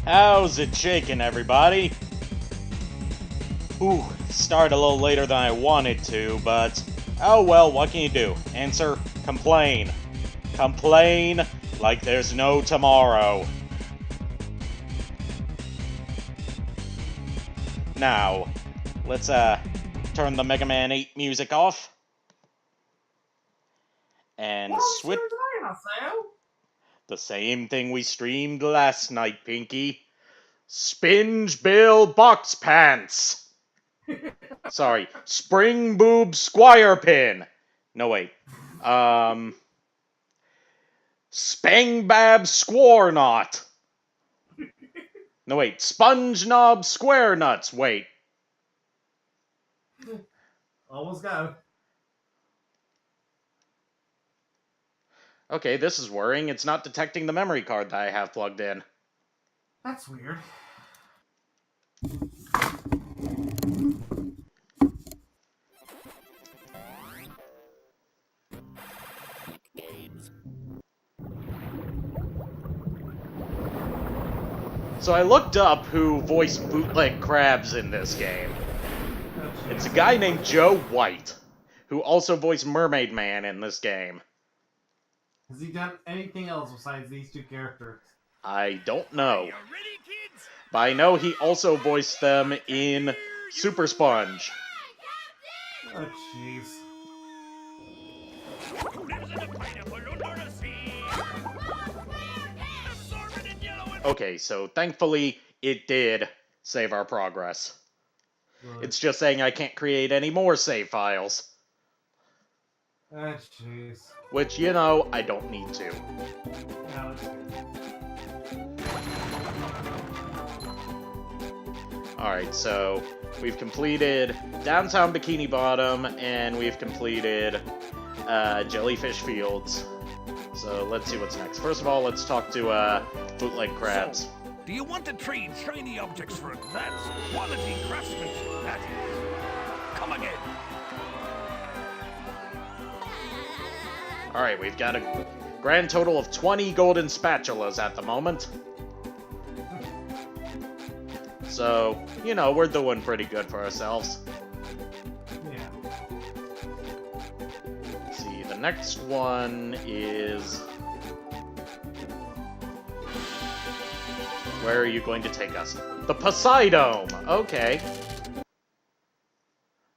How's it shaking, everybody? Ooh, started a little later than I wanted to, but oh well, what can you do? Answer, complain. Complain like there's no tomorrow. Now, let's turn the Mega Man 8 music off. And switch the same thing we streamed last night, Pinky. SpingeBill BoxPants. Sorry, Spring Boob Squire Pin. No, wait. Spangbab Square Knot. No, wait. Sponge Knob Square Nuts. Wait. Almost got it. Okay, this is worrying. It's not detecting the memory card that I have plugged in. That's weird. So I looked up who voiced Bootleg Crabs in this game. It's a guy named Joe White, who also voiced Mermaid Man in this game. Has he done anything else besides these two characters? I don't know. But I know he also voiced them in Super Sponge. Oh, jeez. Okay, so thankfully it did save our progress. Good. It's just saying I can't create any more save files. Oh, jeez. Which, you know, I don't need to. Yeah, Alright, so we've completed Downtown Bikini Bottom, and we've completed Jellyfish Fields. So let's see what's next. First of all, let's talk to Bootleg Crabs. So, do you want to trade shiny objects for advanced quality craftsmanship? That is. Come again. Alright, we've got a grand total of 20 golden spatulas at the moment. So, you know, we're doing pretty good for ourselves. yeah. Let's see, the next one is... Where are you going to take us? The Poseidome! Okay.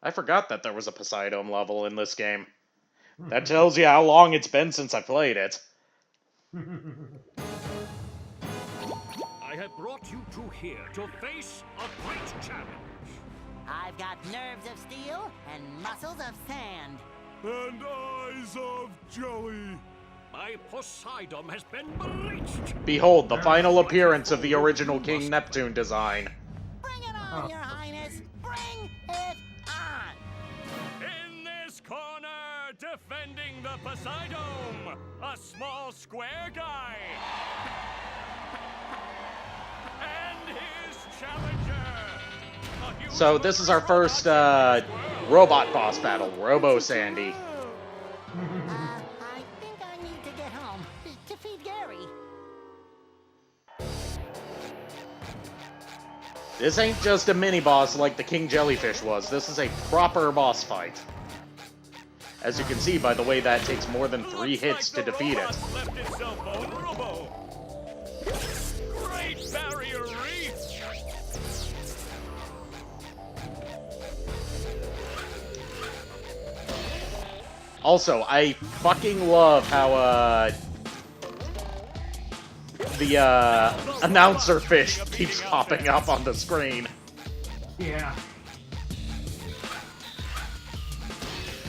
I forgot that there was a Poseidome level in this game. That tells you how long it's been since I played it. I have brought you two here to face a great challenge. I've got nerves of steel and muscles of sand. And eyes of jelly. My Poseidon has been breached. Behold, the final appearance of the original King Neptune design. Bring it on, Your Highness! Bring it on! In this corner, defending the Poseidon, a small square guy. And his challenger. a huge So this is our first robot boss battle, Robo Sandy. I think I need to get home to feed Gary. This ain't just a mini-boss like the King Jellyfish was. This is a proper boss fight. As you can see by the way that takes more than 3 hits to defeat it. Left itself vulnerable. Great barrier reef. Also, I fucking love how, the, announcer fish keeps popping up on the screen. Yeah.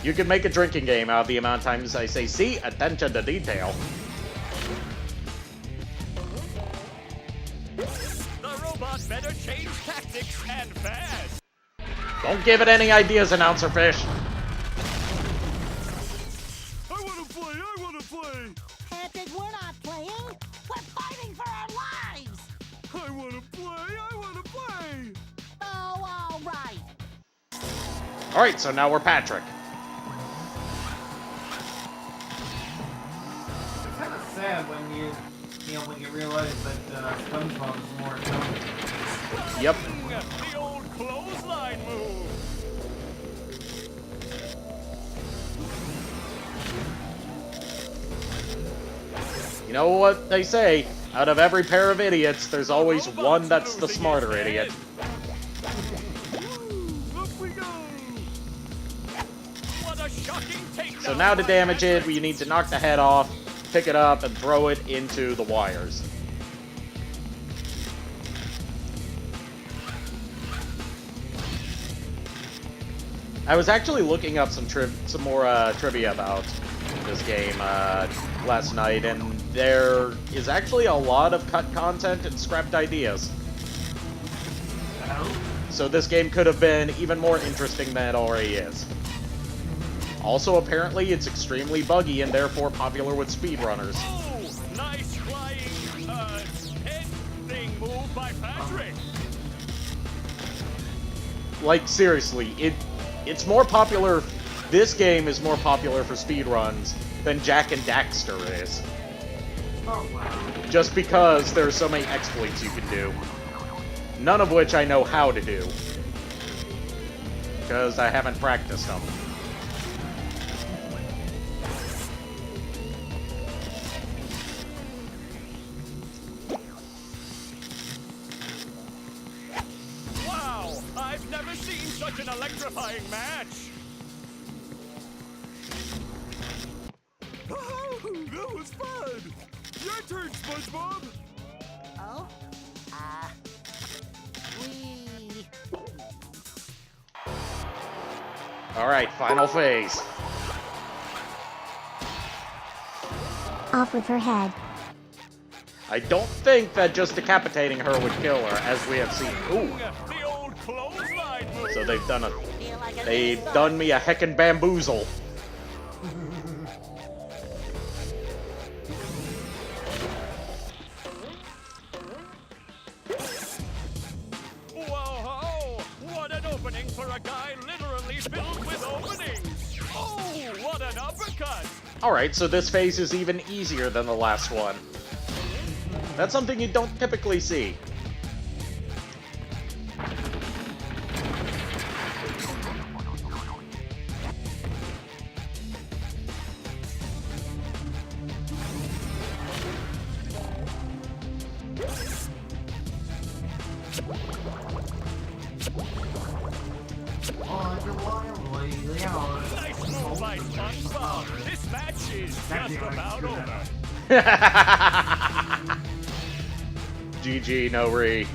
You can make a drinking game out of the amount of times I say, see, attention to detail. The robot better change tactics and fast. Don't give it any ideas, announcer fish. I wanna play. Captain, we're not playing! We're fighting for our lives! I wanna play. Oh, all right. Alright, so now we're Patrick. It's kind of sad when when you realize that SpongeBob is more intelligent. Yep. The old clothesline move. You know what they say? Out of every pair of idiots, there's always one that's the smarter idiot. Up we go. What a shocking takedown. So now to by damage it, Patrick. you need to knock the head off, pick it up, and throw it into the wires. I was actually looking up some more trivia about this game last night, and there is actually a lot of cut content and scrapped ideas. So this game could have been even more interesting than it already is. Also, apparently, it's extremely buggy and therefore popular with speedrunners. Oh, nice flying head thing move by Patrick. Like, seriously, it's more popular. This game is more popular for speedruns than Jak and Daxter is. Oh, wow. Just because there's so many exploits you can do. None of which I know how to do. Because I haven't practiced them. Wow, I've never seen such an electrifying match. Oh, that was fun. Your turn, SpongeBob. Oh? We... Alright, final phase. Off with her head. I don't think that just decapitating her would kill her, as we have seen. Ooh. The old clothesline move. So they've feel like a they've little done me a heckin' bamboozle. Whoa, what an opening for a guy literally filled with openings. Oh, what an uppercut. Alright, so this phase is even easier than the last one. That's something you don't typically see. Nice move by SpongeBob. This match is just about over. GG, no re.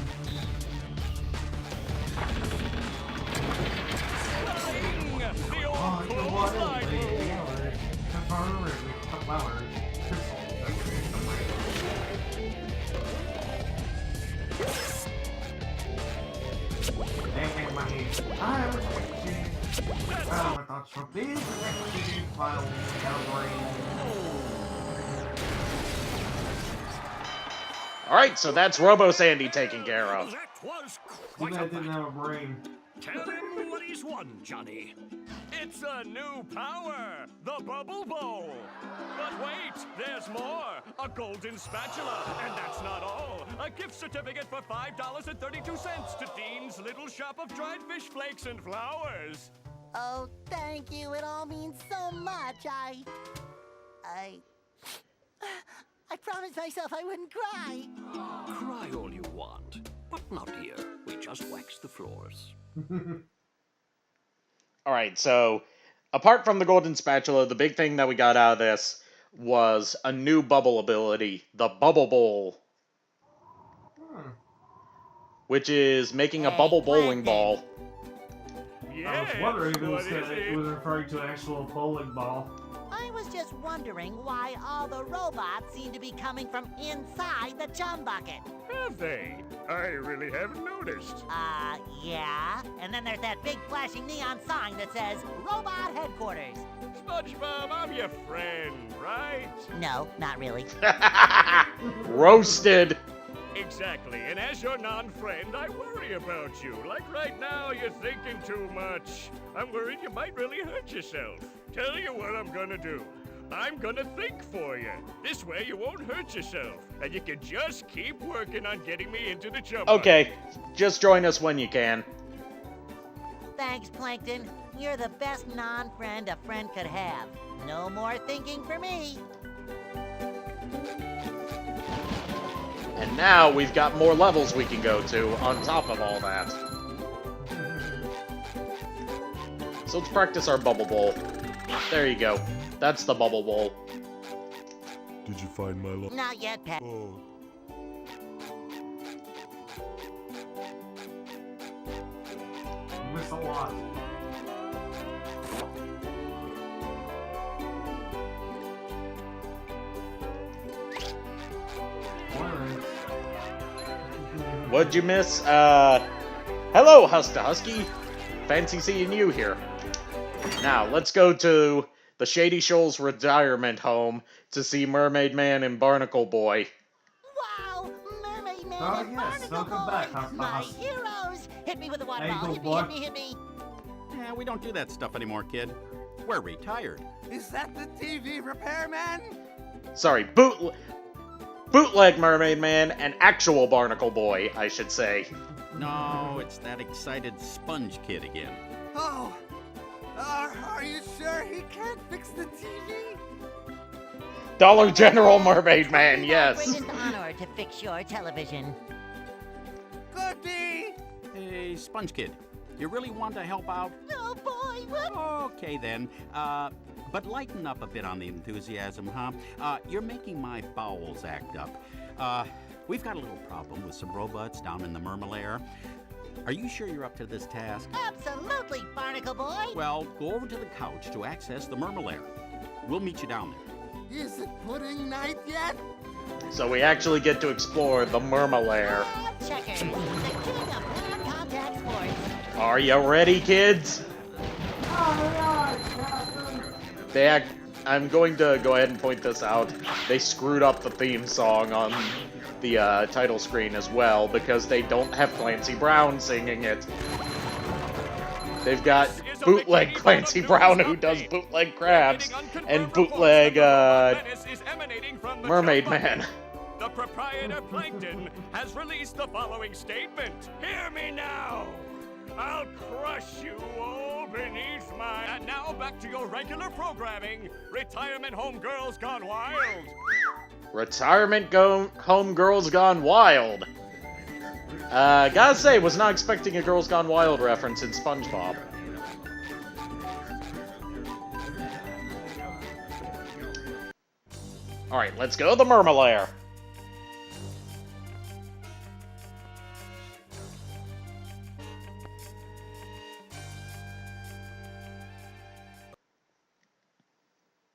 The old clothesline move. Alright, so that's Robo Sandy taken care of. That was Too quite bad I a didn't have a brain. Tell him what he's won, Johnny. It's a new power, the Bubble Bowl. But wait, there's more. A golden spatula. And that's not all. A gift certificate for $5.32 to Dean's Little Shop of Dried Fish Flakes and Flowers. Oh, thank you. It all means so much. I promised myself I wouldn't cry. Cry all you want, but not here. We just wax the floors. Alright, so apart from the golden spatula, the big thing that we got out of this was a new bubble ability, the Bubble Bowl. Which is making a bubble bowling ball. Yeah, I was wondering if what is it was referring to an actual bowling ball. I was just wondering why all the robots seem to be coming from inside the chum bucket. Have they? I really haven't noticed. Yeah. And then there's that big flashing neon sign that says Robot Headquarters. SpongeBob, I'm your friend, right? No, not really. Roasted! Exactly, and as your non-friend, I worry about you. Like right now, you're thinking too much. I'm worried you might really hurt yourself. Tell you what I'm gonna do. I'm gonna think for you. This way you won't hurt yourself, and you can just keep working on getting me into the jump. Okay, just join us when you can. Thanks, Plankton. You're the best non-friend a friend could have. No more thinking for me. And now we've got more levels we can go to on top of all that. So let's practice our bubble bowl. There you go. That's the bubble bowl. Did you find my love? Not yet, Pat. Oh. You miss a lot. What'd you miss? Hello, Husta Husky. Fancy seeing you here. Now, let's go to the Shady Shoals retirement home to see Mermaid Man and Barnacle Boy. Wow! Mermaid Man Oh, and yes, Barnacle welcome Boy! back, Husta My Husky. heroes! Hit me with a water There you ball. go, Hit boy. me, hit me, hit me. Yeah, we don't do that stuff anymore, kid. We're retired. Is that the TV repairman? Sorry, bootleg Mermaid Man and actual Barnacle Boy, I should say. No, it's that excited sponge kid again. Oh, are you sure he can't fix the TV? Dollar General Mermaid Man, yes. Greatest honor to fix your television. Goody! Hey, sponge kid, you really want to help out? Oh boy, what? Okay then. But lighten up a bit on the enthusiasm, huh? You're making my bowels act up. We've got a little problem with some robots down in the Mermalair. Are you sure you're up to this task? Absolutely, Barnacle Boy. Well, go over to the couch to access the Mermalair. We'll meet you down there. Is it pudding night yet? So we actually get to explore the Mermalair. Checkers, the king of non-contact sports. Are you ready, kids? I'm going to go ahead and point this out. They screwed up the theme song on the title screen as well because they don't have Clancy Brown singing it. They've got bootleg Clancy Brown who does bootleg crabs and bootleg Mermaid Man. The proprietor Plankton has released the following statement. Hear me now. I'll crush you all beneath my... And now back to your regular programming. Retirement Home Girls Gone Wild. Retirement Home Girls Gone Wild. Gotta say, was not expecting a Girls Gone Wild reference in SpongeBob. Alright, let's go to the Mermalair.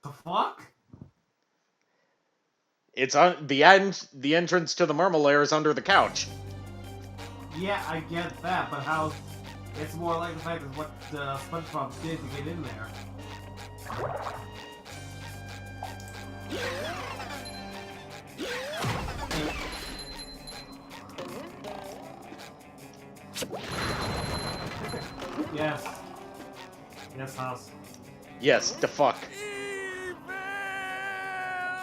The fuck? It's on the end. The entrance to the Mermalair is under the couch. Yeah, I get that, but how? It's more like the fact that what SpongeBob did to get in there. Yes. Yes, House. Yes, the fuck.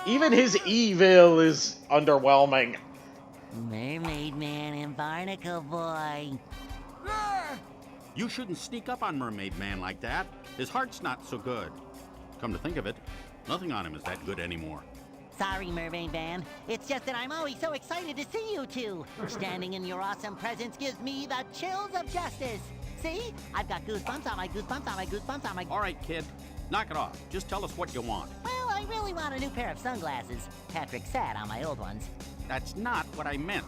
Even his evil is underwhelming. Mermaid Man and Barnacle Boy. You shouldn't sneak up on Mermaid Man like that. His heart's not so good. Come to think of it, nothing on him is that good anymore. Sorry, Mermaid Man. It's just that I'm always so excited to see you two. Standing in your awesome presence gives me the chills of justice. See? I've got goosebumps on my goosebumps on my goosebumps on my... All right, kid, knock it off. Just tell us what you want. Well, I really want a new pair of sunglasses. Patrick sat on my old ones. That's not what I meant.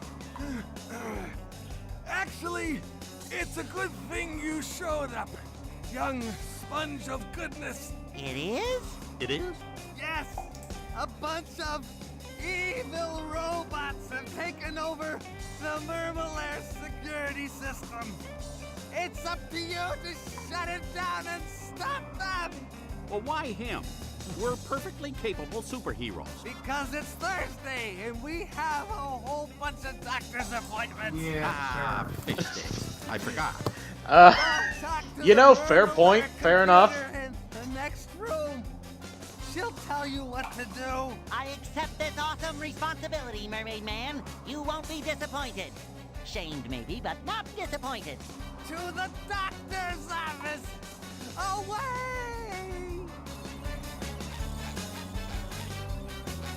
Actually, it's a good thing you showed up, young sponge of goodness. It is? It is? Yes, a bunch of evil robots have taken over the Mermalair security system. It's up to you to shut it down and stop them! Well, why him? We're perfectly capable superheroes. Because it's Thursday and we have a whole bunch of doctor's appointments. Yeah, Fish sticks. I forgot. You know, fair point, fair enough. In the next room. She'll tell you what to do. I accept this awesome responsibility, Mermaid Man. You won't be disappointed. Shamed, maybe, but not disappointed. To the doctor's office. Away!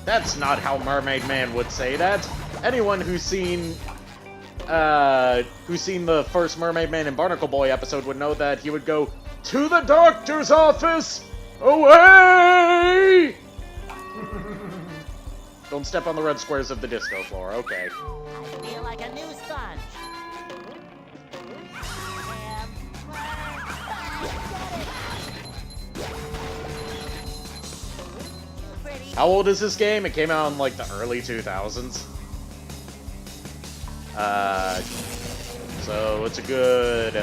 That's not how Mermaid Man would say that. Anyone who's seen the first Mermaid Man and Barnacle Boy episode would know that he would go, "To the doctor's office! Away!" Don't step on the red squares of the disco floor, okay. I feel like a new sponge. How old is this game? It came out in like the early 2000s. So it's a good,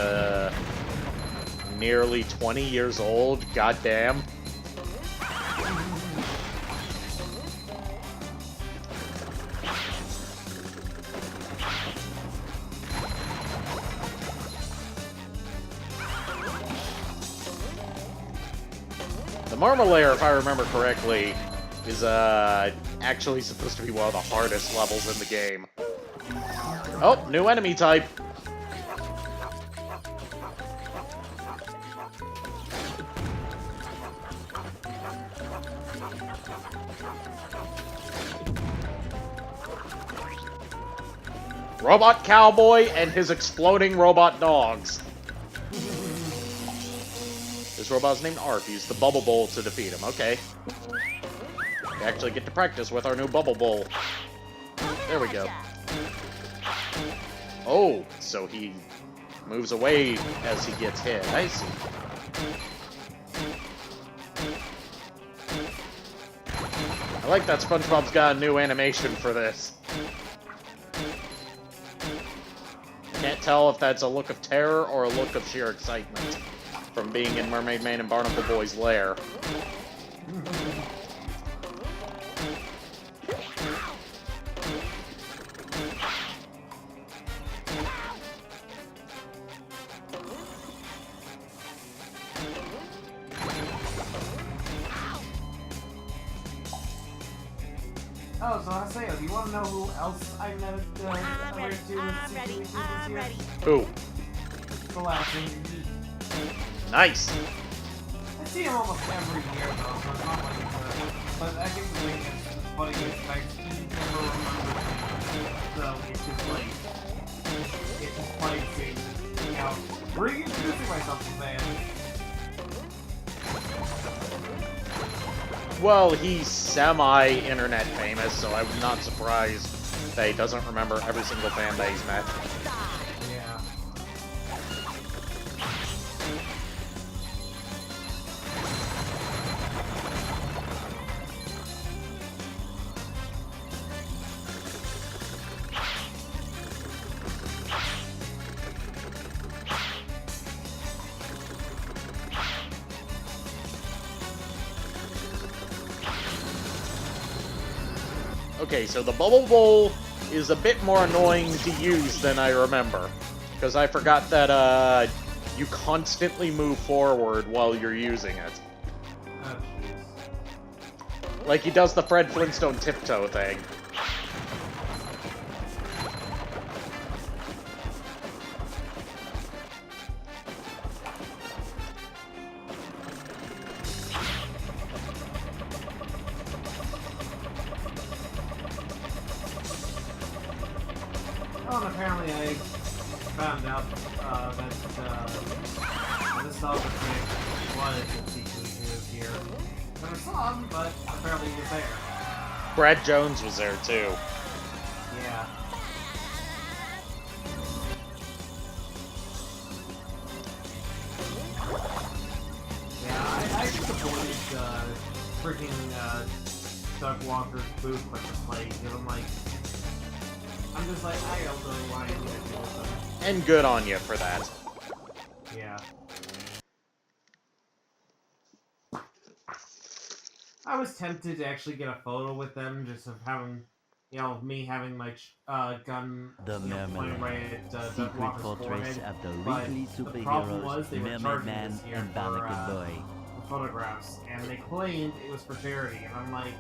nearly 20 years old. Goddamn. The Marmalade, if I remember correctly, is actually supposed to be one of the hardest levels in the game. Oh, new enemy type. Robot Cowboy and his exploding robot dogs. This robot's named Arf. Use the Bubble Bowl to defeat him. Okay. We actually get to practice with our new Bubble Bowl. There we go. Oh, so he moves away as he gets hit. I see. I like that SpongeBob's got a new animation for this. Can't tell if that's a look of terror or a look of sheer excitement from being in Mermaid Man and Barnacle Boy's lair. Oh, so Haseo, do you want to know who else I met at the I'm ready. I'm ready. I'm ready. Who? The last thing. Nice. I see him almost every year, though, so it's not like but I think the thing is, the funny is, I never remember it's just like, it's just funny seeing, you know, reintroducing myself to fans. Well, he's semi-internet famous, so I'm not surprised that he doesn't remember every single fan that he's met. Yeah. Okay, so the Bubble Bowl is a bit more annoying to use than I remember. Because I forgot that, you constantly move forward while you're using it. Oh, jeez. Like he does the Fred Flintstone tiptoe thing. Oh, and apparently I found out that this song was in C2 here. Never saw him, but apparently he was there. Brad Jones was there too. Yeah. Yeah, I supported freaking Doug Walker's booth with the play, because I'm just like, I don't know why I'm gonna do with them. And good on you for that. Yeah. I was tempted to actually get a photo with them, just of having, you know, me having my gun pointed right at Doug Walker's forehead. Of the But weekly the problem was superheroes they were Mermaid charging Man this year and Barnacle Boy. photographs, and they claimed it was for charity, and I'm like,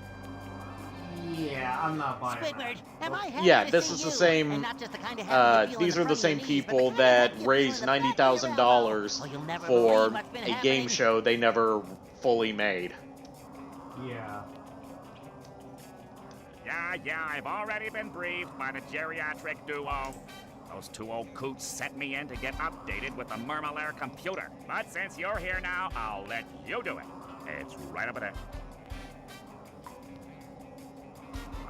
yeah, I'm not buying that. Squidward, am I happy Yeah, to this see is the you? same. And not just the kind of happy you feel in These are the front of your same knees, people but the kind that you feel in raised the back of your $90,000 elbow. Oh, you'll never for believe what's been a game happening. show they never fully made. Yeah. Yeah, I've already been briefed by the geriatric duo. Those two old coots sent me in to get updated with the Murmelair computer. But since you're here now, I'll let you do it. It's right over there.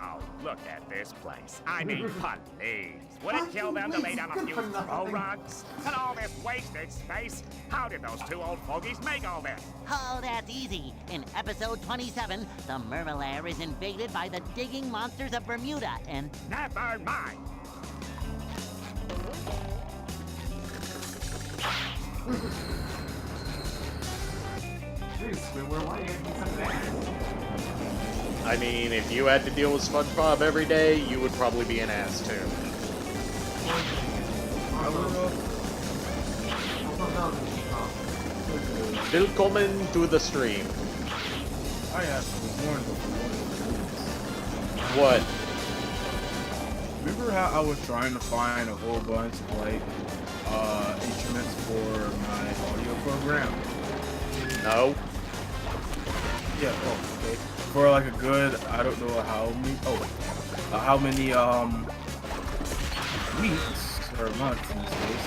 Oh, look at this place. I mean, please. Would it kill them to lay down a few throw rugs? And all this wasted space? How did those two old fogies make all this? Oh, that's easy. In episode 27, the Murmelair is invaded by the digging monsters of Bermuda, and Never mind. Jeez, Squidward, why do you have to be so bad? I mean, if you had to deal with SpongeBob every day, you would probably be an ass too. Willkommen to the stream. I asked for one What? Remember how I was trying to find a whole bunch of like instruments for my audio program? No. Yeah. Oh, okay. For like a good, I don't know how many weeks or months in this case,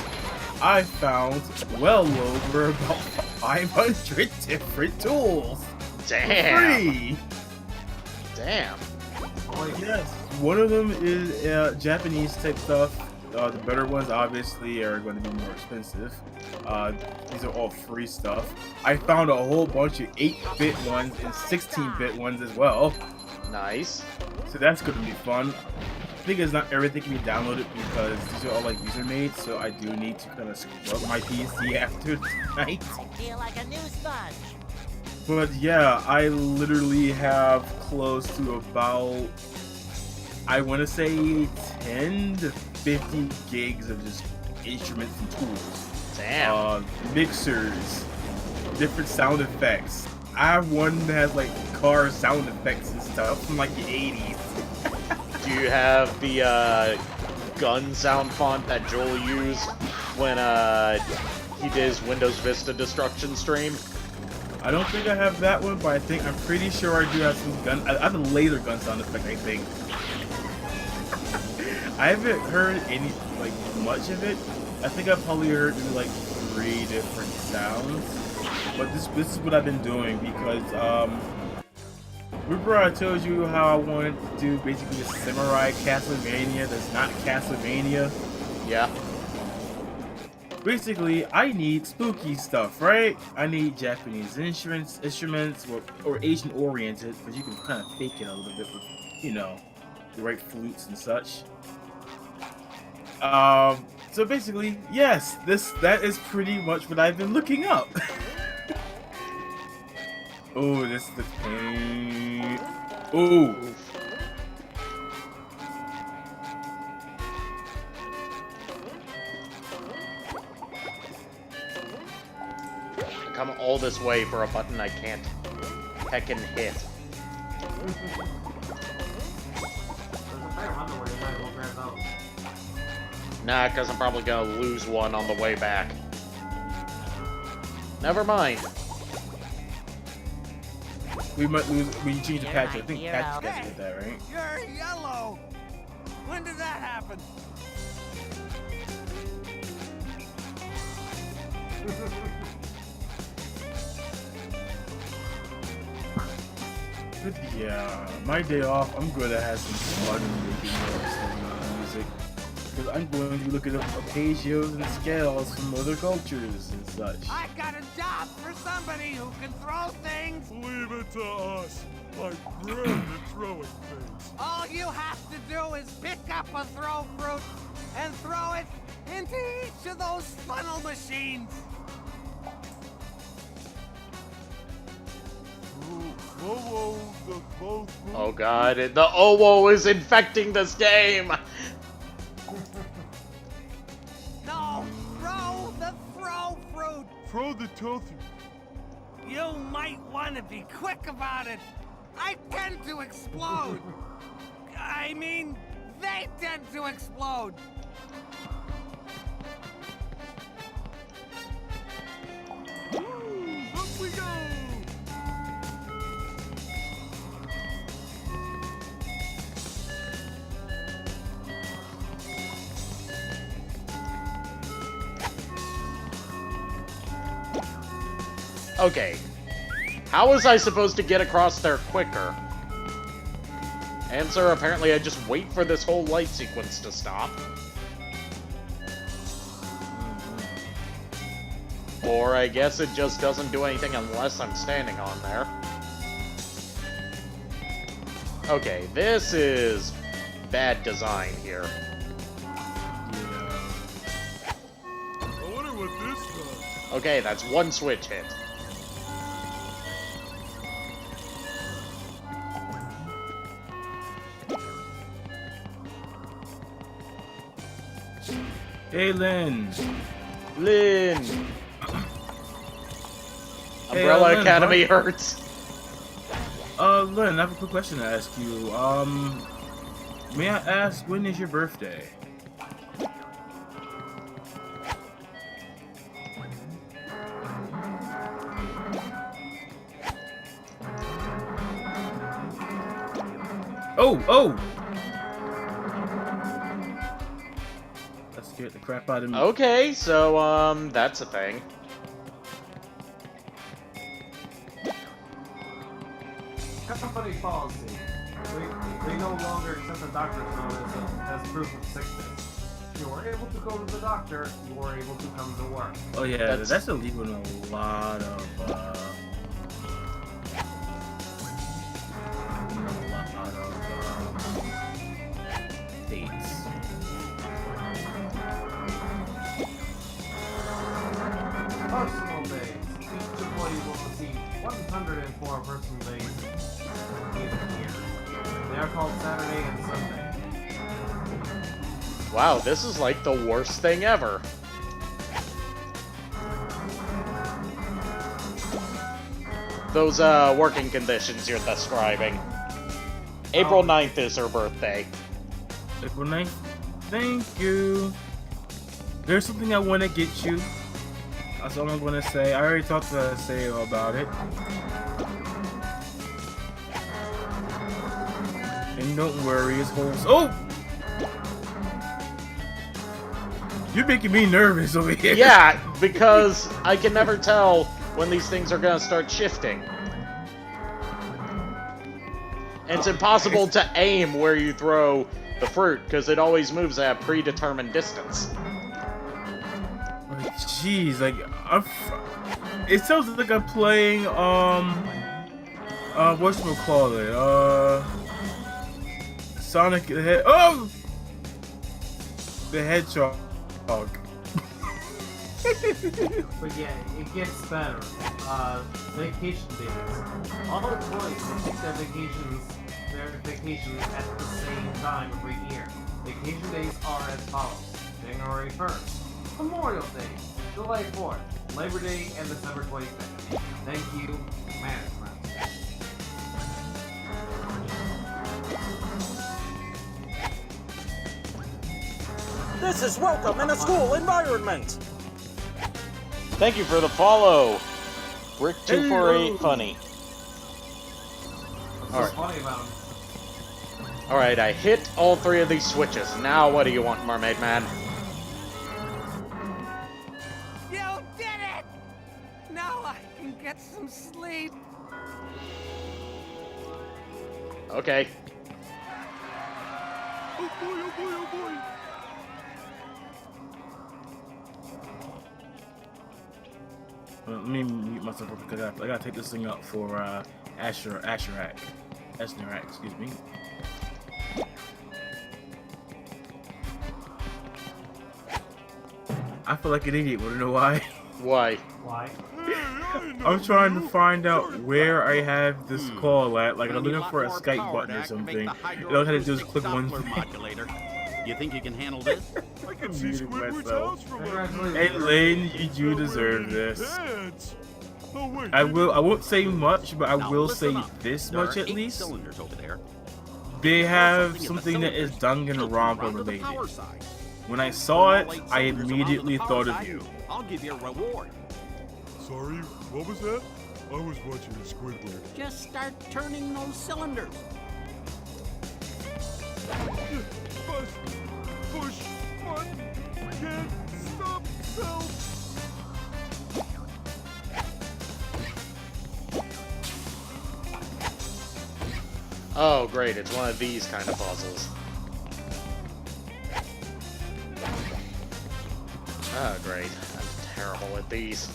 I found well over about 500 different tools. Damn. For free. Damn. Yes, one of them is Japanese type stuff. The better ones obviously are going to be more expensive. These are all free stuff. I found a whole bunch of 8-bit ones and 16-bit ones as well. Nice. So that's going to be fun. The thing is, not everything can be downloaded because these are all like user made, so I do need to kind of scrub my PC after tonight. I feel like a new sponge. But yeah, I literally have close to about, I want to say 10 to 50 gigs of just instruments and tools. Damn. Mixers, different sound effects. I have one that has like car sound effects and stuff from like the 80s. Do you have the gun sound font that Joel used when he did his Windows Vista destruction stream? I don't think I have that one, but I'm pretty sure I do have some gun. I have a laser gun sound effect, I think. I haven't heard any, like, much of it. I think I've probably heard maybe, like 3 different sounds. But this is what I've been doing because, remember I told you how I wanted to do basically a samurai Castlevania that's not Castlevania? Yeah. Basically, I need spooky stuff, right? I need Japanese instruments, or Asian-oriented, because you can kind of fake it a little bit with, you know, the right flutes and such. So basically, yes, that is pretty much what I've been looking up. Oh, this is the pain. Oh. Come all this way for a button I can't heckin' hit. There's a fair amount of where you might as well grab those. Nah, because I'm probably gonna lose one on the way back. Never mind. We might lose when you change the patch. I think You're patch out. guys did that, right? You're yellow. When did that happen? But yeah, my day off, I'm gonna have some fun making music. Because I'm going to be looking up arpeggios and scales from other cultures and such. I got a job for somebody who can throw things. Leave it to us. I'm great at throwing things. All you have to do is pick up a throw fruit and throw it into each of those funnel machines. Whoa, the both. Oh god, the OWO is infecting this game! No, throw the throw fruit. Throw the tofu. You might want to be quick about it. I tend to explode. I mean, they tend to explode. Up we go! Okay. How was I supposed to get across there quicker? Answer, apparently I just wait for this whole light sequence to stop. Or I guess it just doesn't do anything unless I'm standing on there. Okay, this is bad design here. I wonder what this does. Okay, that's one switch hit. Hey, Lynn. Lynn! Hey, Umbrella Lynn, Academy huh? hurts. Lynn, I have a quick question to ask you. May I ask, when is your birthday? Oh! That scared the crap out of me. Okay, so, that's a thing. Company policy. We no longer accept a doctor's note as proof of sickness. If you are able to go to the doctor, you are able to come to work. Oh yeah, that's illegal in a lot of states. Personal days. Each employee will receive 104 personal days in a year. They are called Saturday and Sunday. Wow, this is like the worst thing ever. Those, working conditions you're describing. April 9th is her birthday. April 9th? Thank you. There's something I want to get you. That's all I'm going to say. I already talked to Sayo about it. And don't worry, his whole... Oh! You're making me nervous over here. Yeah, because I can never tell when these things are gonna start shifting. And it's impossible to aim where you throw the fruit, because it always moves at a predetermined distance. Like, jeez, like, it sounds like I'm playing, whatchamacallit, Sonic the Hedgehog. Oh! The Hedgehog. But yeah, it gets better. Vacation days. All employees will take their vacations at the same time every year. Vacation days are as follows: January 1st, Memorial Day, July 4th, Labor Day, and December 25th. Thank you, management. This is welcome in a school environment. Thank you for the follow, Rick248 Funny. What's so funny about him? Alright, I hit all three of these switches. Now what do you want, Mermaid Man? You did it! Now I can get some sleep. Okay. Oh boy, oh boy, oh boy. Let me mute myself up because I gotta take this thing up for Asherak, excuse me. I feel like an idiot. Wanna know why? Why? Why? I'm trying to find out where I have this call at. Like I'm looking for a Skype button or something. All I gotta do is click one thing. You think you can handle this? I can see muted Squidward's myself. house from up here. Hey Lynn, you do deserve this. Dance. Oh, wait. I won't say much, but I Now, will listen say up. this There much are at 8 least. cylinders over there. They have in the something that is cylinders. Danganronpa Run to the related. power side. When I saw it, Turn all 8 I cylinders around to the immediately power thought of side. you. I'll give you a reward. Sorry, what was that? I was watching Squidward. Just start turning those cylinders. Push, push, button. Can't stop self. Oh, great, it's one of these kind of puzzles. Oh, great. I'm terrible at these.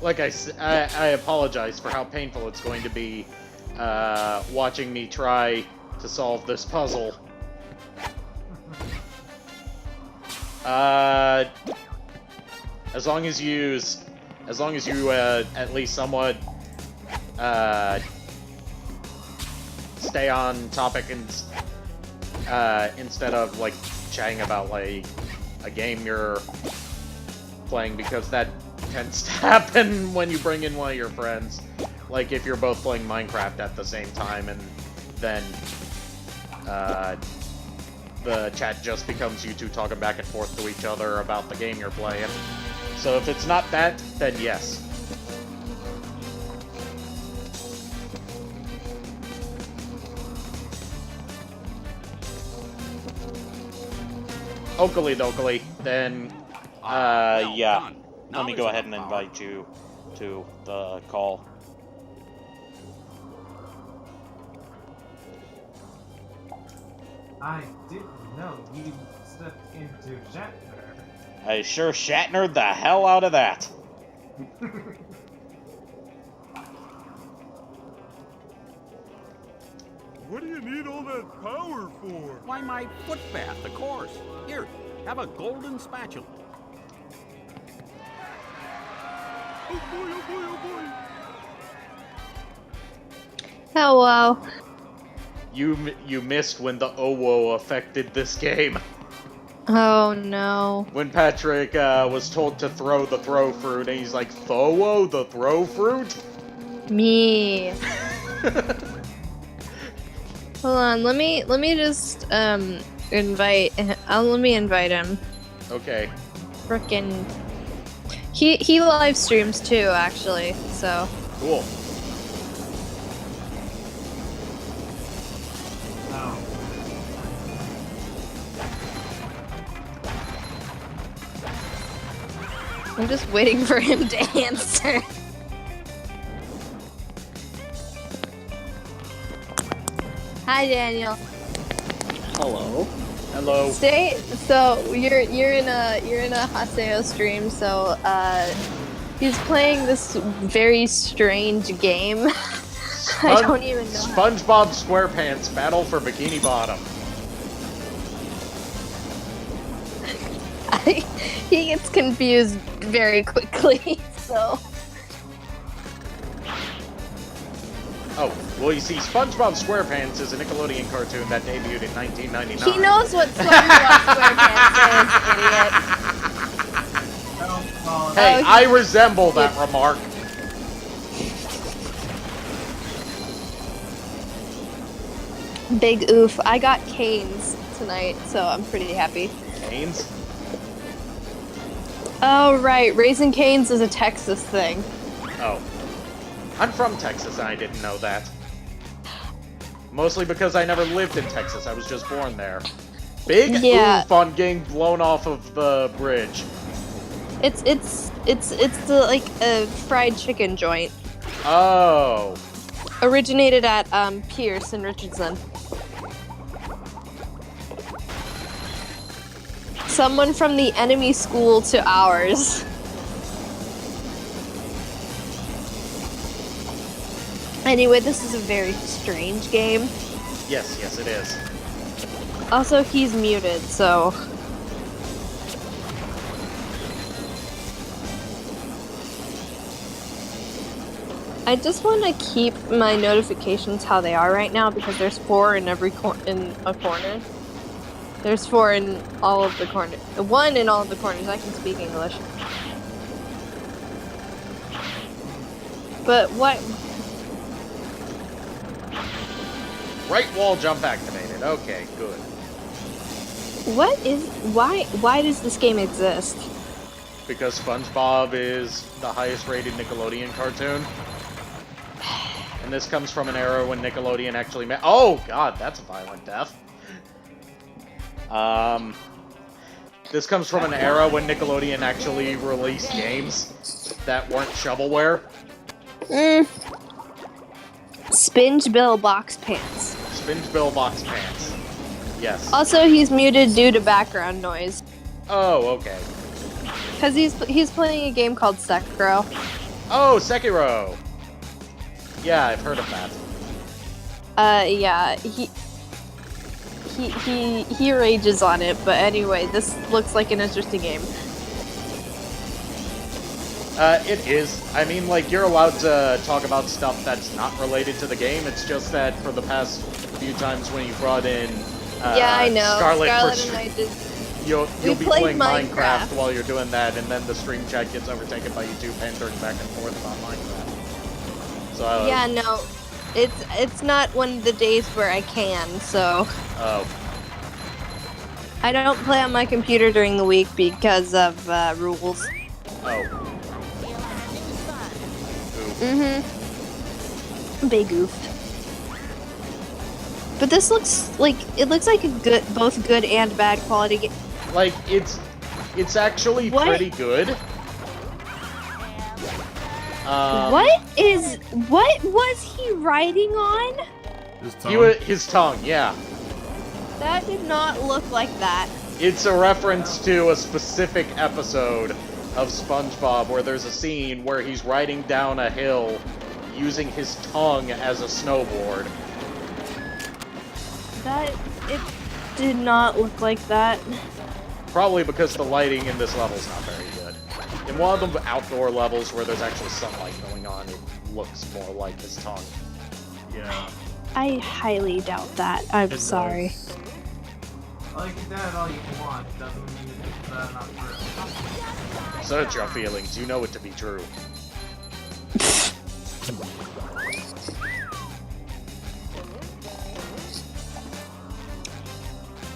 Like I apologize for how painful it's going to be watching me try to solve this puzzle. As long as you at least somewhat stay on topic and instead of like chatting about like a game you're playing, because that tends to happen when you bring in one of your friends. Like if you're both playing Minecraft at the same time, and then the chat just becomes you two talking back and forth to each other about the game you're playing. So if it's not that, then yes. Oakley dokley, then yeah. done. Now Let me there's go ahead and enough power. invite you to the call. I didn't know you stepped into Shatner. I sure Shatnered the hell out of that. What do you need all that power for? Why, my foot bath, of course. Here, have a golden spatula. Oh boy, oh boy, oh boy. Hello. You missed when the OWO affected this game. Oh no. When Patrick was told to throw the throw fruit, and he's like, "Thowo, the throw fruit?" Me. Hold on, let me just invite let me invite him. Okay. Frickin' he live streams too, actually, so Cool. Oh. I'm just waiting for him to answer. Hi Daniel. Hello. Hello. So you're in a Haseo stream, so he's playing this very strange game. I don't even know. SpongeBob SquarePants Battle for Bikini Bottom. He gets confused very quickly, so. Oh, well, you see, SpongeBob SquarePants is a Nickelodeon cartoon that debuted in 1999. He knows what SpongeBob SquarePants is, idiot. Hey, Oh, I resemble that remark. Big oof. I got canes tonight, so I'm pretty happy. Canes? Oh, right. Raising Cane's is a Texas thing. Oh. I'm from Texas, and I didn't know that. Mostly because I never lived in Texas, I was just born there. Big oof on getting blown off of the bridge. It's like a fried chicken joint. Oh. Originated at Pierce in Richardson. Someone from the enemy school to ours. Anyway, this is a very strange game. Yes, yes, it is. Also, he's muted, so. I just want to keep my notifications how they are right now because there's 4 in every in a corner. There's 4 in all of the corners. 1 in all of the corners. I can speak English. But what? Right wall jump activated. Okay, good. What is? Why does this game exist? Because SpongeBob is the highest rated Nickelodeon cartoon. And this comes from an era when Nickelodeon actually made. Oh god, that's a violent death. This comes from an era when Nickelodeon actually released games that weren't shovelware. SpingeBill BoxPants. SpingeBill BoxPants. Yes. Also, he's muted due to background noise. Oh, okay. Because he's playing a game called Sekiro. Oh, Sekiro! Yeah, I've heard of that. Yeah, he rages on it, but anyway, this looks like an interesting game. It is. I mean, like, you're allowed to talk about stuff that's not related to the game, it's just that for the past few times when you brought in, yeah, I know. Scarlet and I did. You'll be playing Minecraft. Minecraft while you're doing that, and then the stream chat gets overtaken by you two pandering back and forth about Minecraft. So, yeah, no, it's not one of the days where I can, so. Oh. I don't play on my computer during the week because of rules. Oh. Big oof. But this looks like a both good and bad quality game. Like, it's actually pretty good. What was he riding on? His tongue. His tongue, yeah. That did not look like that. It's a reference to a specific episode of SpongeBob where there's a scene where he's riding down a hill using his tongue as a snowboard. It did not look like that. Probably because the lighting in this level's not very good. In one of the outdoor levels where there's actual sunlight going on, it looks more like his tongue. Yeah. I highly doubt that. I'm sorry. Like, that all you want doesn't mean it's not true. Search your feelings, you know it to be true.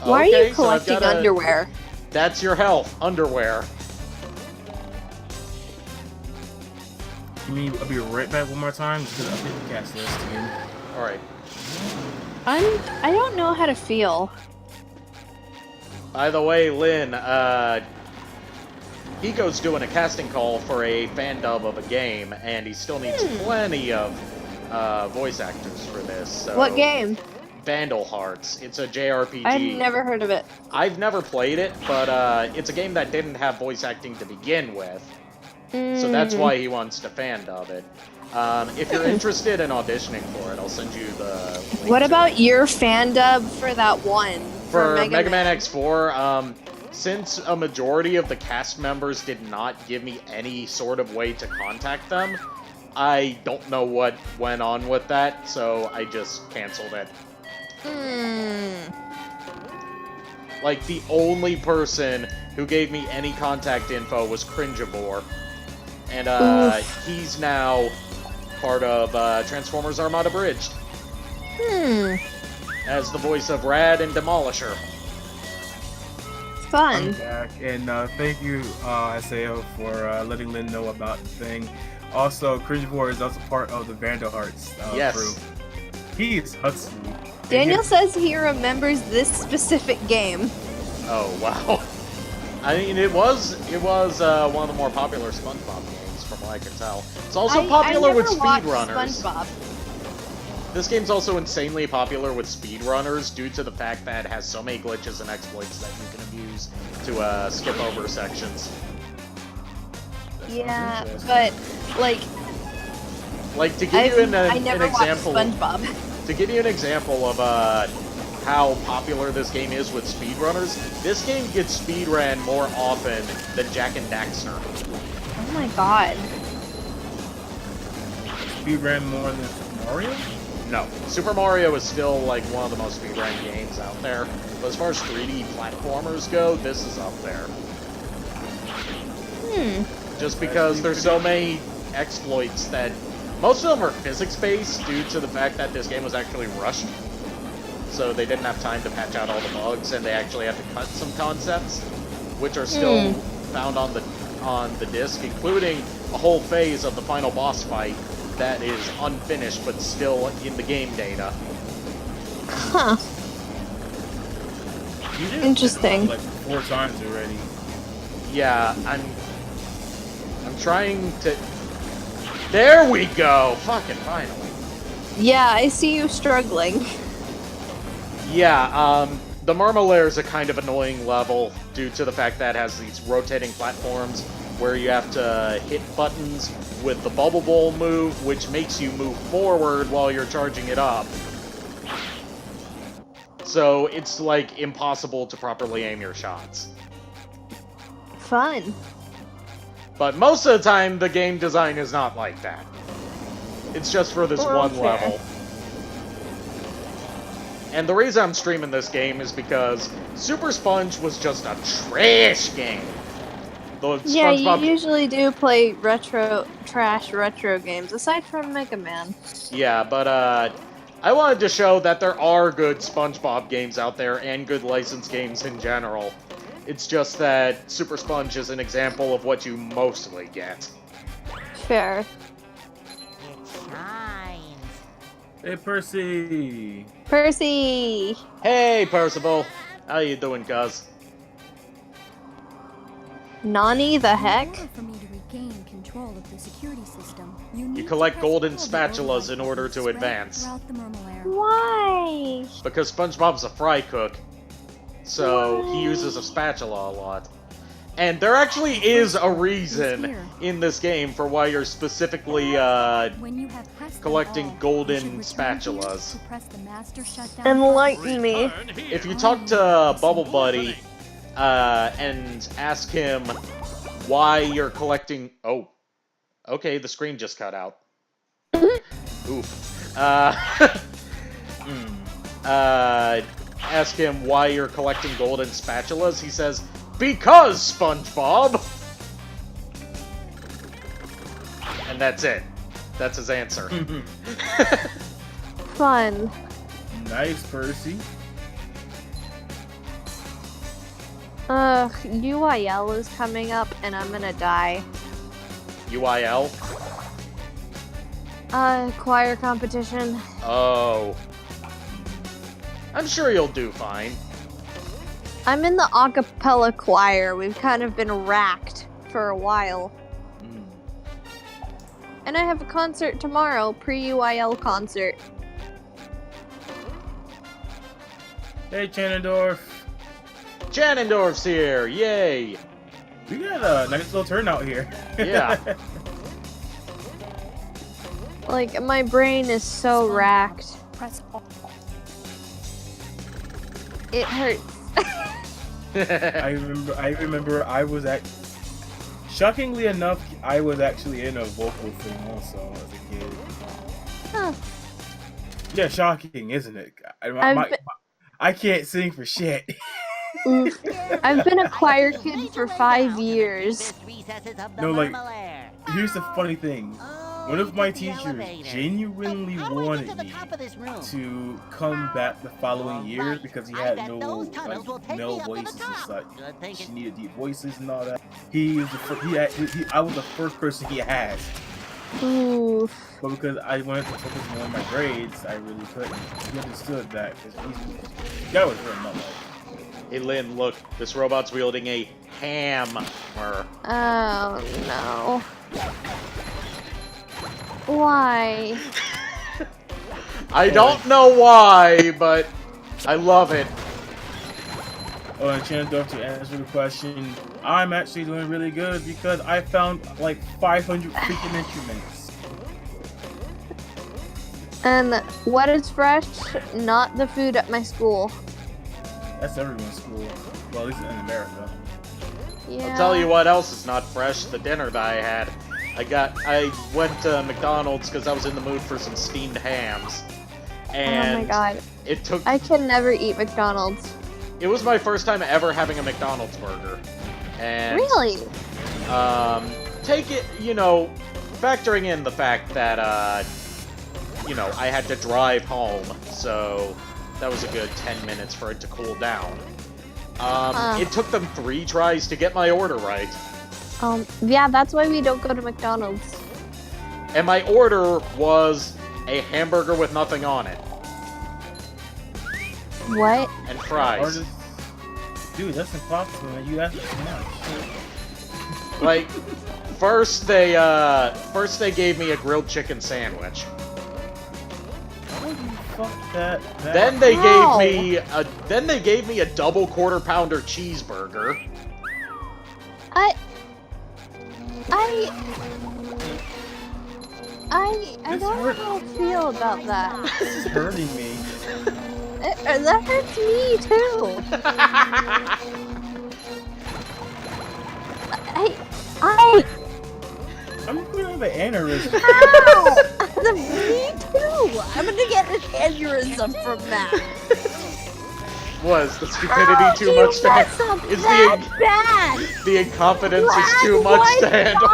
Why are you collecting underwear? That's your health, underwear. I'll be right back one more time just to update the cast list again. Alright. I don't know how to feel. By the way, Lynn, Pico's doing a casting call for a fan dub of a game, and he still needs plenty of voice actors for this. So What game? Vandal Hearts. It's a JRPG. I've never heard of it. I've never played it, but it's a game that didn't have voice acting to begin with. So that's why he wants to fan dub it. If you're interested in auditioning for it, I'll send you the link. What about your fan dub for that one? For Mega Man X4, since a majority of the cast members did not give me any sort of way to contact them, I don't know what went on with that, so I just canceled it. Like, the only person who gave me any contact info was Cringeivore. And, he's now part of, Transformers Armada Bridged. As the voice of Rad and Demolisher. Fun. I'm back, and thank you, Isaiah, for letting Lynn know about the thing. Also, Cringeivore is also part of the Vandal Hearts crew. He's Huxley. Daniel says he remembers this specific game. Oh, wow. I mean, it was one of the more popular SpongeBob games, from what I can tell. It's also popular with speedrunners. SpongeBob. This game's also insanely popular with speedrunners due to the fact that it has so many glitches and exploits that you can abuse to skip over sections. Yeah, but like to give you an I never example, watched SpongeBob. To give you an example of how popular this game is with speedrunners, this game gets speedrun more often than Jak and Daxter. Oh my god. Speedrun more than Super Mario? No. Super Mario is still like one of the most speedrun games out there. But as far as 3D platformers go, this is up there. Just because there's so many exploits that most of them are physics-based due to the fact that this game was actually rushed. So they didn't have time to patch out all the bugs, and they actually had to cut some concepts, which are still found on the disc, including a whole phase of the final boss fight that is unfinished but still in the game data. Huh. Interesting. Like 4 times already. Yeah, I'm trying to... There we go! Fucking finally. Yeah, I see you struggling. Yeah, the Murmelair is a kind of annoying level due to the fact that it has these rotating platforms where you have to hit buttons with the Bubble Bowl move, which makes you move forward while you're charging it up. So it's, like, impossible to properly aim your shots. Fun. But most of the time, the game design is not like that. It's just for this one level. And the reason I'm streaming this game is because Super Sponge was just a trash game. Yeah, you usually do play trash retro games, aside from Mega Man. Yeah, but I wanted to show that there are good SpongeBob games out there and good licensed games in general. It's just that Super Sponge is an example of what you mostly get. Fair. It shines. Hey, Percy! Percy! Hey, Percival! How you doing, cuz? Nani the heck? For me to regain control of the security system, You collect golden spatulas in order to advance. Why? Because SpongeBob's a fry cook, so he uses a spatula a lot. And there actually is a reason in this game for why you're specifically collecting golden spatulas. Enlighten me. If you talk to Bubble Buddy and ask him why you're collecting... Oh, okay, the screen just cut out. Oof. Ask him why you're collecting golden spatulas, he says, "Because, SpongeBob!" And that's it. That's his answer. Fun. Nice, Percy. UIL is coming up, and I'm gonna die. UIL? Choir competition. Oh. I'm sure you'll do fine. I'm in the a cappella choir. We've kind of been racked for a while. And I have a concert tomorrow, pre-UIL concert. Hey, Cannondorf. Cannondorf's here! Yay! We got a nice little turnout here. Yeah. Like, my brain is so racked. It hurts. I remember I was shockingly enough, I was actually in a vocal thing also as a kid. Huh. Yeah, shocking, isn't it? I can't sing for shit. I've been a choir kid for 5 years. No, like, here's the funny thing. One of my teachers genuinely wanted me to come back the following year because he had no like male voices and such. She needed deep voices and all that. I was the first person he had. Oof. But because I wanted to focus more on my grades, I really couldn't. He understood that because that was very much. Hey Lynn, look, this robot's wielding a hammer. Oh no. Why? I don't know why, but I love it. Oh, and Chandor, to answer the question, I'm actually doing really good because I found like 500 freaking instruments. And what is fresh? Not the food at my school. That's everyone's school. Well, at least in America. Yeah. I'll tell you what else is not fresh, the dinner that I had. I went to McDonald's because I was in the mood for some steamed hams. And oh my god. It took... I can never eat McDonald's. It was my first time ever having a McDonald's burger. And, really? Take it, factoring in the fact that, I had to drive home, so that was a good 10 minutes for it to cool down. It took them 3 tries to get my order right. Yeah, that's why we don't go to McDonald's. And my order was a hamburger with nothing on it. What? And fries. Dude, that's impossible, man. You asked too much. Like, first they gave me a grilled chicken sandwich. Fuck that. Then they gave me a double quarter pounder cheeseburger. I don't know how I feel about that. This is hurting me. That hurts me too. I'm gonna have an aneurysm. Ow! Me too. I'm gonna get an aneurysm from that. Was the stupidity too much to handle? Is the incompetence is too much to handle?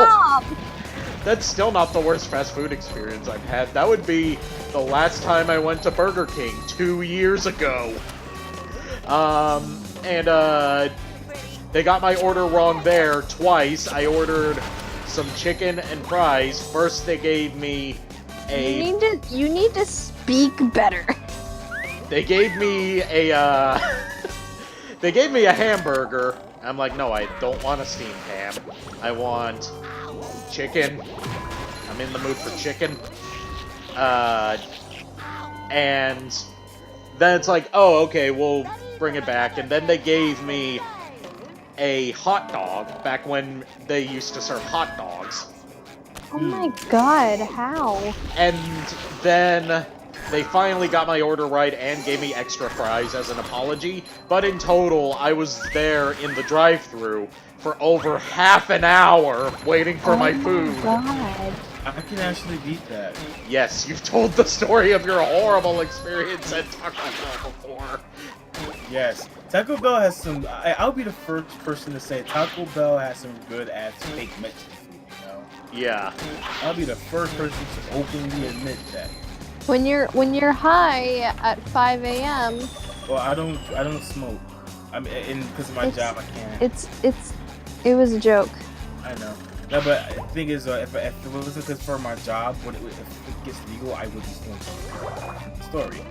That's still not the worst fast food experience I've had. That would be the last time I went to Burger King 2 years ago. They got my order wrong there twice. I ordered some chicken and fries. First they gave me a... You need to speak better. They gave me a, they gave me a hamburger. I'm like, no, I don't want a steamed ham. I want chicken. I'm in the mood for chicken. And then it's like, oh, okay, we'll bring it back. And then they gave me a hot dog, back when they used to serve hot dogs. Oh my god, how? And then they finally got my order right and gave me extra fries as an apology, but in total, I was there in the drive-thru for over half an hour waiting for my food. God. I can actually beat that. Yes, you've told the story of your horrible experience at Taco Bell before. Yes, Taco Bell has some... I'll be the first person to say Taco Bell has some good-ass fake Mexican food, Yeah. I'll be the first person to openly admit that. When you're high at 5 a.m. Well, I don't smoke. Because of my job, I can't. It was a joke. I know. No, but the thing is, if it wasn't because for my job, if it gets legal, I would be smoking. Story.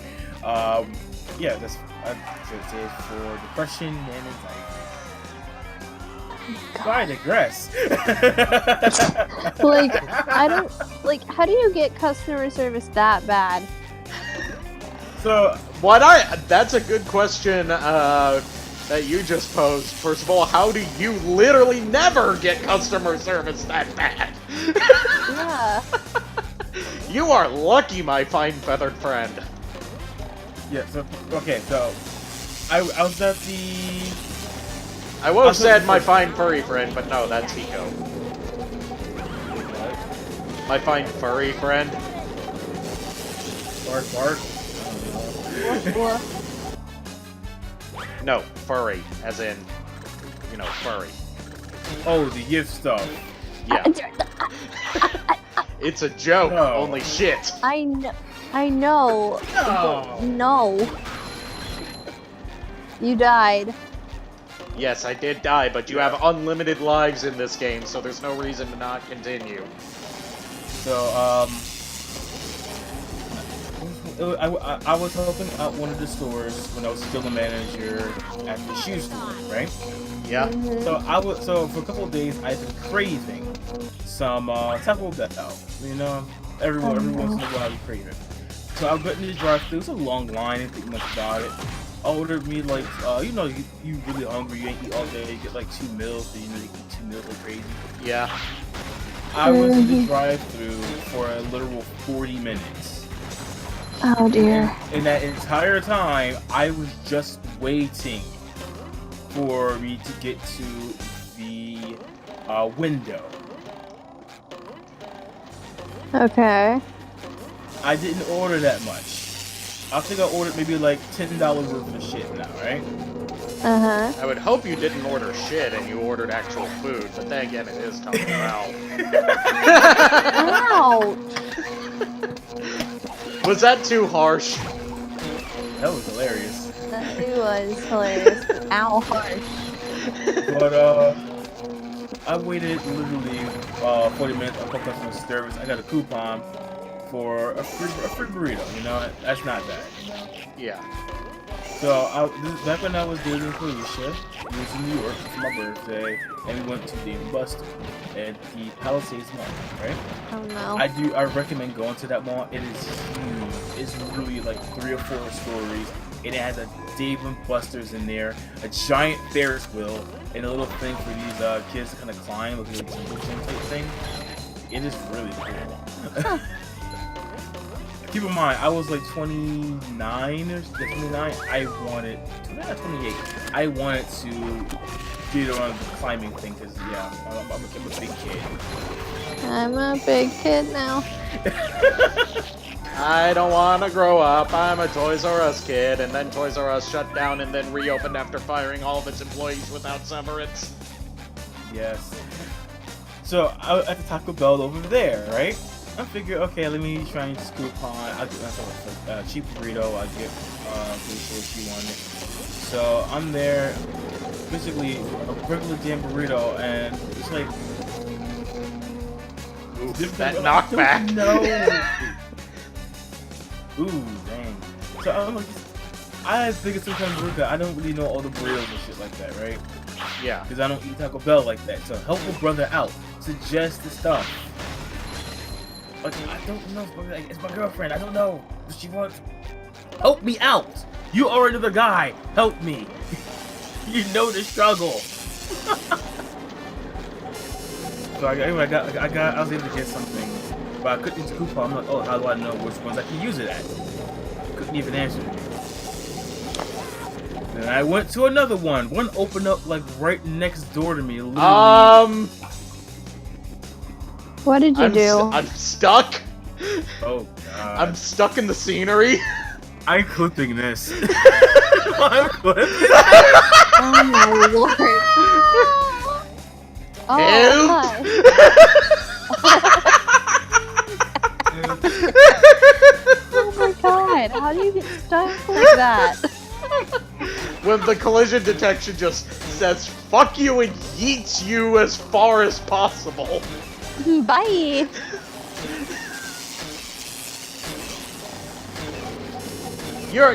Yeah, that's it for depression and anxiety. So I digress. How do you get customer service that bad? So, that's a good question, that you just posed. First of all, how do you literally never get customer service that bad? Yeah. You are lucky, my fine feathered friend. Yeah, so, okay, so, I was at the... I would have said my fine furry friend, but no, that's Hiko. My fine furry friend. Bark. No, furry, as in, furry. Oh, the gift stuff. Yeah. It's a joke, only shit. I know. No. No. You died. Yes, I did die, but you have unlimited lives in this game, so there's no reason to not continue. So, I was helping out one of the stores when I was still a manager at the shoe store, right? Yeah. So for a couple of days, I've been craving some Taco Bell. Every once in a while, you crave it. So I went into the drive-thru. It was a long line. I didn't think much about it. I ordered me you really hungry. You ain't eat all day. You get like 2 meals. So you eat 2 meals like crazy. Yeah. I was in the drive-thru for a literal 40 minutes. Oh dear. And that entire time, I was just waiting for me to get to the window. Okay. I didn't order that much. I think I ordered maybe like $10 worth of shit now, right? Uh-huh. I would hope you didn't order shit and you ordered actual food, but then again, it is Taco Bell. Ouch! Was that too harsh? That was hilarious. It was hilarious. Ow, harsh. But I waited literally 40 minutes on customer service. I got a coupon for a free burrito. You know, that's not bad. You know? Yeah. So this is back when I was dating Felicia. We was in New York for my birthday, and we went to Dave & Buster at the Palisades Mall, right? Oh no. I recommend going to that mall. It is huge. It's really like 3 or 4 stories. And it has a Dave & Buster's in there, a giant Ferris wheel, and a little thing for these kids to kind of climb, like a little jungle gym type thing. It is really cool. Keep in mind, I was like 29 or 29. I wanted 28. I wanted to get around the climbing thing because yeah, I'm a big kid. I'm a big kid now. I don't want to grow up. I'm a Toys R Us kid, and then Toys R Us shut down and then reopened after firing all of its employees without severance. Yes. So I was at the Taco Bell over there, right? I figured, okay, let me try and just coupon. I'll get myself a cheap burrito. I'll get what she wanted. So I'm there, basically a regular damn burrito, and it's like, ooh, that knockback. No. Ooh, dang. So I'm like, I figured sometimes burrito. I don't really know all the burritos and shit like that, right? Yeah. Because I don't eat Taco Bell like that. So help a brother out. Suggest the stuff. Like, I don't know. It's my girlfriend. I don't know what she wants. Help me out. You are another guy. Help me. You know the struggle. So I was able to get something, but I couldn't use the coupon. I'm like, oh, how do I know which ones I can use it at? Couldn't even answer it. Then I went to another one. One opened up like right next door to me. Literally. What did you do? I'm stuck. Oh God. I'm stuck in the scenery. I'm clipping this. I'm clipping. Oh my lord. Oh, oh my god, how do you get stuck like that? When the collision detection just says fuck you and yeets you as far as possible. Bye. You're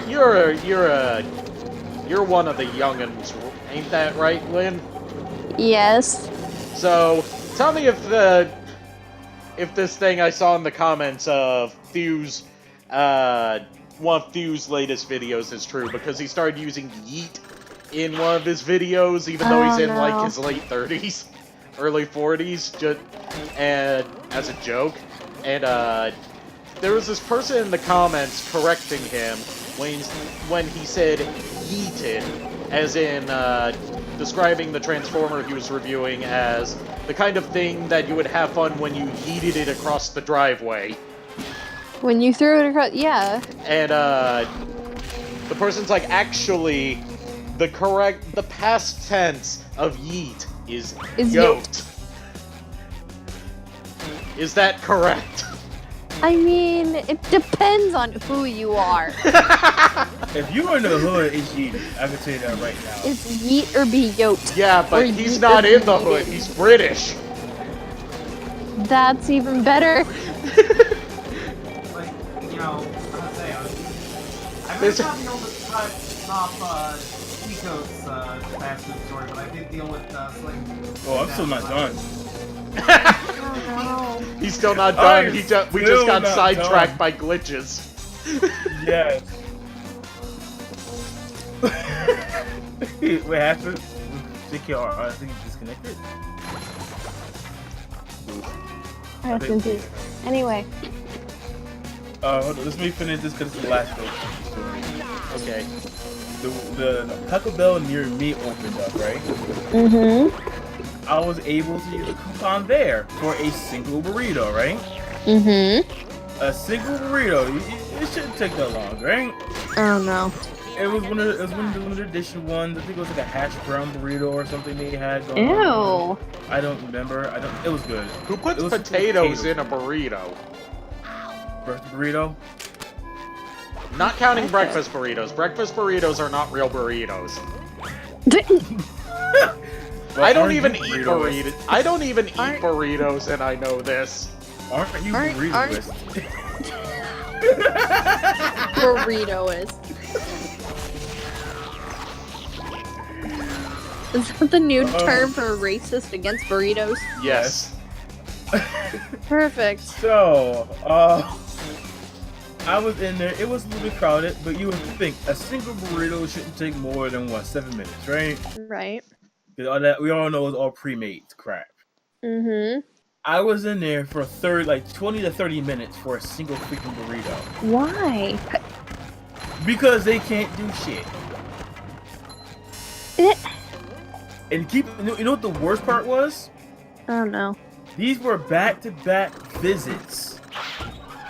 one of the young'uns, ain't that right, Lynn? Yes. So tell me if this thing I saw in the comments of Thew's one of Thew's latest videos is true, because he started using yeet in one of his videos, even though he's in like his late 30s, early 40s, just and as a joke. And there was this person in the comments correcting him when he said yeeted, as in describing the Transformer he was reviewing as the kind of thing that you would have fun when you yeeted it across the driveway. When you threw it across, yeah. And the person's like, actually, the past tense of yeet is yoked. Is that correct? I mean, it depends on who you are. If you're in the hood, it's yeet. I can tell you that right now. It's yeet or be yoked. Yeah, but he's not in the hood. He's British. That's even better. Like, you know, I'll say, I may not be able to top Chico's fast food story, but I did deal with Sling. Oh, I'm still not done. He's still not done. We just got sidetracked by glitches. Yes. What happened? JKR, I think he's disconnected. Rest in peace. Anyway. Hold on, let me finish this because it's the last bit. Okay. The Taco Bell near me opened up, right? Mm-hmm. I was able to use a coupon there for a single burrito, right? Mm-hmm. A single burrito. It shouldn't take that long, right? Oh no. It was one of the limited edition ones. I think it was like a hash brown burrito or something they had going Ew. on. I don't remember. It was good. Who puts It was potatoes in a burrito? Burrito? Not counting breakfast burritos. Breakfast burritos are not real burritos. I don't even eat burritos. I don't even eat burritos, and I know this. Aren't you burritoist? Burritoist. Is that the new term for racist against burritos? Yes. Perfect. So, I was in there. It was a little bit crowded, but you would think a single burrito shouldn't take more than 7 minutes, right? Right. Because all that we all know is all pre-made crap. Mm-hmm. I was in there for 20 to 30 minutes for a single freaking burrito. Why? Because they can't do shit. And you know what the worst part was? Oh no. These were back-to-back visits.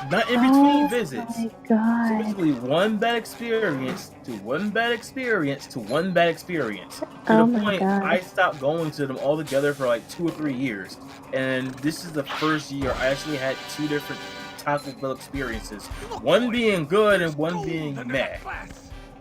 Not in between visits. Oh my god. So basically one bad experience to one bad experience to one bad experience. To the point I stopped going to them altogether for like 2 or 3 years. And this is the first year I actually had 2 different Taco Bell experiences. One being good and one being meh.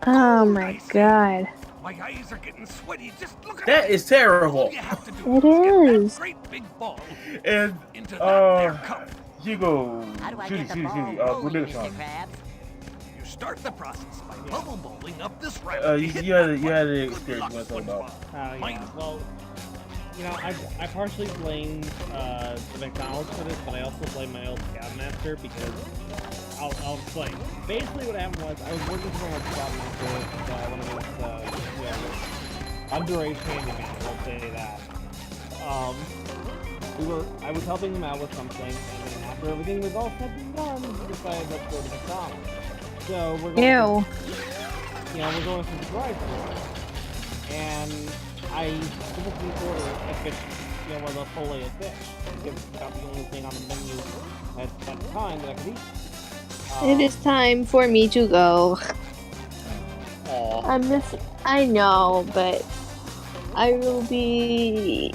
Oh my god. My eyes are getting sweaty. Just look at That is terrible. It is. great big ball And into that there cup. Hugo, How do I Judy, get the ball good rolling, Mr. Mr. Krabs? You start the process by bubble bowling up this ramp. You had the experience you want to talk about. Yeah. Well, you know, I partially blame the McDonald's for this, but I also blame my old Scoutmaster because I'll explain. Basically, what happened was I was working for my old Scoutmaster, one of his underage handyman. I'll say that. I was helping him out with something, and then after everything was all said and done, he decided let's go to McDonald's. So we're going. We're going to the drive-thru, and I typically order a fish, one of the fillet of fish, because that's the only thing on the menu at the time that I could eat. It is time for me to go. Aww. I know, but I will be.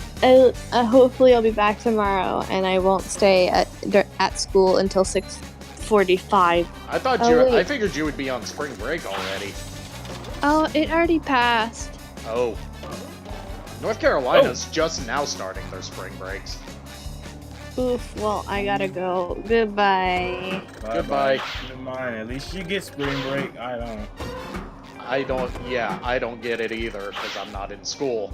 Hopefully, I'll be back tomorrow, and I won't stay at school until 6:45. I thought I figured you would be on spring break already. Oh, it already passed. Oh. North Carolina's just now starting their spring breaks. Oof. Well, I gotta go. Goodbye. Goodbye. Mine. At least you get spring break. I don't. I don't get it either because I'm not in school.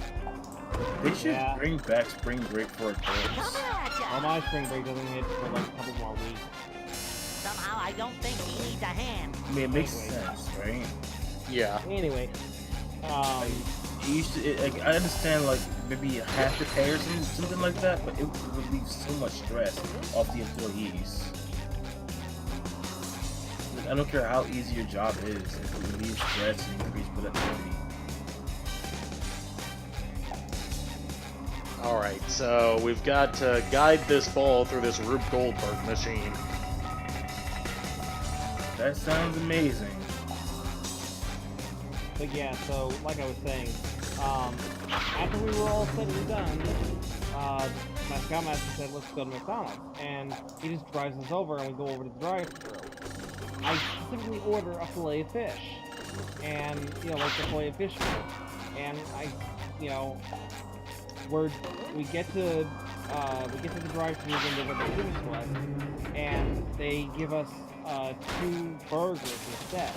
They should bring back spring break for adults. Well, my spring break doesn't hit for like a couple more weeks. Somehow I don't think he needs a hand. I mean, it makes sense, right? Yeah. Anyway, I understand like maybe a half the pay or something like that, but it would relieve so much stress off the employees. I don't care how easy your job is, it will relieve stress and increase productivity. Alright, so we've got to guide this ball through this Rube Goldberg machine. That sounds amazing. But yeah, so like I was saying, after we were all said and done, my Scoutmaster said, let's go to McDonald's. And he just drives us over and we go over to the drive-thru. I specifically order a fillet of fish. And, like the fillet of fish meal. And we get to the drive-thru and they get the finish one. And they give us 2 burgers instead.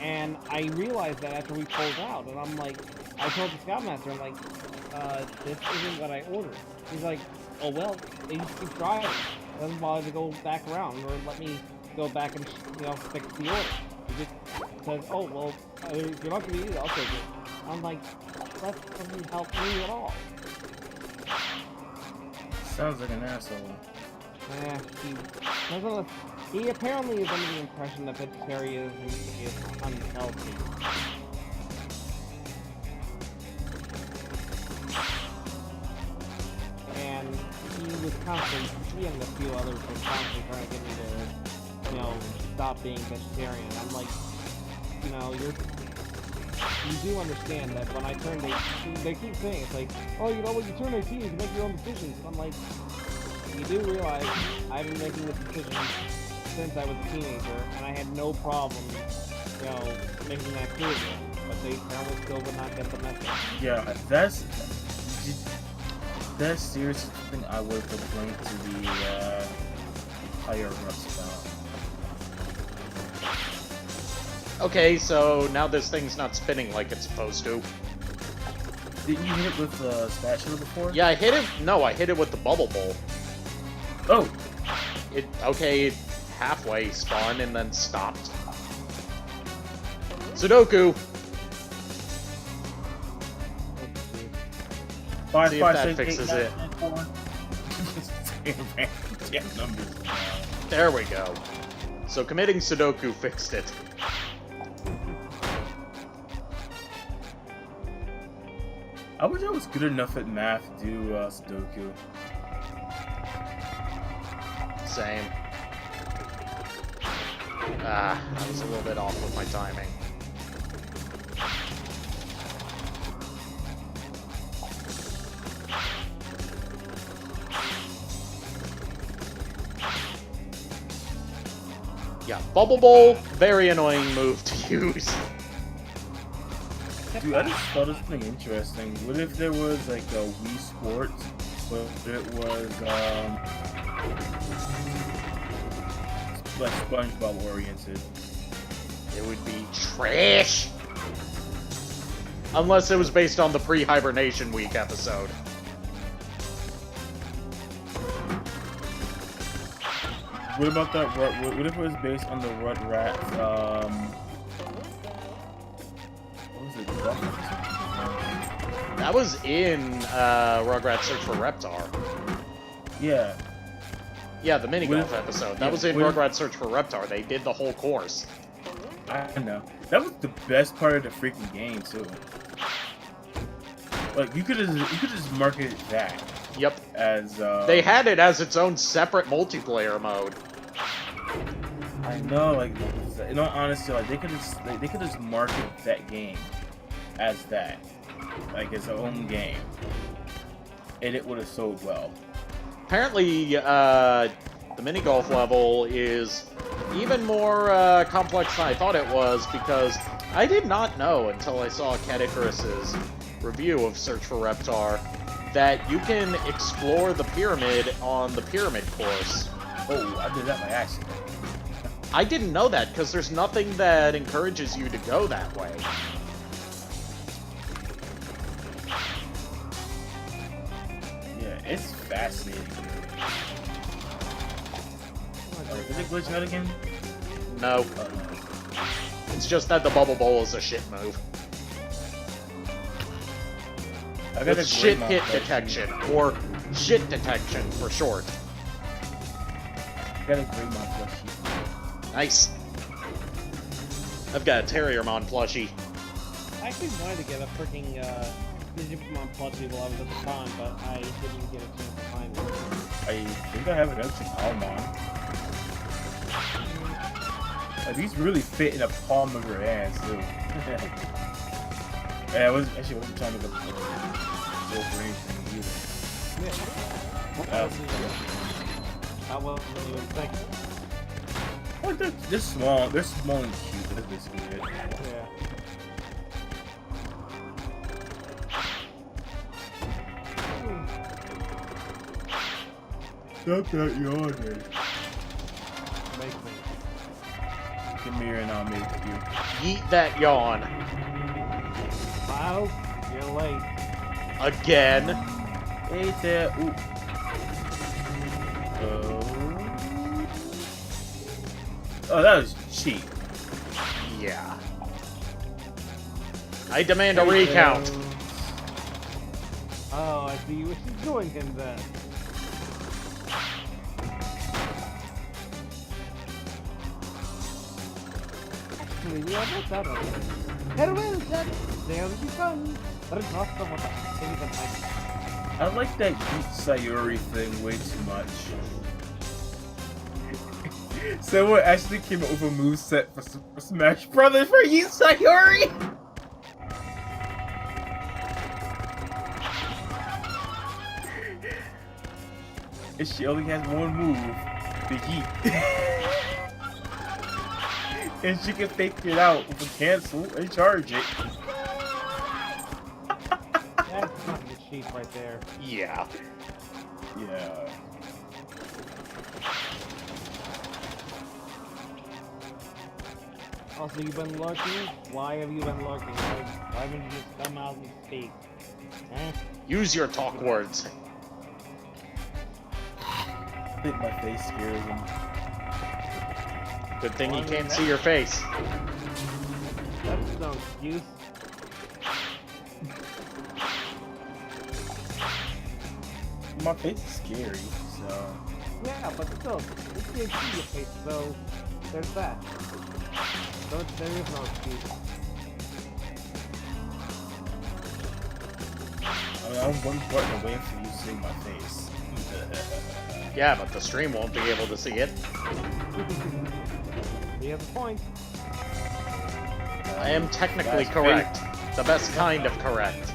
And I realized that after we pulled out, and I'm like, I told the Scoutmaster, I'm like, this isn't what I ordered. He's like, oh well, he just keeps driving. Doesn't bother to go back around or let me go back and fix the order. He just says, oh well, if you're not gonna eat it, I'll take it. I'm like, that doesn't help me at all. Sounds like an asshole. Yeah, He apparently is under the impression that vegetarianism is unhealthy. And he was constantly, he and a few others were constantly trying to get me to, you know, stop being vegetarian. I'm like, you know, you do understand that when I turned 18, they keep saying, it's like, oh, you know, when you turn 18, you can make your own decisions. And I'm like, you do realize I've been making this decision since I was a teenager, and I had no problem, you know, making that clear to them. But they apparently still would not get the message. Yeah, that's seriously something I would complain to the higher ups about. Okay, so now this thing's not spinning like it's supposed to. Did you hit it with the spatula before? Yeah, I hit it. No, I hit it with the bubble bowl. Oh! It halfway spun and then stopped. Sudoku! See if that fixes it. There we go. So committing Sudoku fixed it. I wish I was good enough at math to do Sudoku. Same. I was a little bit off with my timing. Yeah, Bubble Bowl, very annoying move to use. Dude, I just thought of something interesting. What if there was like a Wii Sports, but it was like SpongeBob oriented? It would be trash. Unless it was based on the pre-hibernation week episode. What about that? What if it was based on the Rugrats? What was it? That was in Rugrats Search for Reptar. Yeah. Yeah, the mini golf episode. That was in Rugrats Search for Reptar. They did the whole course. I know. That was the best part of the freaking game too. Like you could just market that. Yep. As they had it as its own separate multiplayer mode. I know, like in all honesty, like they could just market that game as that, like its own game, and it would have sold well. Apparently, the mini golf level is even more complex than I thought it was, because I did not know until I saw Cat Icarus's review of Search for Reptar that you can explore the pyramid on the pyramid course. Oh, I did that by accident. I didn't know that, because there's nothing that encourages you to go that way. Yeah, it's fascinating. Is it glitching out again? No. It's just that the Bubble Bowl is a shit move. It's shit hit detection, or shit detection for short. I got a Greymon plushie. Nice. I've got a Terriermon plushie. I actually wanted to get a freaking Digimon plushie while I was at the con, but I didn't get a chance to find one. I think I have an extra Palmon. These really fit in a palm of your hands too. Yeah, I wasn't trying to go for anything either. I wasn't even thinking. Well, they're small. They're small and cute. That's basically it. Yeah. Stop that yawning. Make me. Come here and I'll make you. Yeet that yawn. Miles, you're late. Again. Hey there. Ooh. Oh, that was cheap. Yeah. I demand a recount. Oh, I see what she's doing him then. you have a better. Farewell, Jack. There you come. I like that Geek Sayuri thing way too much. Someone actually came up with a moveset for Smash Brothers for Geek Sayuri! And she only has one move, the Yeet. And she can fake it out with a cancel and charge it. That's fucking cheap right there. Yeah. Yeah. Also, you've been lurking? Why have you been lurking? Why haven't you just come out and speak? Huh? Use your talk words. I think my face scares him. Good thing he can't see your face. That's no excuse. My face is scary, so... Yeah, but still, you can't see your face, so there's that. So there is no excuse. I mean, I'm one button away from you seeing my face. Yeah, but the stream won't be able to see it. You have a point. I am technically correct. The best kind of correct.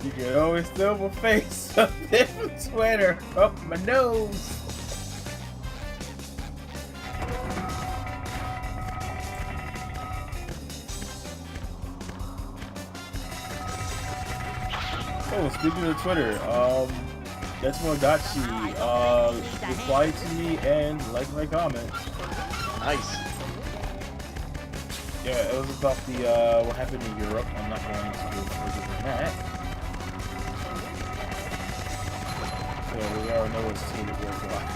You can always tell my face up in Twitter, up my nose. Oh, speaking of Twitter, that's Modachi, replied to me and liked my comments. Nice. Yeah, it was about the, what happened in Europe. I'm not going to go further than that. Yeah, we already know what's tweeted worldwide.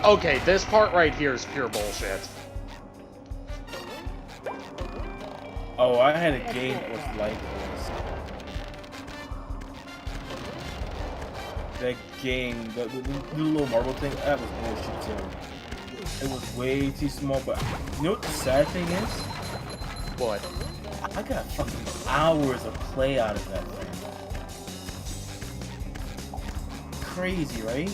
Okay, this part right here is pure bullshit. Oh, I had a game that was like this. That game, the little marble thing, that was bullshit too. It was way too small, but you know what the sad thing is? What? I got fucking hours of play out of that thing. Crazy, right?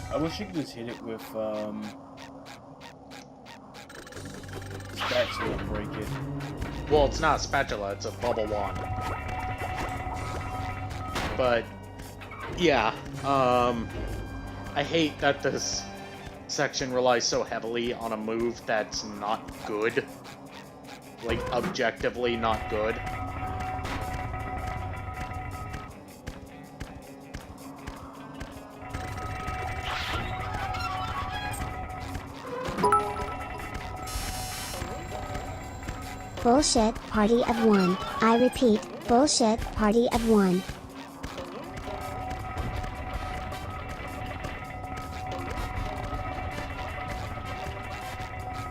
I wish you could just hit it with, spatula and break it. Well, it's not a spatula, it's a bubble wand. But, yeah, I hate that this section relies so heavily on a move that's not good. Like, objectively not good. Bullshit, party of one. I repeat, bullshit, party of one.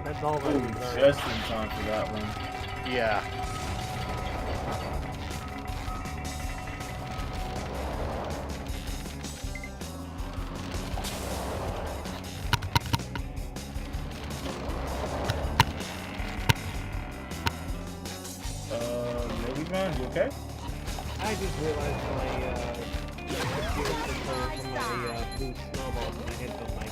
That's all that Ooh, just in time for that one. Yeah. Maybe man, you okay? I just realized my computer controller from my blue snowballs and I hit the mic.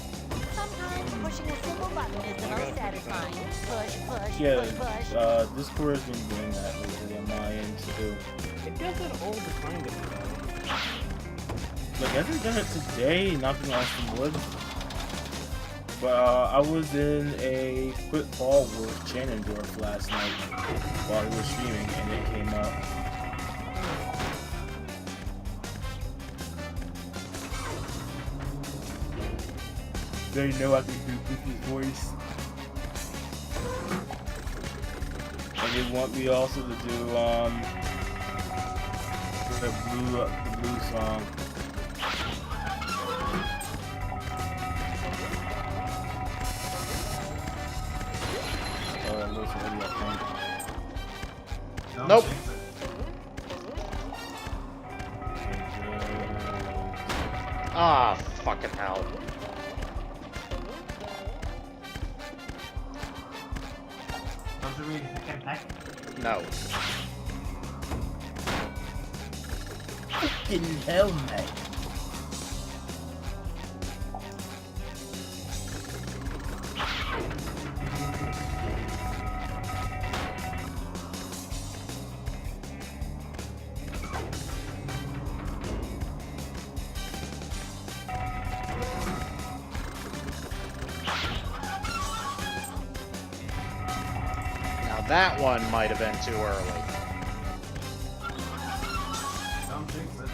Sometimes pushing a single button is the most satisfying. Push, push, Yeah, push. Discord has been doing that lately on my end too. It does it all the time to me though. Like, I haven't done it today, knocking on some wood. But I was in a quick call with Cannondorf last night while he was streaming, and it came up. They know I can do Goofy's voice. And they want me also to do the blue song. Oh, that looks really, I think. Nope. Ah, fucking hell. Don't you read Kentucky? No. Fucking hell, mate. That one might have been too early. Don't jinx it.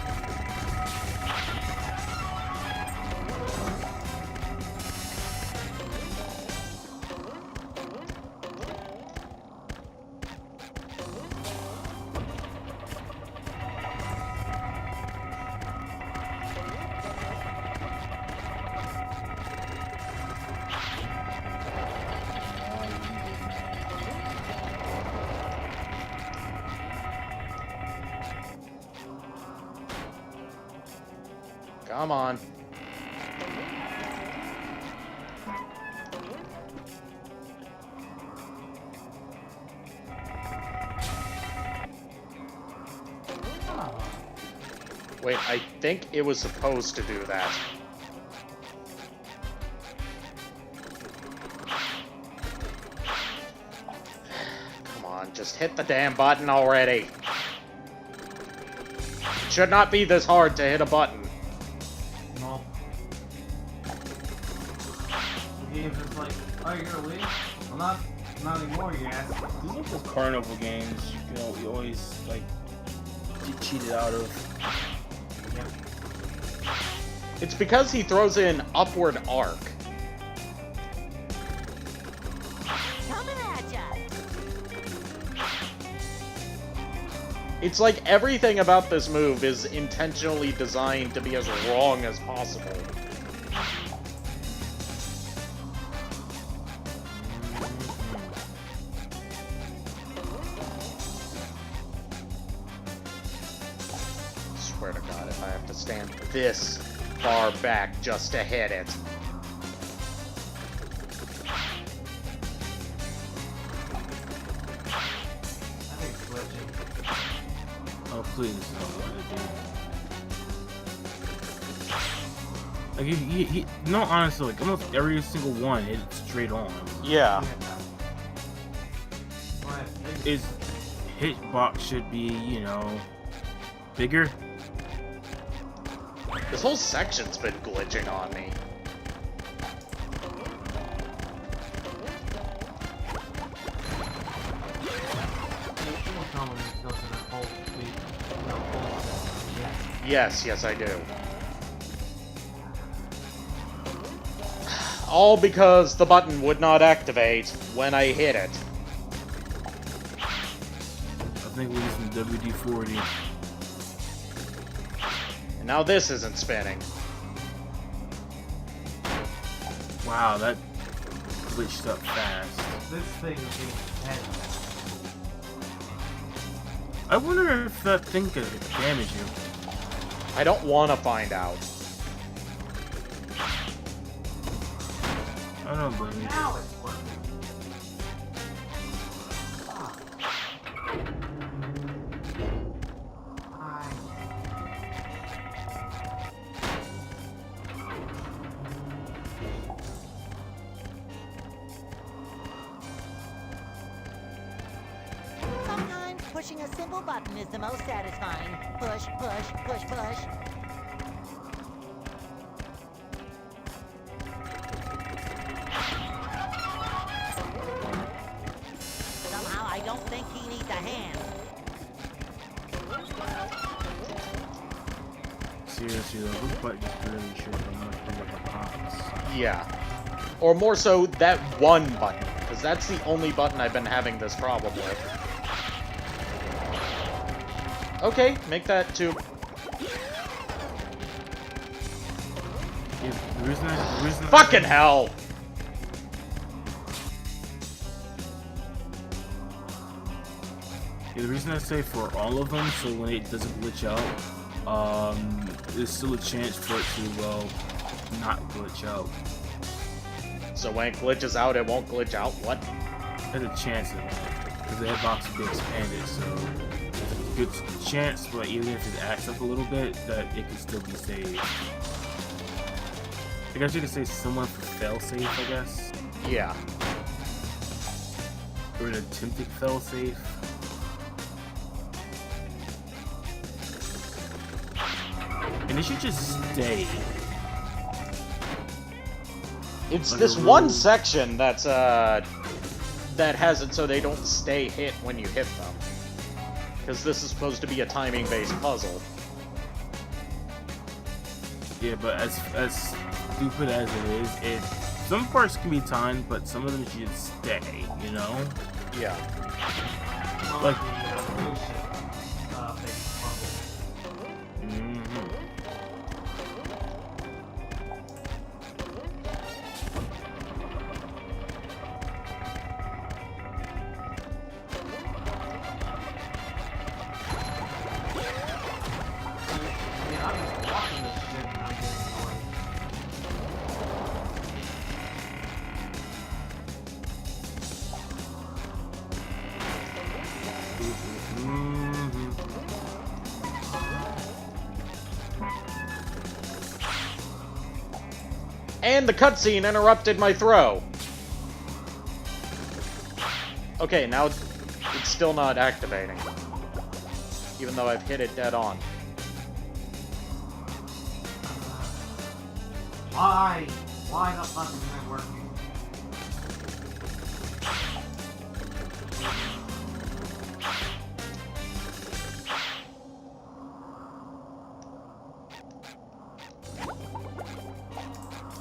Come on. Wait, I think it was supposed to do that. Come on, just hit the damn button already. It should not be this hard to hit a button. No. The game's just like, oh, you're gonna leave? Well, not anymore, you ass. These are just carnival games. You know, you always like get cheated out of. Yep. It's because he throws in upward arc. Coming at ya! It's like everything about this move is intentionally designed to be as wrong as possible. Swear to God, if I have to stand this far back just to hit it. I think it's glitching. Oh please, no, what did it do? Like, no, honestly, like almost every single one hit it straight on. Yeah. His hitbox should be, you know, bigger. This whole section's been glitching on me. Yes, I do. All because the button would not activate when I hit it. I think we're using WD-40. And now this isn't spinning. Wow, that glitched up fast. This thing is heavy. I wonder if that thing could damage you. I don't want to find out. I don't blame you. Now it's working. Sometimes pushing a simple button is the most satisfying. Push, push, push, push. Somehow I don't think he needs a hand. Seriously though, this button is really should be much bigger than pops. Yeah. Or more so, that one button. Because that's the only button I've been having this problem with. Okay, make that 2. Yeah, the reason Fucking hell! Yeah, the reason I say for all of them, so when it doesn't glitch out, there's still a chance for it to, well, not glitch out. So when it glitches out, it won't glitch out? What? There's a chance of it, because the hitbox will be expanded, so there's a good chance, but even if it acts up a little bit, that it can still be saved. I guess you could say someone for failsafe, I guess. Yeah. Or an attempted failsafe. And it should just stay. It's Like this a one little- section that's, that has it so they don't stay hit when you hit them. Because this is supposed to be a timing-based puzzle. Yeah, but as stupid as it is, some parts can be timed, but some of them should stay, you know? Yeah. Like, And the cutscene interrupted my throw. Okay, now it's still not activating. Even though I've hit it dead on. Why? Why the fuck isn't it working?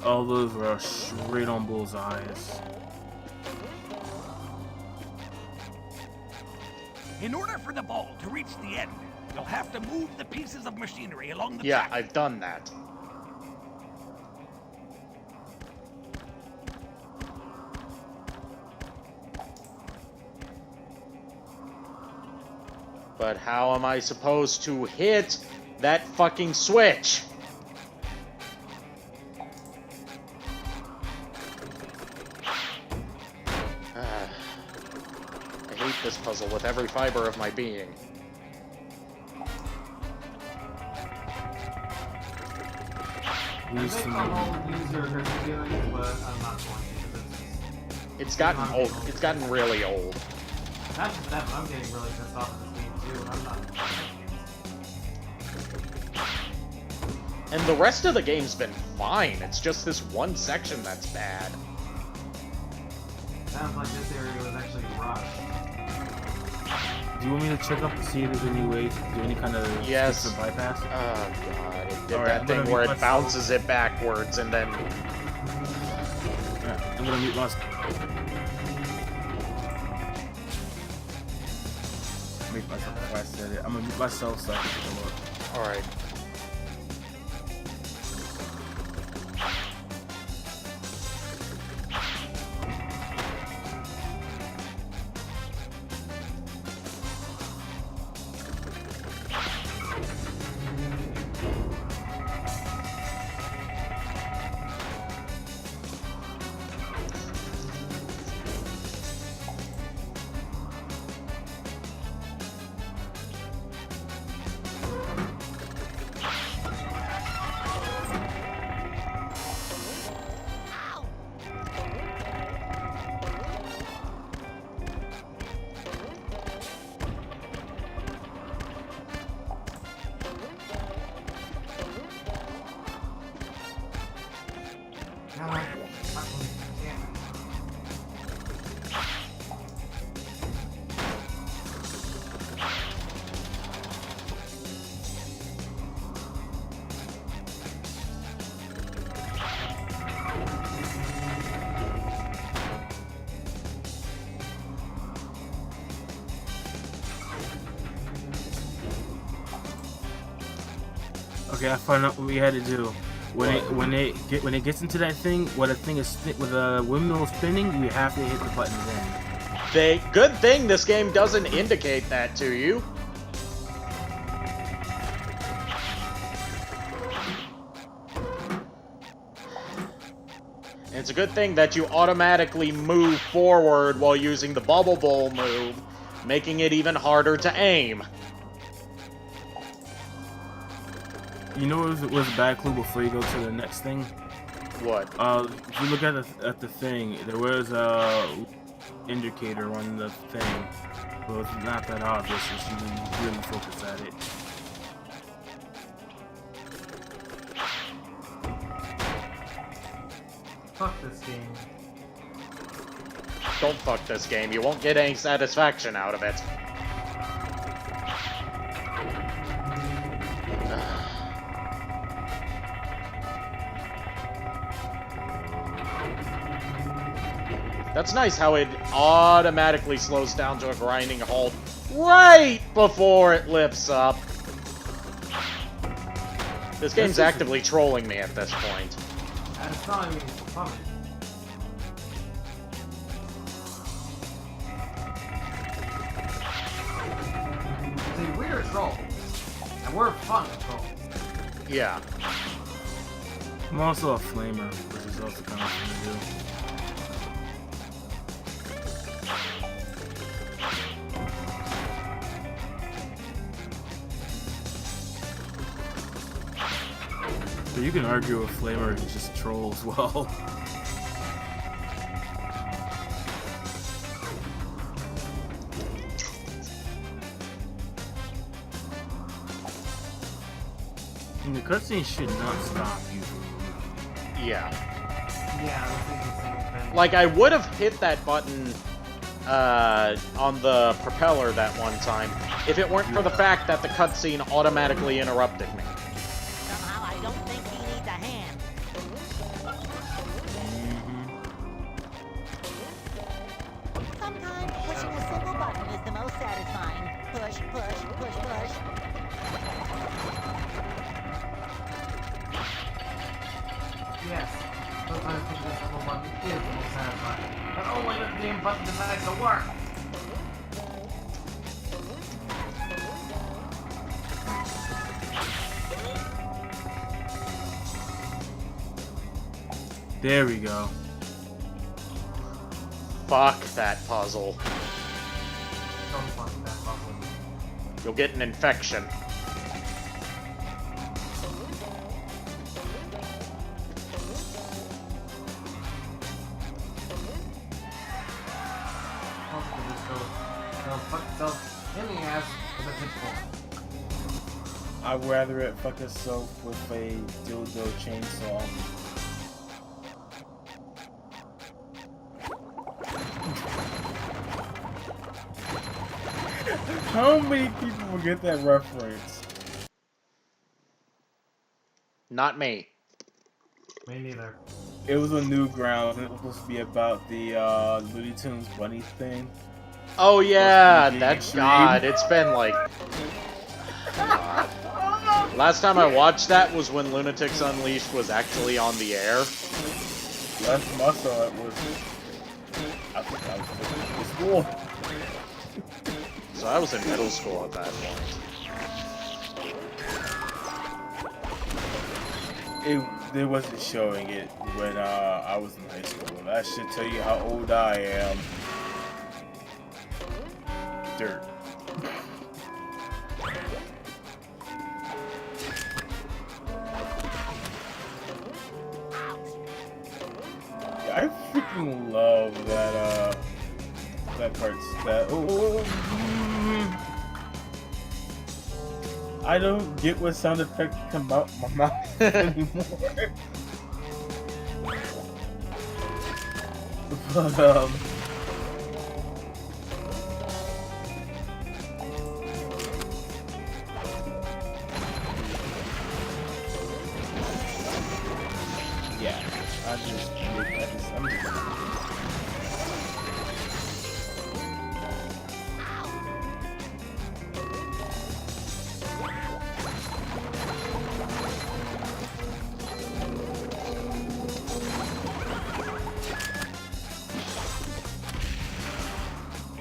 all those are straight on bullseyes. In order for the ball to reach the end, you'll have to move the pieces of machinery along the Yeah, track. I've done that. But how am I supposed to hit that fucking switch? I hate this puzzle with every fiber of my being. I think I'm all user hurt feelings, but I'm not going to because It's gotten old. It's gotten really old. that's them. I'm getting really pissed off at this game too, and I'm not. And the rest of the game's been fine. It's just this one section that's bad. Sounds like this area was actually rushed. Do you want me to check up to see if there's any way to do any kind of Yes. skips or bypass? Oh god, it did Alright, that I'm thing gonna where mute it myself. bounces it backwards and then... Alright, I'm gonna mute myself. Mute myself before I said it. I'm gonna mute myself so I can take a look. Alright. God, fucking damn it. Okay, I found out what we had to do. When it gets into that thing where the thing is with the windmill spinning, you have to hit the button then. Good thing this game doesn't indicate that to you. And it's a good thing that you automatically move forward while using the Bubble Bowl move, making it even harder to aim. You know what was a bad clue before you go to the next thing? What? If you look at the thing, there was a indicator on the thing. Well, it's not that obvious if you really focus at it. Fuck this game. Don't fuck this game. You won't get any satisfaction out of it. That's nice how it automatically slows down to a grinding halt right before it lifts up. This game's actively trolling me at this point. And it's not even funny. See, we're trolls. And we're fun trolls. Yeah. I'm also a flamer, which is also kind of fun to do. So you can argue with flamer is just a troll as well. And the cutscene should not stop you. Yeah. Yeah, I think it's the same thing. Like, I would have hit that button on the propeller that one time if it weren't for the fact that the cutscene automatically interrupted me. Somehow I don't think he needs a hand. Sometimes pushing a single button is the most satisfying. Push, push, push, push. Yes. Sometimes pushing a single button is the most satisfying. But only if the game button decides to work. There we go. Fuck that puzzle. Don't fuck that puzzle. You'll get an infection. I'd rather it fuck itself with a dildo chainsaw. How many people will get that reference? Not me. Me neither. It was a Newgrounds, and it was supposed to be about the Looney Tunes bunny thing. Oh yeah, that's God. It's been like. God. Last time I watched that was when Lunatics Unleashed was actually on the air. Last time I saw it was. I think I was in school. So I was in middle school at that point. They wasn't showing it when I was in high school. That should tell you how old I am. Dirt. I freaking love that that part's that. Oh. I don't get what sound effects come out my mouth anymore. But yeah, I'm just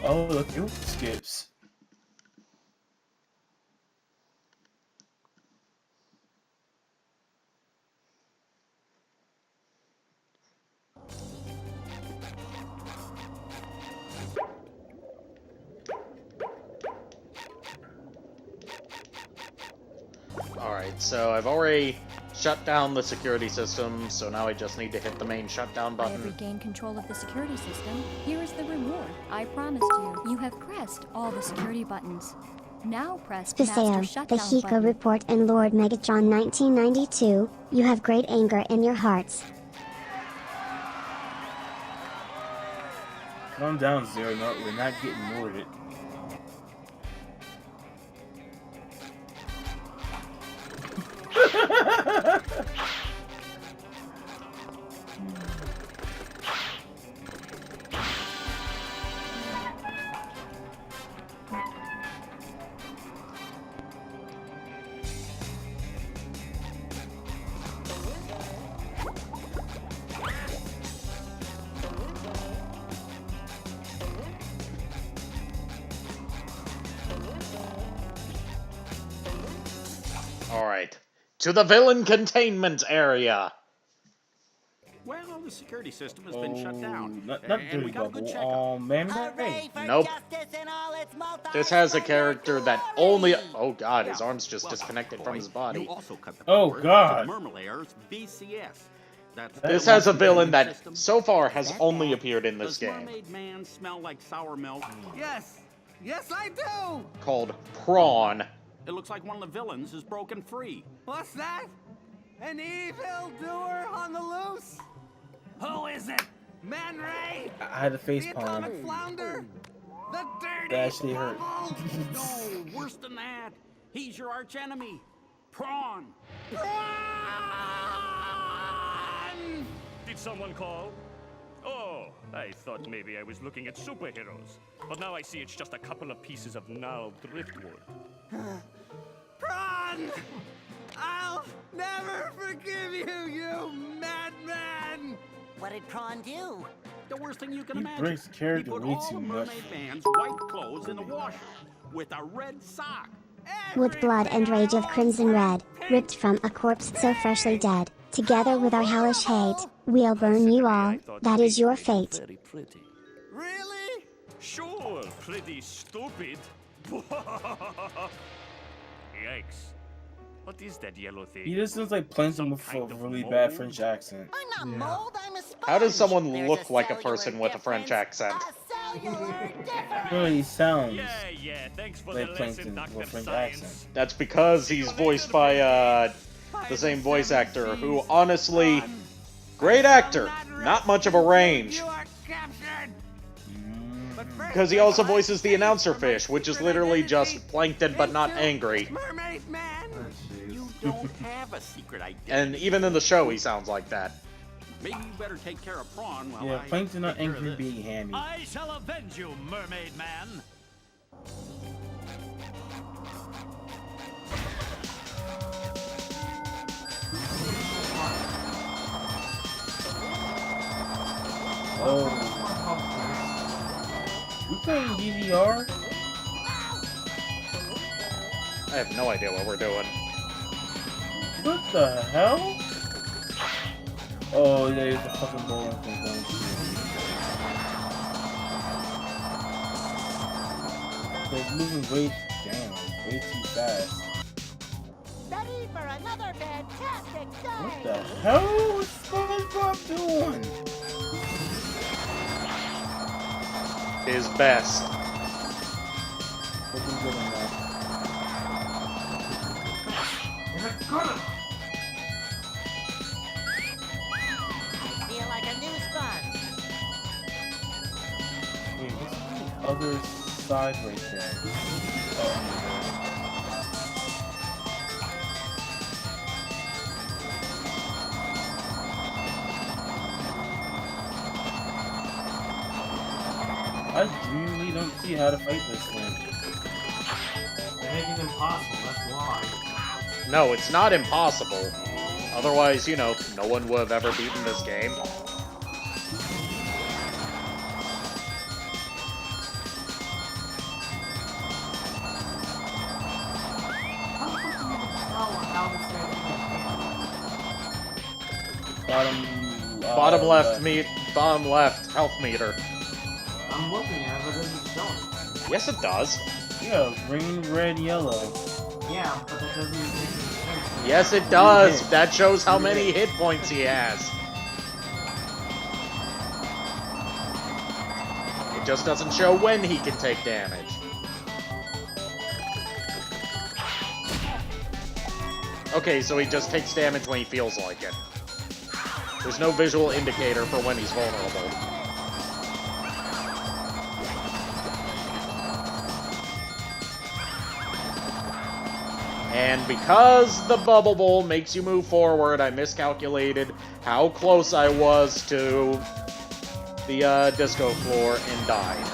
Oh, look, it skips. Alright, so I've already shut down the security system, so now I just need to hit the main shutdown I have button. regained control of the security system. Here is the reward. I promised you. You have pressed all the security buttons. Now press Master Paseo, the Shutdown Hiko button. Report and Lord Megatron 1992, you have great anger in your hearts. Calm down, Zero. No, we're not getting lorded. Alright, to the villain containment area! Well, the security system has been shut down. Not and Dirty we got a good Bubble. checkup. Man, Hooray for Nope. justice in all its This has a multi-splendor character that glory! only... Oh god, his Yeah. arm's just Well, disconnected from boy, his body. You also cut the Oh, power God. to Murmalair's VCS. That's This the has a one villain that, system. so far, has That only bad? appeared in this Does game, Mermaid Man smell like sour milk? Yes, yes I do. called Prawn. It looks like one of the villains is broken free. What's that? An evil doer on the loose? Who is it? Man Ray? I had a face The palm. atomic flounder? The dirty That actually hurt. bubble? No, worse than that. He's your arch enemy, Prawn. Did someone call? Oh, I thought maybe I was looking at superheroes. But now I see it's just a couple of pieces of gnarled driftwood. Prawn! I'll never forgive you, you madman! What did Prawn do? The worst thing you can He imagine. breaks character he put way all too the much. Mermaid Man's white clothes in the washer with a red sock. With blood and rage of crimson red, ripped from a corpse so freshly dead, together with our hellish hate, we'll burn you all, that is your fate. Very pretty. Really? Sure, pretty stupid. Yikes. What is that yellow thing? He just looks like Plankton with a really bad French accent. I'm not mold, I'm a sponge. How does someone There's look like a cellular person with a French difference. accent? A cellular difference. Well, he sounds Yeah, thanks for like the lesson, Plankton Dr. with a French Science. accent. That's because he's voiced by, the same voice actor, who, honestly, great actor, not much of a range. You are captured! But first, Because he also voices the announcer fish, which is literally just Plankton but not angry. Mermaid Man! You don't have a secret identity. And even in the show, he sounds like that. Maybe you better take care of Prawn while Yeah, I Plankton not take care of angry this. being hammy. I shall avenge you, Mermaid Man. Oh. You playing DVR? I have no idea what we're doing. What the hell? Oh, yeah, there's a fucking bowling thing going through. It's moving way too fast. Ready for another fantastic day. What the hell? What's SpongeBob doing? His best. Looking good in that. I feel like a new sponge. Wait, what's the other side right there? Oh. I really don't see how to fight this thing. They're making it impossible, that's why. No, it's not impossible. Otherwise, you know, no one would have ever beaten this game. Bottom left, bottom left, health meter. I'm looking at it, but it doesn't show it. Yes, it does. Yeah, green, red, yellow. Yeah, but that doesn't make any sense. Yes, it does. That shows how many hit points he has. It just doesn't show when he can take damage. Okay, so he just takes damage when he feels like it. There's no visual indicator for when he's vulnerable. And because the Bubble Bowl makes you move forward, I miscalculated how close I was to the disco floor and died.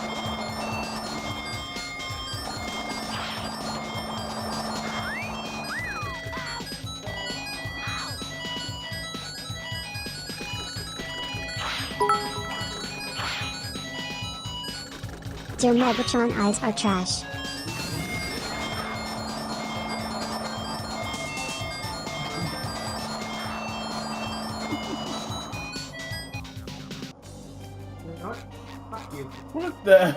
Dear Megatron, eyes are trash. Fuck you. What the?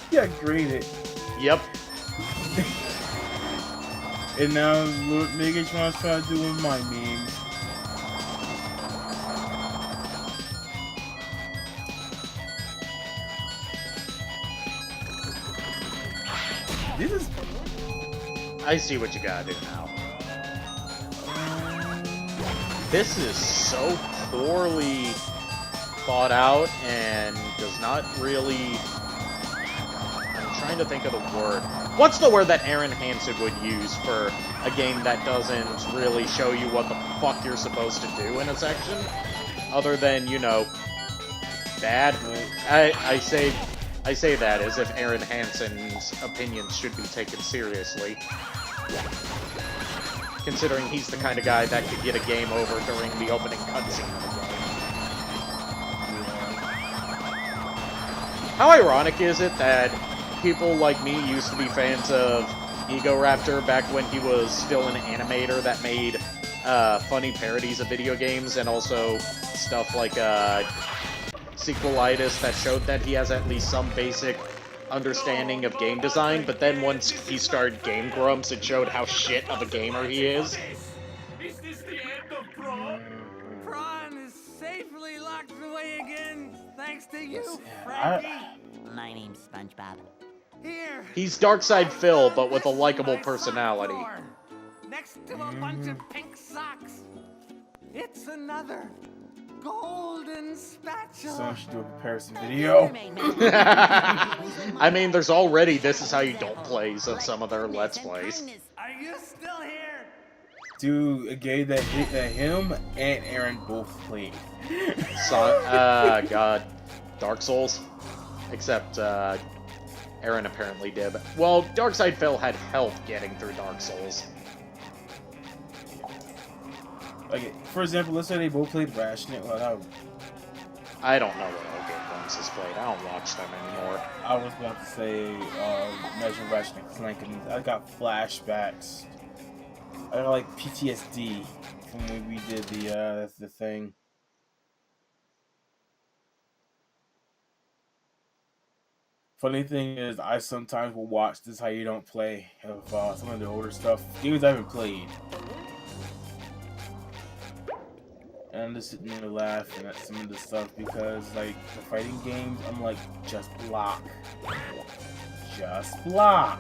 Yeah, graded. Yep. And now what Megatron's trying to do with my memes. This is... I see what you gotta do now. This is so poorly thought out and does not really... I'm trying to think of the word. What's the word that Aaron Hansen would use for a game that doesn't really show you what the fuck you're supposed to do in a section? Other than, you know, bad? I say that as if Aaron Hansen's opinions should be taken seriously. Considering he's the kind of guy that could get a game over during the opening cutscene of the game. How ironic is it that people like me used to be fans of Ego Raptor back when he was still an animator that made funny parodies of video games and also stuff like Sequelitis that showed that he has at least some basic understanding of game design, but then once he started Game Grumps, it showed how shit of a gamer he is. Is this the end of Prawn? Prawn is safely locked away again, thanks to you, Frankie. My name's SpongeBob. Here. He's Darkside Phil, but with a likable personality. Next to a bunch of pink socks. It's another golden spatula. Someone should do a comparison video. I mean, there's already This Is How You Don't Plays of some of their Let's Plays. Are you still here? Dude, a game that him and Aaron both played. God. Dark Souls? Except, Aaron apparently did. Well, Darkside Phil had help getting through Dark Souls. Like, for example, let's say they both played Ratchet. Well, I don't know what all Game Grumps has played. I don't watch them anymore. I was about to say, Imagine Ratchet and Clank, and I got flashbacks. I got like PTSD from when we did the thing. Funny thing is, I sometimes will watch This Is How You Don't Play of some of the older stuff, games I haven't played. And I'm just sitting there laughing at some of the stuff because, like, the fighting games, I'm like, just block. Just block.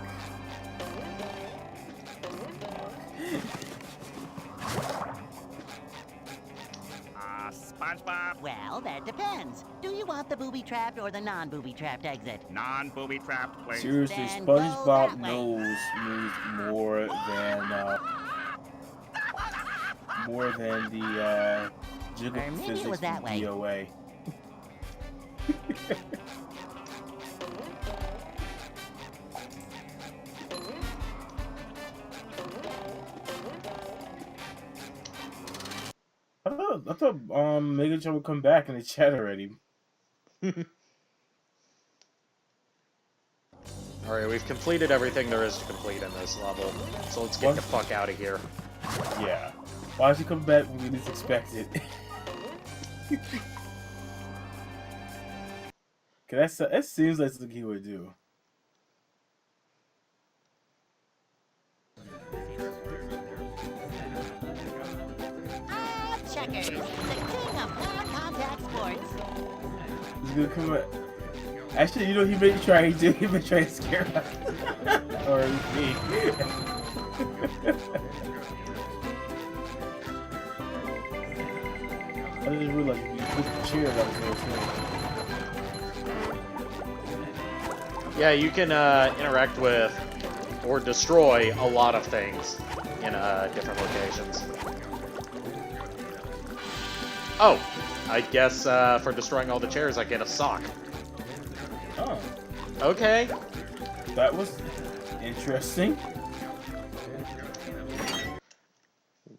SpongeBob. Well, that depends. Do you want the booby-trapped or the non-booby-trapped exit? Non-booby-trapped, please. Seriously, Then go that SpongeBob way. knows me more than the jiggle Or maybe it physics was that from way. DOA. I thought Megatron would come back in the chat already. Alright, we've completed everything there is to complete in this level, so let's get the fuck out of here. Yeah. Why does he come back when we least expect it? That seems like something he would do. Checkers, the king of non-contact sports. He's gonna come up. Actually, you know, he may try to scare us. Or me. I just realized you put the chair that was there. Yeah, you can interact with or destroy a lot of things in different locations. Oh, I guess for destroying all the chairs, I get a sock. Oh. Okay. That was interesting.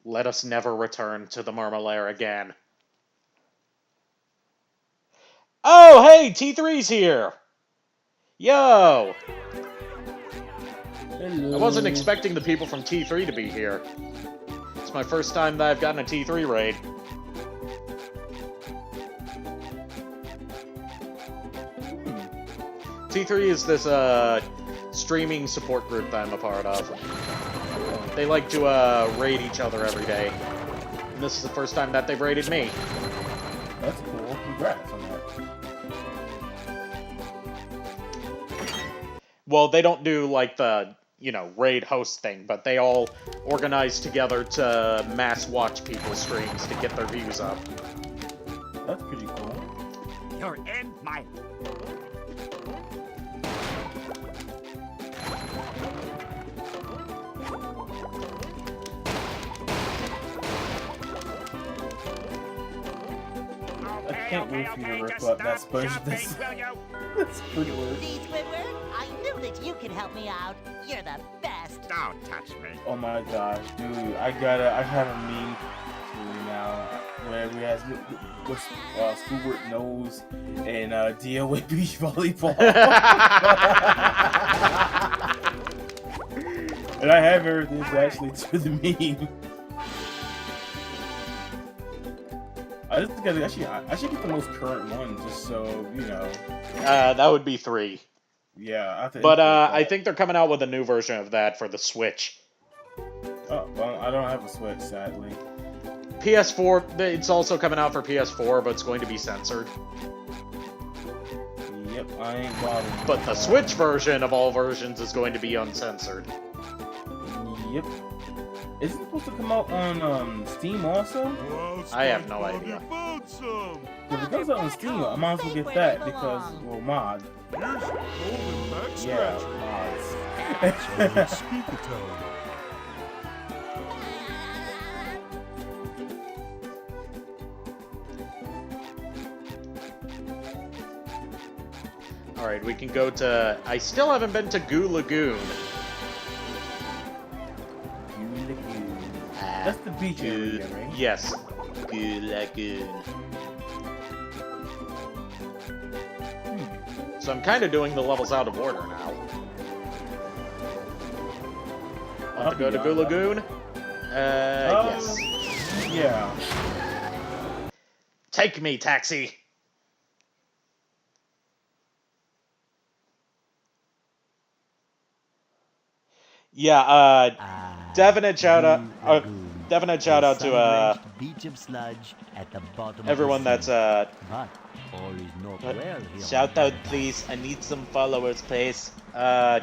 Let us never return to the Marmalair again. Oh, hey, T3's here! Yo! Hello. I wasn't expecting the people from T3 to be here. It's my first time that I've gotten a T3 raid. T3 is this, streaming support group that I'm a part of. They like to, raid each other every day. And this is the first time that they've raided me. That's cool. Congrats on that. Well, they don't do, like, the, you know, raid host thing, but they all organize together to mass watch people's streams to get their views up. That's pretty cool. You're in my... I can't wait for you to rip up that sponge. That's pretty weird. See, Squidward, I knew that you could help me out. You're the best. Don't touch me. Oh my gosh, dude! I have a meme for you now where we have Squidward nose and DOA beach volleyball. And I have everything actually to the meme. I should get the most current one just so you know. That would be 3. Yeah, I think. But I think they're coming out with a new version of that for the Switch. Oh well, I don't have a Switch, sadly. PS4, it's also coming out for PS4, but it's going to be censored. Yep, I ain't bothering. But the Switch version of all versions is going to be uncensored. Yep. Is it supposed to come out on Steam also? Well, I have no SpongeBob, idea. you found some. If it comes out on Steam, I might as well get that because, well, mod. Here's your golden back Yeah, scratcher. mods. Speaker time. Alright, we can go to... I still haven't been to Goo Lagoon. That's the beach area, right? Yes. Goo Lagoon. So I'm kind of doing the levels out of order now. Want to go to Goo Lagoon? Yes. Yeah. Take me, taxi! Yeah, definite shout out to beach of sludge at the bottom everyone that's but all is not well here. Shout out, please. I need some followers, please. Shout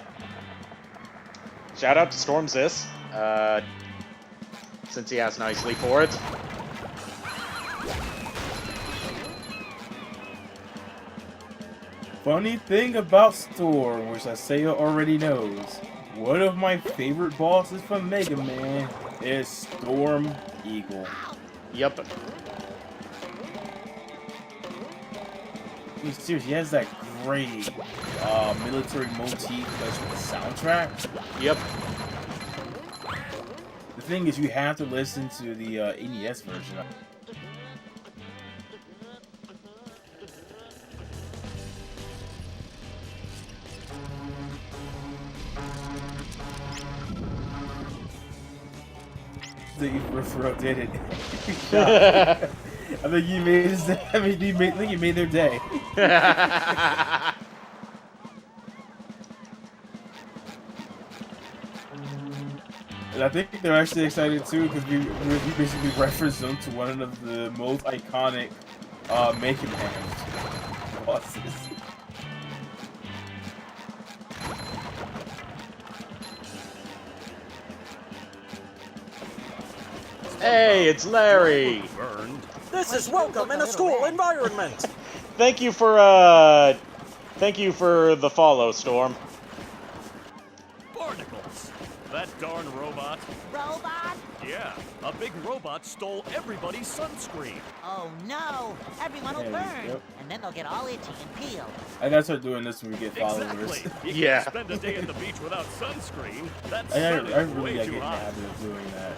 out to Stormzis, since he asked nicely for it. Funny thing about Storm, which I say already knows, one of my favorite bosses from Mega Man is Storm Eagle. Yep. Seriously, he has that great military motif that's with the soundtrack. Yep. The thing is, you have to listen to the NES version. The Riffro did it. I think you made his. I mean, I think you made their day. And I think they're actually excited too because we basically referenced them to one of the most iconic Making Hands bosses. Hey, it's Larry. This is welcome in a school environment. Thank you for the follow, Storm. Barnacles! That darn robot. Robot? Yeah, a big robot stole everybody's sunscreen. Oh no! Everyone will There burn, you go. and then they'll get all itchy and peeled. I gotta start doing this when we get followers. Exactly. You Yeah. can't spend a day at the beach without sunscreen. That I sun is really way gotta too get in the hot. habit of doing that.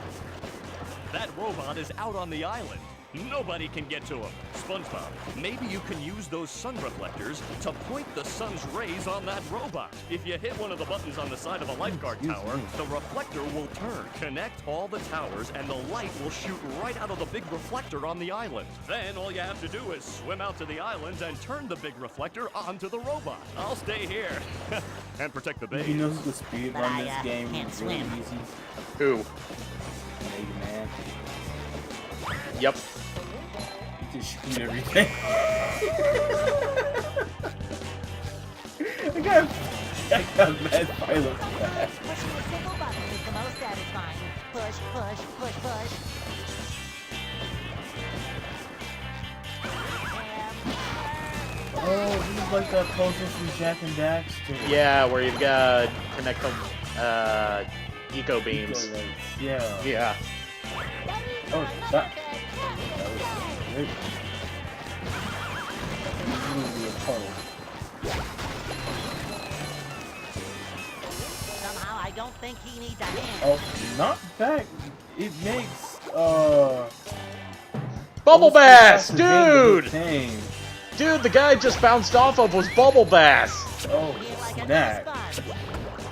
That robot is out on the island. Nobody can get to him. SpongeBob, maybe you can use those sun reflectors to point the sun's rays on that robot. If you hit one of the buttons on the side of a lifeguard tower, the reflector will turn. Connect all the towers and the light will shoot right out of the big reflector on the island. Then all you have to do is swim out to the island and turn the big reflector onto the robot. I'll stay here and protect the base. You know who could speed But run I, this game can't really swim. easy? Who? Mega Man. Yep. Just shoot everything. I got mad pilot fast. Pushing a single button is the most satisfying. Push, push, push, push. Oh, this is like that poster from Jack and Daxter. Yeah, where you've got to connect the eco beams. Eco lights, yeah. Yeah. Oh, that was great. Literally a puddle. Somehow I don't think he needs a hand. Oh, not that. It makes Bubble Bass, Ghostbusters hand dude! the tame. Dude, the guy just bounced off of was Bubble Bass. Oh, snap.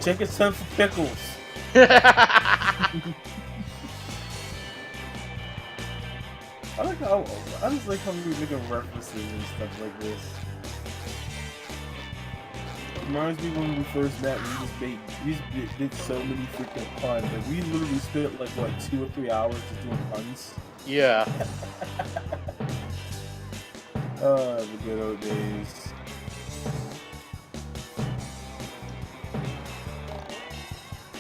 Check his son for pickles. I just like how we making references and stuff like this. Reminds me when we first met, we just did so many freaking puns. Like we literally spent like what 2 or 3 hours just doing puns. Yeah. The good old days.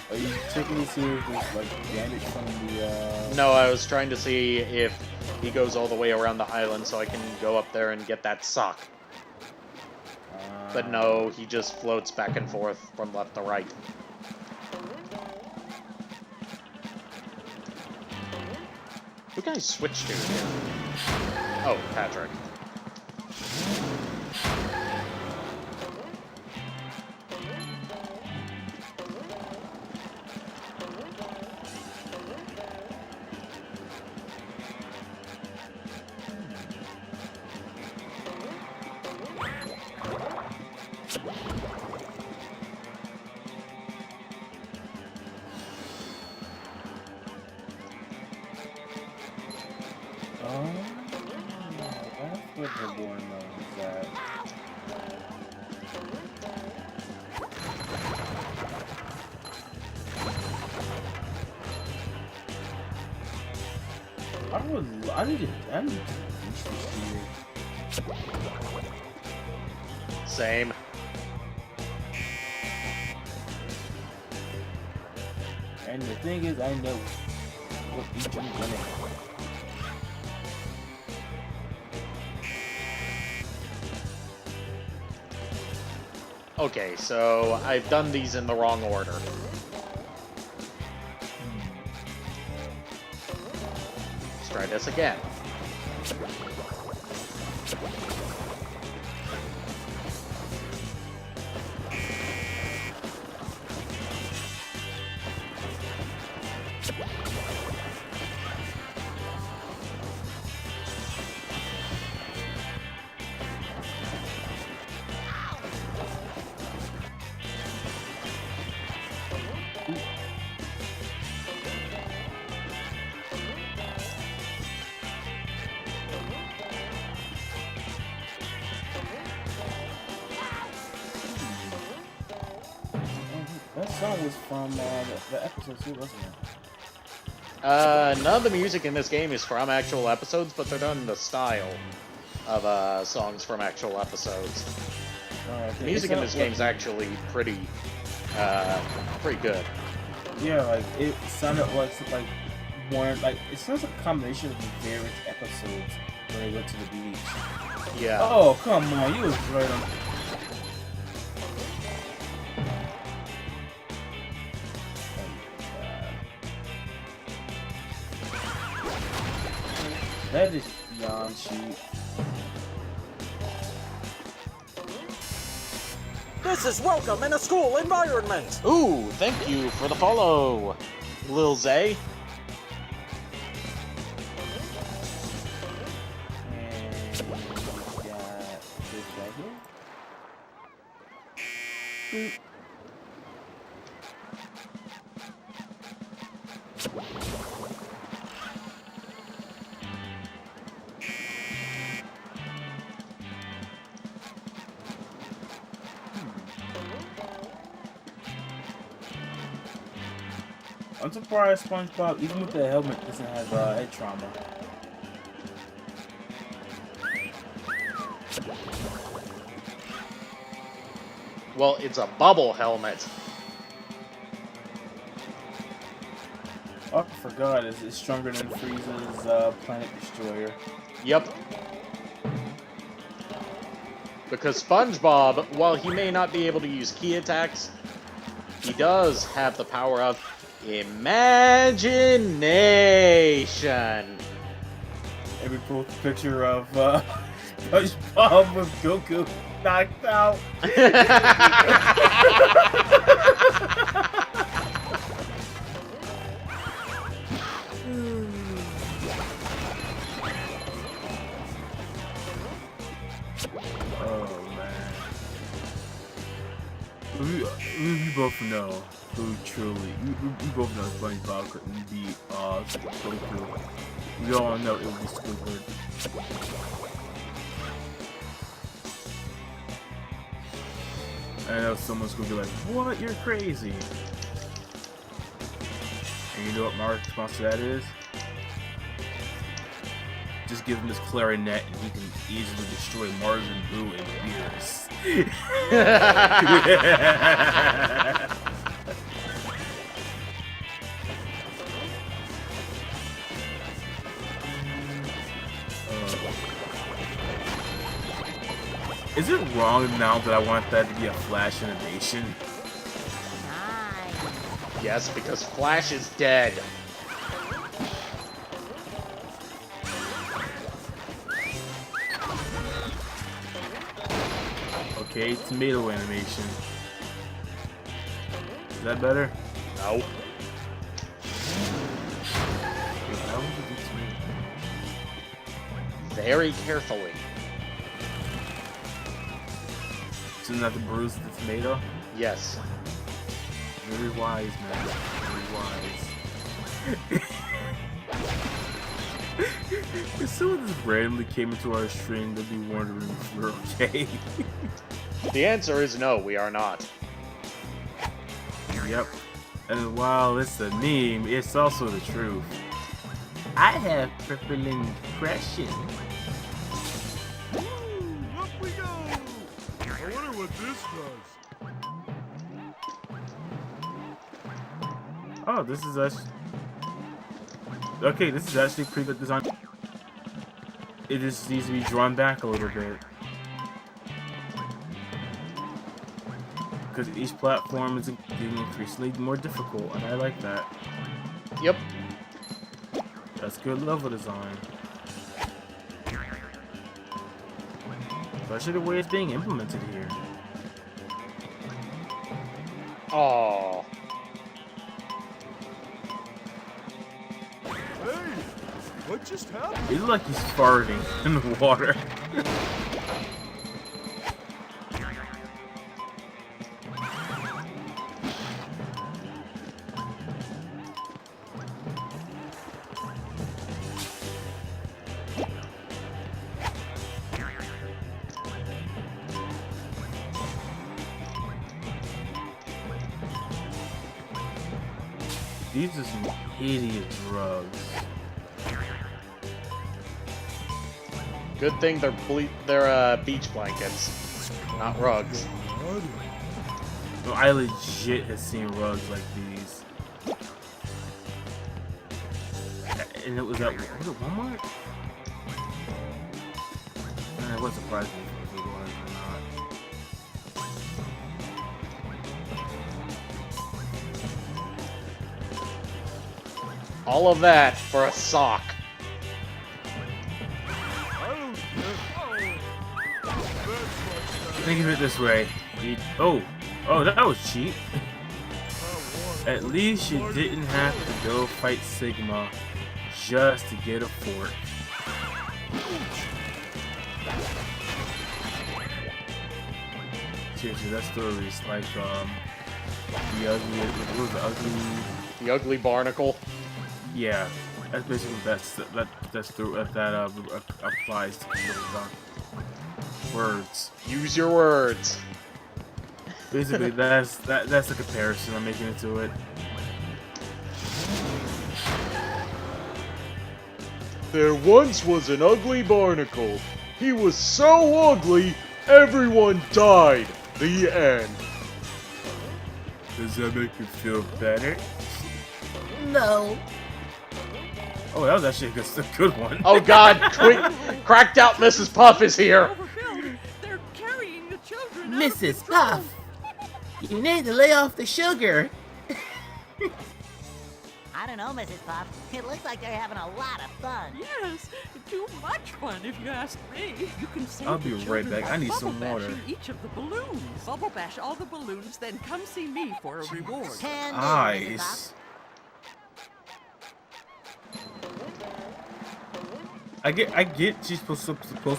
Are you checking to see if there's like damage from the No, I was trying to see if he goes all the way around the island so I can go up there and get that sock. But no, he just floats back and forth from left to right. Who can I switch to here? Oh, Patrick. That's what the boy knows that. I need to reach this here. Same. And the thing is, I know what each I'm gonna have. Okay, so I've done these in the wrong order. Let's try this again. song was from the episode too, wasn't it? None of the music in this game is from actual episodes, but they're done in the style of songs from actual episodes. The music in this game is actually pretty good. Yeah, like it sounded like one, like it sounds like a combination of the various episodes when they went to the beach. Yeah. Oh, come on, you was right on. That is beyond cheap. This is welcome in a school environment. Ooh, thank you for the follow, Lil Zay. And we got this right here. Boop. I'm surprised SpongeBob, even with the helmet, doesn't have head trauma. Well, it's a bubble helmet. Oh, I forgot, it's stronger than Frieza's Planet Destroyer. Yep. Because SpongeBob, while he may not be able to use key attacks, he does have the power of imagination. And we pulled a picture of SpongeBob with Goku knocked out. Oh man. We both know who truly. We both know SpongeBob couldn't beat Goku. We all know it would be Squidward. I know someone's gonna be like, "What? You're crazy." And you know what my response to that is? Just give him his clarinet and he can easily destroy Mars and Boo and Beerus. Is it wrong now that I want that to be a Flash animation? Yes, because Flash is dead. Okay, tomato animation. Is that better? No. Very carefully. Isn't that to bruise the tomato? Yes. Very wise, man. Very wise. If someone just randomly came into our stream, they'd be wondering if we're okay. The answer is no, we are not. Yep. And while it's a meme, it's also the truth. I have crippling depression. Up we go! I wonder what this does. Oh, this is actually... Okay, this is actually pretty good design. It just needs to be drawn back a little bit. Because each platform is getting increasingly more difficult, and I like that. Yep. That's good level design. Especially the way it's being implemented here. Aww. Hey, what just happened? It looks like he's farting in the water. These are some hideous rugs. Good thing they're beach blankets, not rugs. No, I legit have seen rugs like these. And it was at, was it Walmart? It was surprising if it was or not. All of that for a sock. Think of it this way. Oh, that was cheap. At least you didn't have to go fight Sigma just to get a fork. Seriously, that story is like the ugly. What was the ugly? The ugly barnacle. Yeah, that's basically that applies to words. Use your words. Basically, that's the comparison I'm making it to it. There once was an ugly barnacle. He was so ugly, everyone died. The end. Does that make you feel better? No. Oh, that was actually a good one. Oh God, cracked out Mrs. Puff is here. They're carrying the children. Mrs. Puff, you need to lay off the sugar. I don't know, Mrs. Puff. It looks like they're having a lot of fun. Yes, too much fun if you ask me. You can save I'll be the right children back. by I need bubble some water. bashing each of the balloons. Bubble bash all the balloons, then come see me for a reward. Nice. I get she's supposed to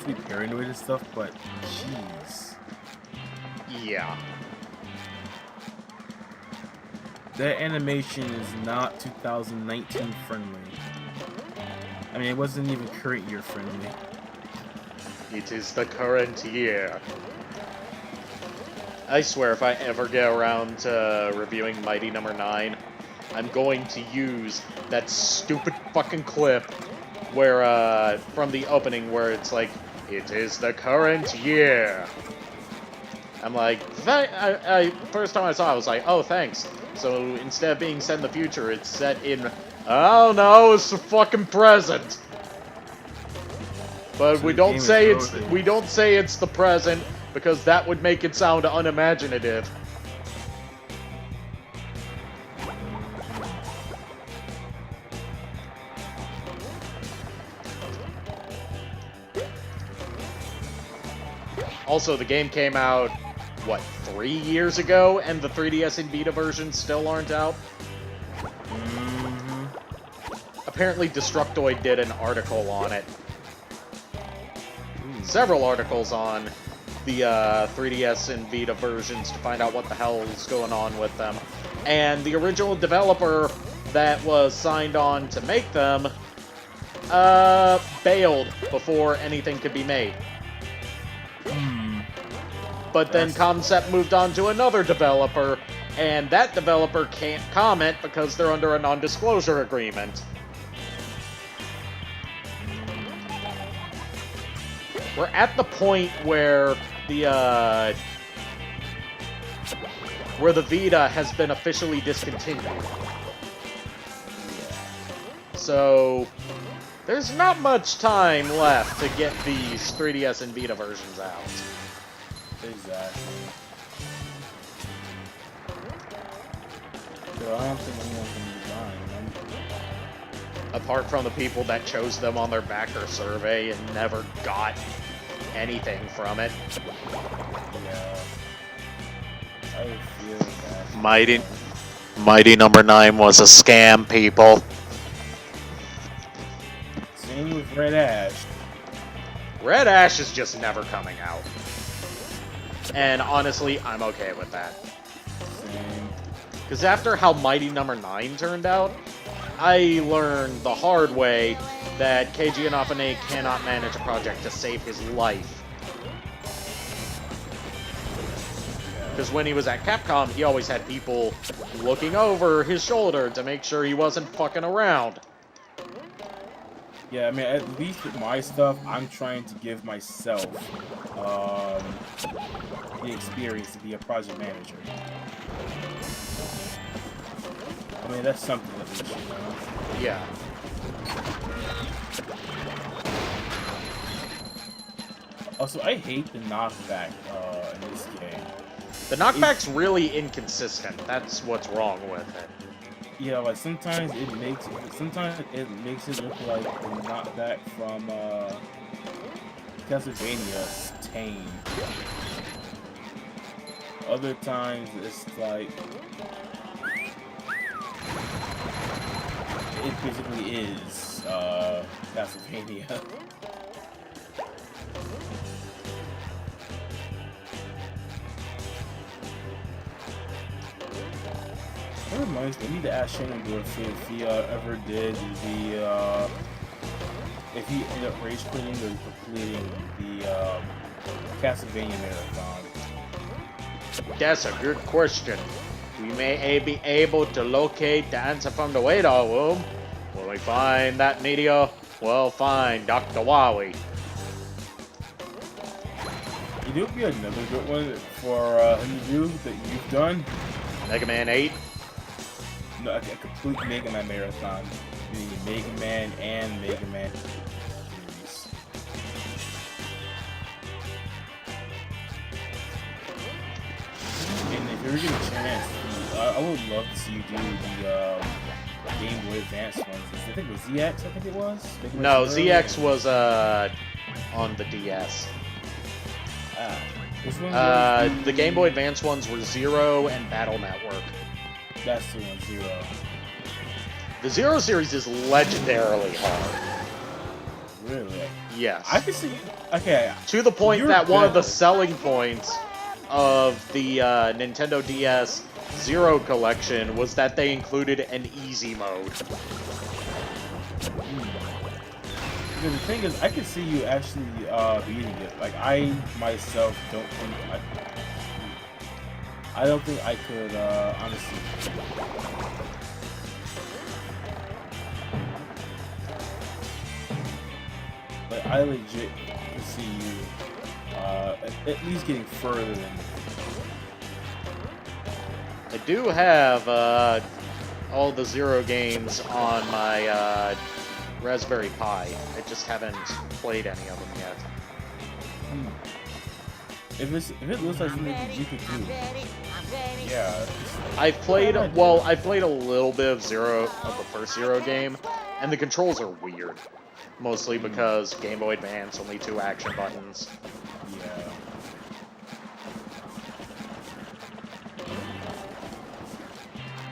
be paranoid and stuff, but jeez. Yeah. That animation is not 2019 friendly. I mean, it wasn't even current year friendly. It is the current year. I swear if I ever get around to reviewing Mighty No. 9, I'm going to use that stupid fucking clip where, from the opening where it's like, it is the current year. I'm like, first time I saw it, I was like, oh, thanks. So instead of being set in the future, it's set in, oh no, it's the fucking present. But So we the don't game say is it's the present because that would make it sound unimaginative. Also, the game came out, what, 3 years ago, and the 3DS and Vita versions still aren't out? Apparently, Destructoid did an article on it. Several articles on the 3DS and Vita versions to find out what the hell is going on with them. And the original developer that was signed on to make them, bailed before anything could be made. But then Concept moved on to another developer, and that developer can't comment because they're under a non-disclosure agreement. We're at the point where the Vita has been officially discontinued. So there's not much time left to get these 3DS and Vita versions out. Exactly. So I don't think anyone's gonna be buying them. Apart from the people that chose them on their backer survey and never got anything from it. Yeah. I feel that. Mighty No. 9 was a scam, people. Same with Red Ash. Red Ash is just never coming out. And honestly, I'm okay with that. Because after how Mighty No. 9 turned out, I learned the hard way that Keiji Inafune cannot manage a project to save his life. Because when he was at Capcom, he always had people looking over his shoulder to make sure he wasn't fucking around. Yeah, I mean, at least with my stuff, I'm trying to give myself the experience to be a project manager. I mean, that's something at least, you know? Yeah. Also, I hate the knockback in this game. The knockback's really inconsistent. That's what's wrong with it. Yeah, like sometimes it makes it look like the knockback from Castlevania's tame. Other times it's like it basically is Castlevania. That reminds me, I need to ask Shenandoah if he ever did the if he ended up rage quitting or completing the Castlevania marathon. That's a good question. We may be able to locate the answer from the Radar Room. Will we find that meteor? We'll find Dr. Wowie. You know, be another good one for him to do that you've done. Mega Man 8. No, a complete Mega Man marathon. Meaning Mega Man and Mega Man series. And if you ever get a chance, I would love to see you do the Game Boy Advance ones. I think it was ZX, I think it was? No, ZX was on the DS. Which one was the Game Boy Advance ones were Zero and Battle Network. That's the one, Zero. The Zero series is legendarily hard. Really? Yes. I can see. Okay. To the point You're that one of the good. selling points of the Nintendo DS Zero collection was that they included an easy mode. Because the thing is, I can see you actually beating it. Like, I myself don't think I don't think I could, honestly. But I legit can see you, at least getting further than. I do have all the Zero games on my Raspberry Pi. I just haven't played any of them yet. If it looks like something you could do, yeah. I've played a little bit of the first Zero game, and the controls are weird. Mostly because Game Boy Advance, only 2 action buttons. Yeah.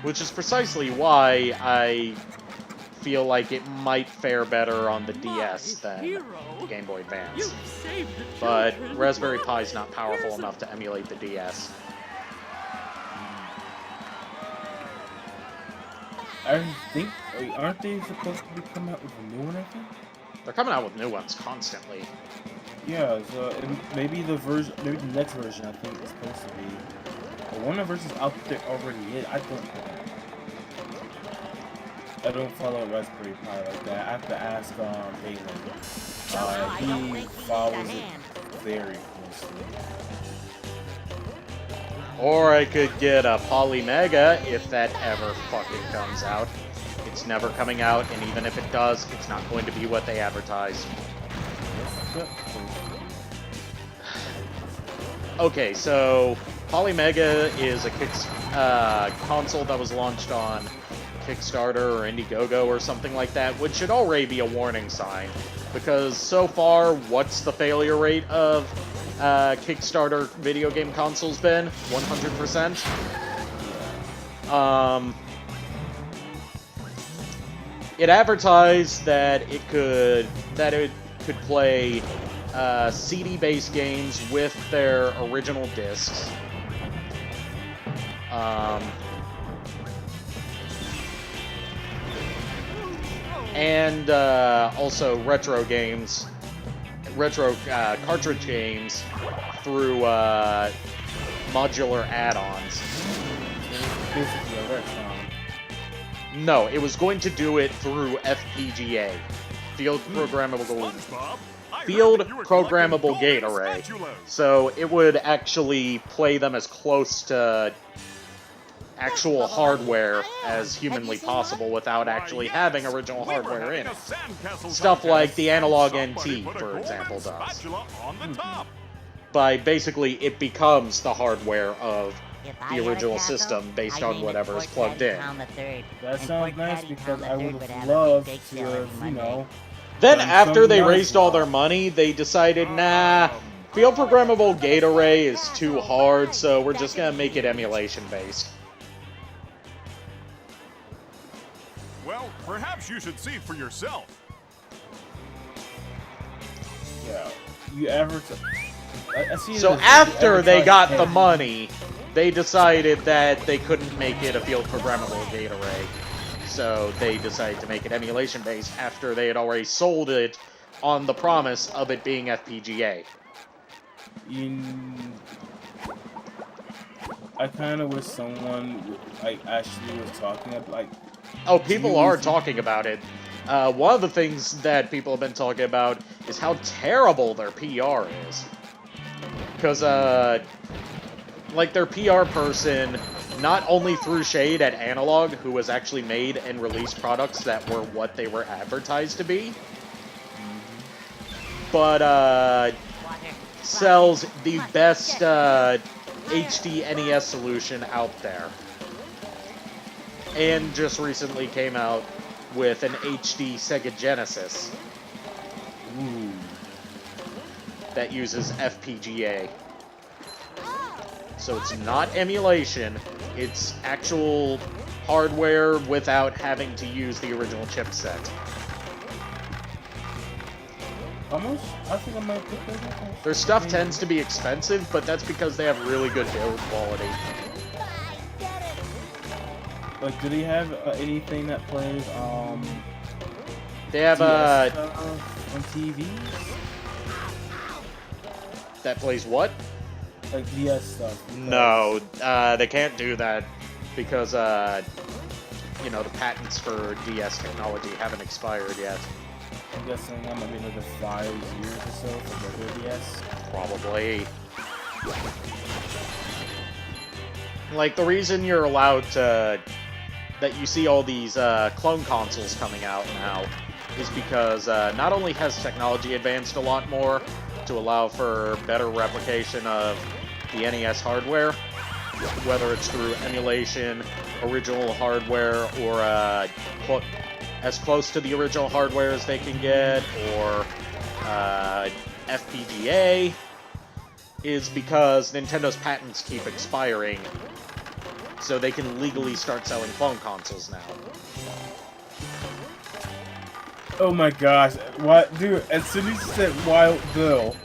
Which is precisely why I feel like it might fare better on the DS than the Game Boy Advance. But Raspberry Pi is not powerful enough to emulate the DS. I think, aren't they supposed to be coming out with a new one, I think? They're coming out with new ones constantly. Yeah, so maybe the next version I think is supposed to be. But one of the versions out there already is. I don't follow Raspberry Pi like that. I have to ask Balin. He follows it very closely. Or I could get a Polymega if that ever fucking comes out. It's never coming out, and even if it does, it's not going to be what they advertise. Okay, so Polymega is a console that was launched on Kickstarter or Indiegogo or something like that, which should already be a warning sign. Because so far, what's the failure rate of Kickstarter video game consoles been? 100%? It advertised that it could play CD-based games with their original discs. And also retro cartridge games through modular add-ons. Basically a retcon. No, it was going to do it through FPGA. Field Programmable Gate Array. So it would actually play them as close to actual hardware as humanly possible without actually having original hardware in it. Stuff like the Analog NT, for example, does. By basically, it becomes the hardware of the original system based on whatever is plugged in. That sounds nice because I would have loved to have, you know... Then after they raised all their money, they decided, nah, Field Programmable Gate Array is too hard, so we're just gonna make it emulation-based. Well, perhaps you should see for yourself. Yeah, you ever... So after they got the money, they decided that they couldn't make it a Field Programmable Gate Array. So they decided to make it emulation-based after they had already sold it on the promise of it being FPGA. I kind of wish someone like actually was talking about like. Oh, people are talking about it. One of the things that people have been talking about is how terrible their PR is. Because, like, their PR person not only threw shade at Analog, who has actually made and released products that were what they were advertised to be, but, sells the best, HD NES solution out there. And just recently came out with an HD Sega Genesis. Ooh. That uses FPGA. So it's not emulation, it's actual hardware without having to use the original chipset. Almost? I think I might put that up. Their stuff tends to be expensive, but that's because they have really good build quality. Like, do they have anything that plays, They have, on TVs? That plays what? Like DS stuff. No, they can't do that because, you know, the patents for DS technology haven't expired yet. I'm guessing that might be another 5 years or so for regular DS. Probably. Like, the reason you're allowed to... that you see all these clone consoles coming out now is because not only has technology advanced a lot more to allow for better replication of the NES hardware, whether it's through emulation, original hardware, or as close to the original hardware as they can get, or FPGA, is because Nintendo's patents keep expiring, so they can legally start selling clone consoles now. Oh my gosh, what, dude, as soon as you said Wild Bill,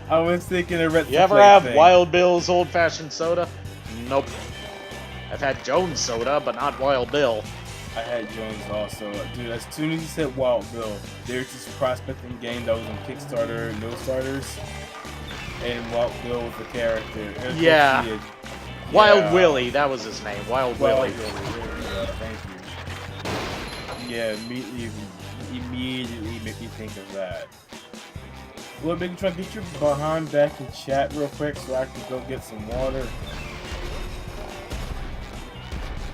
I was thinking of Red. You ever have Wild Bill's old-fashioned soda? Nope. I've had Jones soda, but not Wild Bill. I had Jones also. Dude, as soon as you said Wild Bill, there's this prospecting game that was on Kickstarter, no starters, and Wild Bill was the character. Yeah. Wild Willie, that was his name. Wild Willie. Yeah, thank you. Yeah, immediately make me think of that. Well, maybe try to get your behind back in chat real quick so I can go get some water.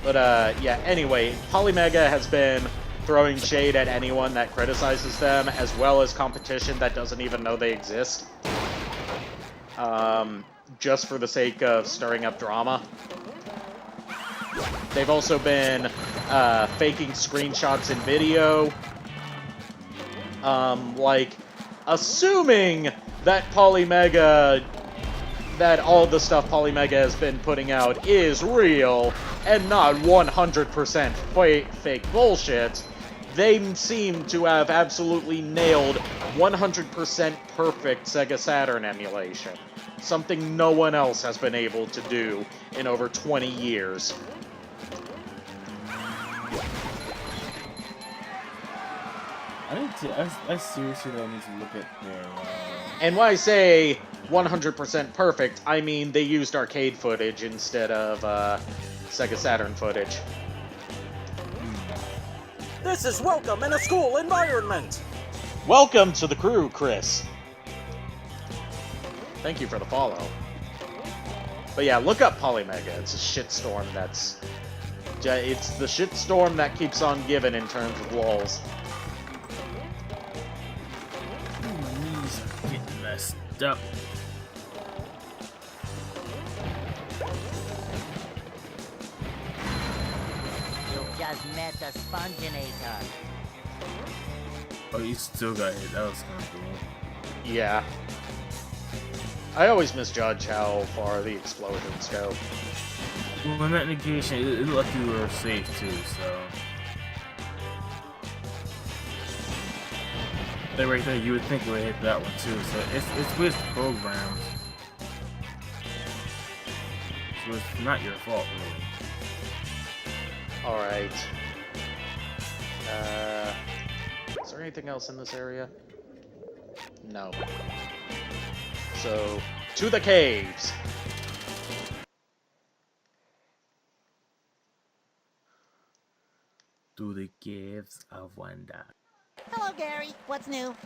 But, yeah, anyway, Polymega has been throwing shade at anyone that criticizes them, as well as competition that doesn't even know they exist. Just for the sake of stirring up drama. They've also been faking screenshots in video. Like, assuming that Polymega, that all the stuff Polymega has been putting out is real and not 100% fake bullshit, they seem to have absolutely nailed 100% perfect Sega Saturn emulation. Something no one else has been able to do in over 20 years. I need I seriously don't need to look at their. And when I say 100% perfect, I mean they used arcade footage instead of Sega Saturn footage. This is welcome in a school environment. Welcome to the crew, Chris. Thank you for the follow. But yeah, look up Polymega. It's a shitstorm that's... It's the shitstorm that keeps on giving in terms of walls. My knees are getting messed up. You just met the Sponginator. Oh, you still got hit. That was kind of cool. Yeah. I always misjudge how far the explosions go. Well, in that negation, it looked like you were safe too, so. That right there, you would think you would hit that one too, so it's with programs. So it's not your fault, really. Alright. Is there anything else in this area? No. So, to the caves! To the caves of wonder. Hello, Gary. What's new?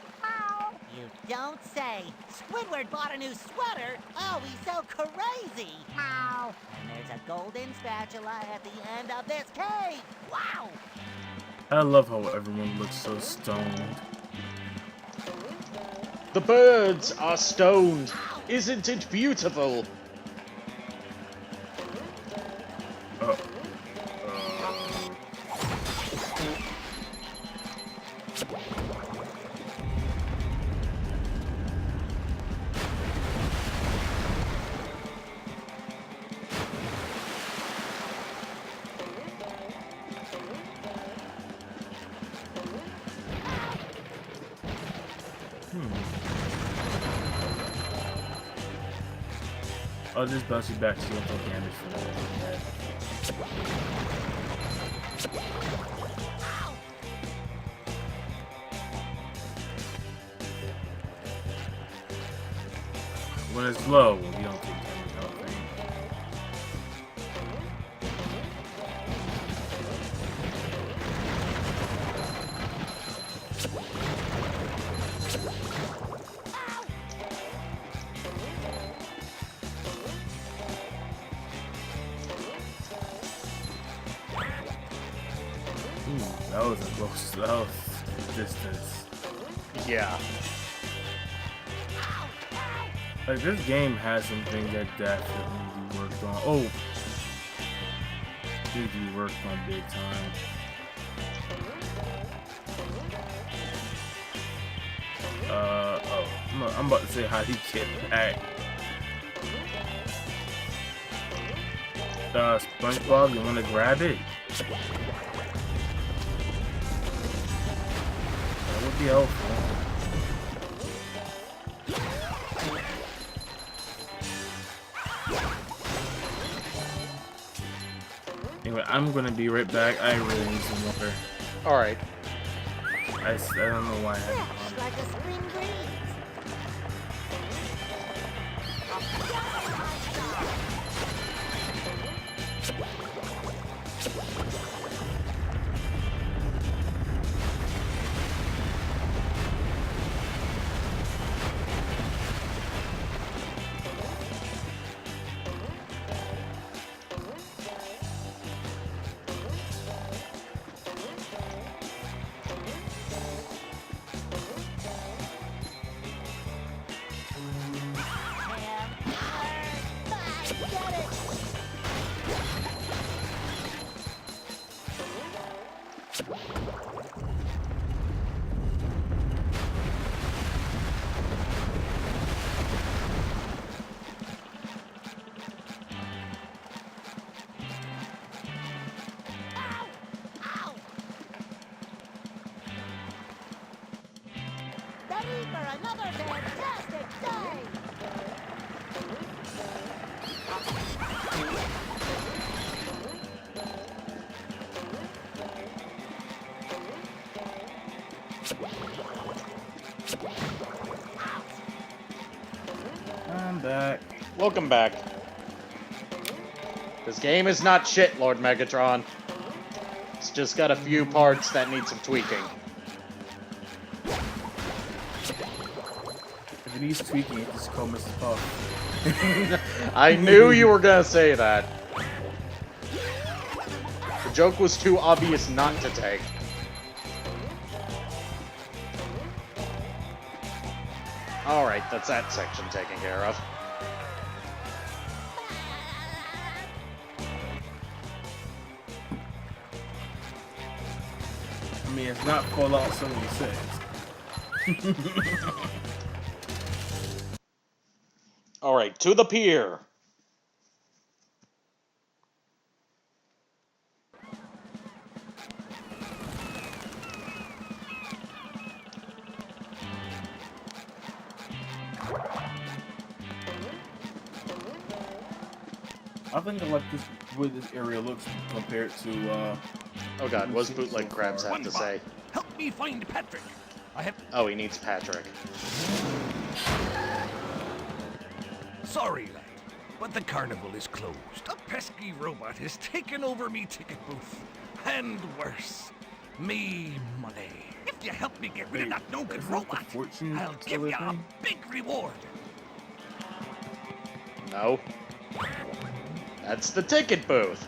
You don't say. Squidward bought a new sweater. Oh, he's so crazy. And there's a golden spatula at the end of this cave. Wow! I love how everyone looks so stoned. The birds are stoned. Isn't it beautiful? I'll just bounce you back so you don't take damage from that. When it's low, you don't take damage, I don't think. That was a close distance. Yeah. Like, this game has some things that definitely need to be worked on. Oh! Need to be worked on big time. I'm about to say how do you get back. SpongeBob, you wanna grab it? That would be helpful. Anyway, I'm gonna be right back. I really need some water. Alright. I don't know why I had Fresh like a spring breeze. Ready for another fantastic day! back. Welcome back. This game is not shit, Lord Megatron. It's just got a few parts that need some tweaking. If it needs tweaking, you just call Mr. Puff. I knew you were gonna say that. The joke was too obvious not to take. Alright, that's that section taken care of. I mean, it's not Fallout 76. Alright, to the pier. I think I like this way this area looks compared to oh god, what's Bootleg Crabs have to say? Help me find Patrick. I have. Oh, he needs Patrick. Sorry, lad, but the carnival is closed. A pesky robot has taken over me ticket booth. And worse, me money. If you help me get rid of that no-good robot, I'll give you a big reward. No. That's the ticket booth.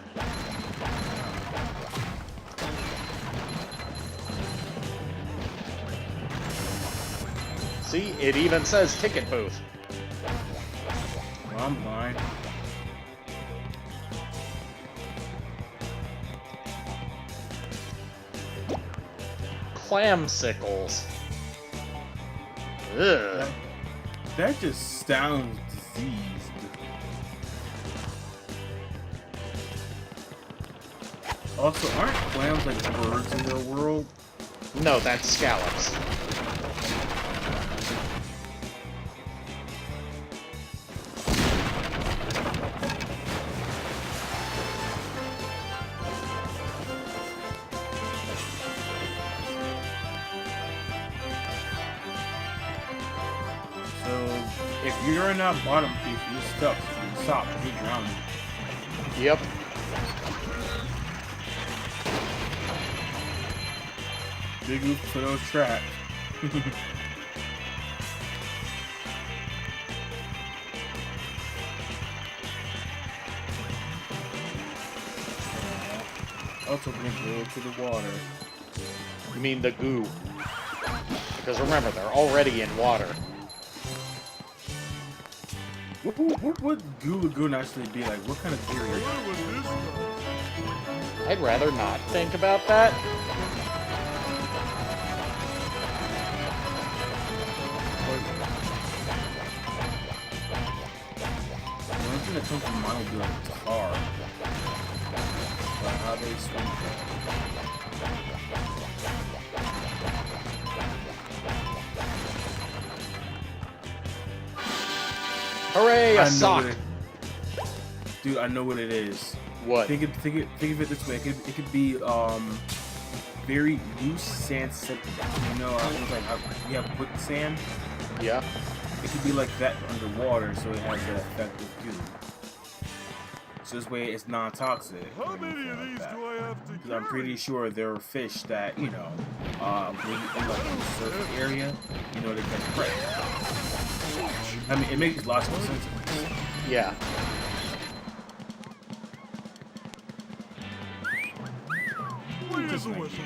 See, it even says ticket booth. Well, I'm fine. Clamsicles. Ugh. That just sounds diseased. Also, aren't clams like birds in their world? No, that's scallops. So, if you're in that bottom piece, you're stuck. You stop. You're drowning. Yep. Big oops for those traps. Also bring it to the water. You mean the goo. Because remember, they're already in water. What would Goo Lagoon actually be like? What kind of theory? I'd rather not think about that. The only thing that comes to mind would be like tar. Like how they swim. Hooray, a sock! Dude, I know what it is. What? Think of it this way. It could be very loose sand. You know, like you have quicksand. Yeah. It could be like that underwater, so it has that effect of goo. So this way, it's non-toxic. How many of these do I have to Because I'm pretty sure there are fish that when you in like the surface area, you know, they catch prey. I mean, it makes logical sense. Yeah. Wait a whistle.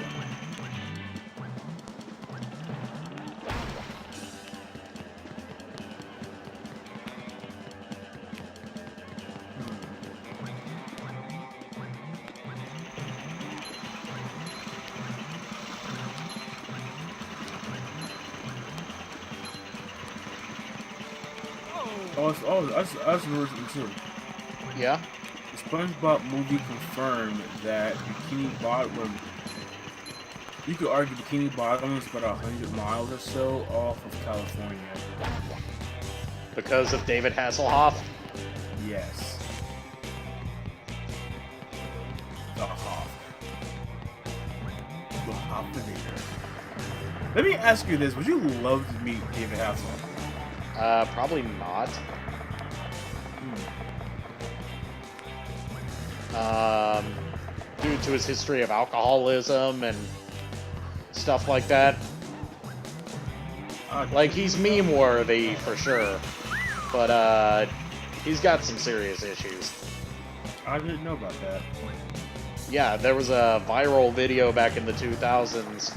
I was noticing too. Yeah? The SpongeBob movie confirmed that Bikini Bottom. You could argue Bikini Bottom is about 100 miles or so off of California. Because of David Hasselhoff? Yes. The Hoff. The Hoffinator. Let me ask you this: would you love to meet David Hasselhoff? Probably not. Due to his history of alcoholism and stuff like that. Like, he's meme-worthy, for sure. But, he's got some serious issues. I didn't know about that. Yeah, there was a viral video back in the 2000s,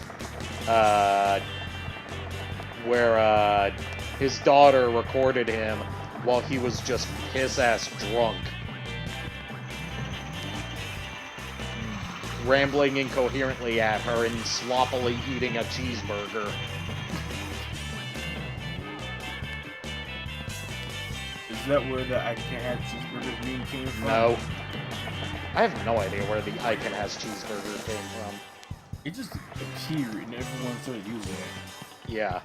where, his daughter recorded him while he was just piss-ass drunk. Rambling incoherently at her and sloppily eating a cheeseburger. Is that where the I can't have cheeseburgers meme came from? No. I have no idea where the I can has cheeseburger came from. It just appeared and everyone started using it. Yeah.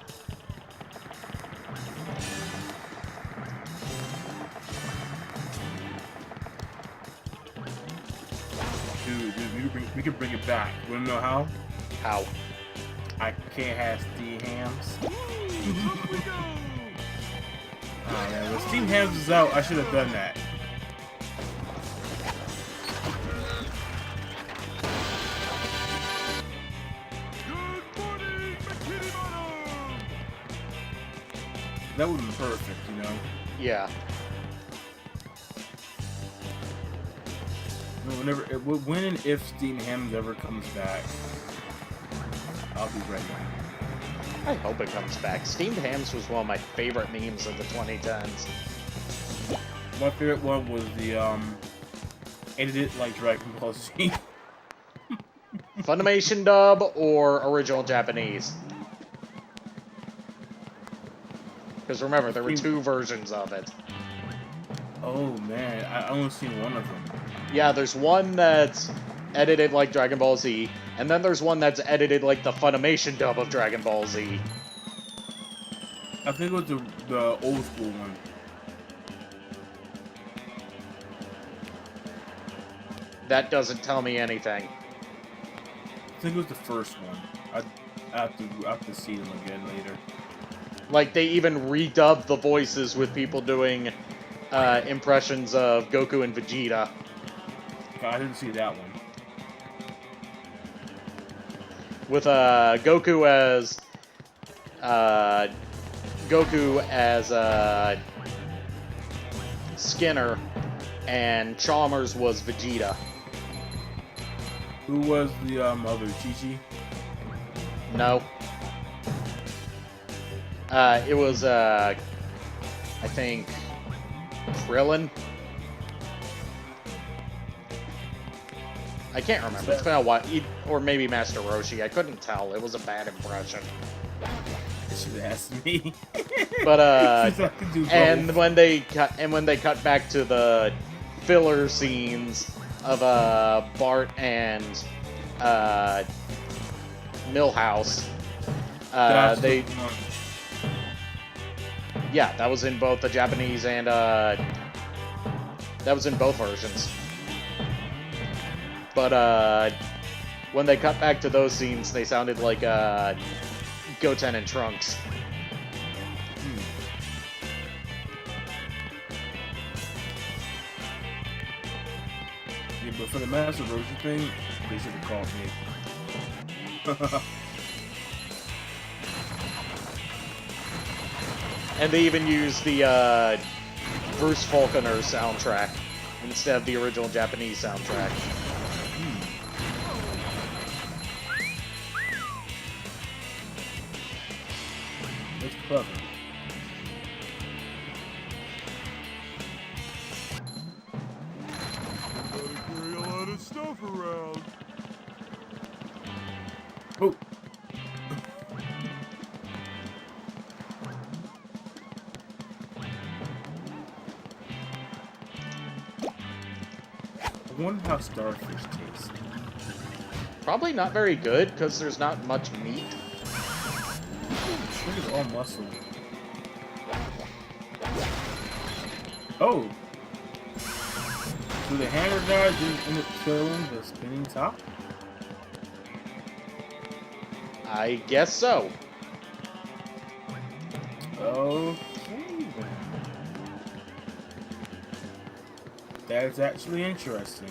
Dude, we could bring it back. Wanna know how? How? I can't have steamed hams. Oh man, when steamed hams was out, I should have done that. That would have been perfect, you know? Yeah. When and if steamed hams ever comes back, I'll be ready. I hope it comes back. Steamed hams was one of my favorite memes of the 2010s. My favorite one was the, edited like Dragon Ball Z. Funimation dub or original Japanese? Because remember, there were two versions of it. Oh man, I only seen one of them. Yeah, there's one that's edited like Dragon Ball Z, and then there's one that's edited like the Funimation dub of Dragon Ball Z. I think it was the old school one. That doesn't tell me anything. I think it was the first one. I have to see them again later. Like, they even redubbed the voices with people doing impressions of Goku and Vegeta. I didn't see that one. With Goku as Skinner, and Chalmers was Vegeta. Who was the other Chi-Chi? No. It was I think Krillin. I can't remember. It's been a while. Or maybe Master Roshi. I couldn't tell. It was a bad impression. You should have asked me. But and when they cut back to the filler scenes of Bart and Milhouse, yeah, that was in both the Japanese and that was in both versions. But when they cut back to those scenes, they sounded like Goten and Trunks. Yeah, but for the Master Roshi thing, they should have called me. And they even used the Bruce Faulconer soundtrack instead of the original Japanese soundtrack. That's clever. Gotta carry a lot of stuff around. Oh. I wonder how starfish taste. Probably not very good, because there's not much meat. Look at all muscle. Oh! So the hammer guy didn't end up killing the spinning top? I guess so. Okay then. That is actually interesting.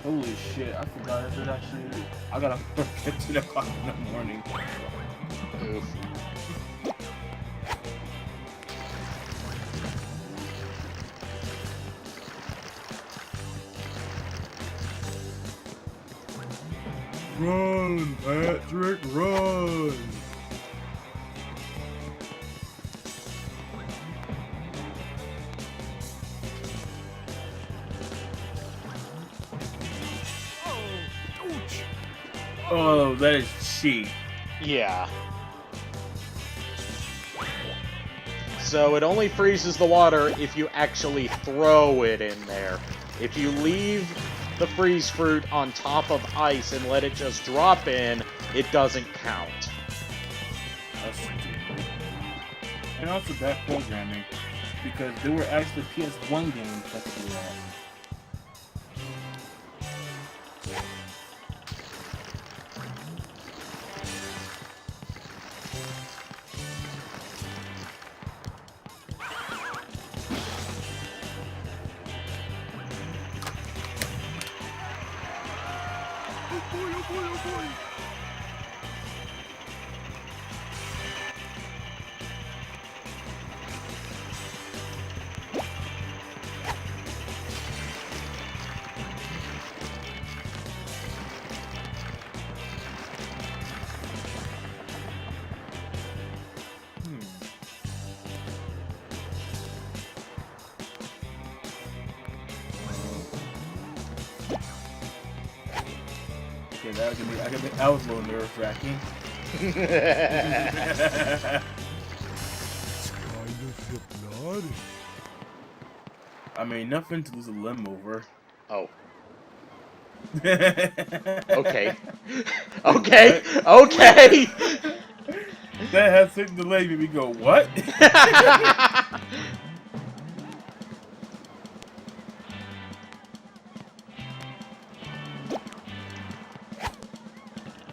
Holy shit, I forgot this is actually... I gotta work at 10 o'clock in the morning. Oof. Run, Patrick, run! Oh, that is cheap. Yeah. So it only freezes the water if you actually throw it in there. If you leave the freeze fruit on top of ice and let it just drop in, it doesn't count. That's stupid. And also bad programming, because there were actually PS1 games that could do that. Okay, that was a little nerve-wracking. It's kind of hypnotic. I mean, nothing to lose a limb over. Oh. Okay. Okay. Okay. That has hit the leg and we go, what?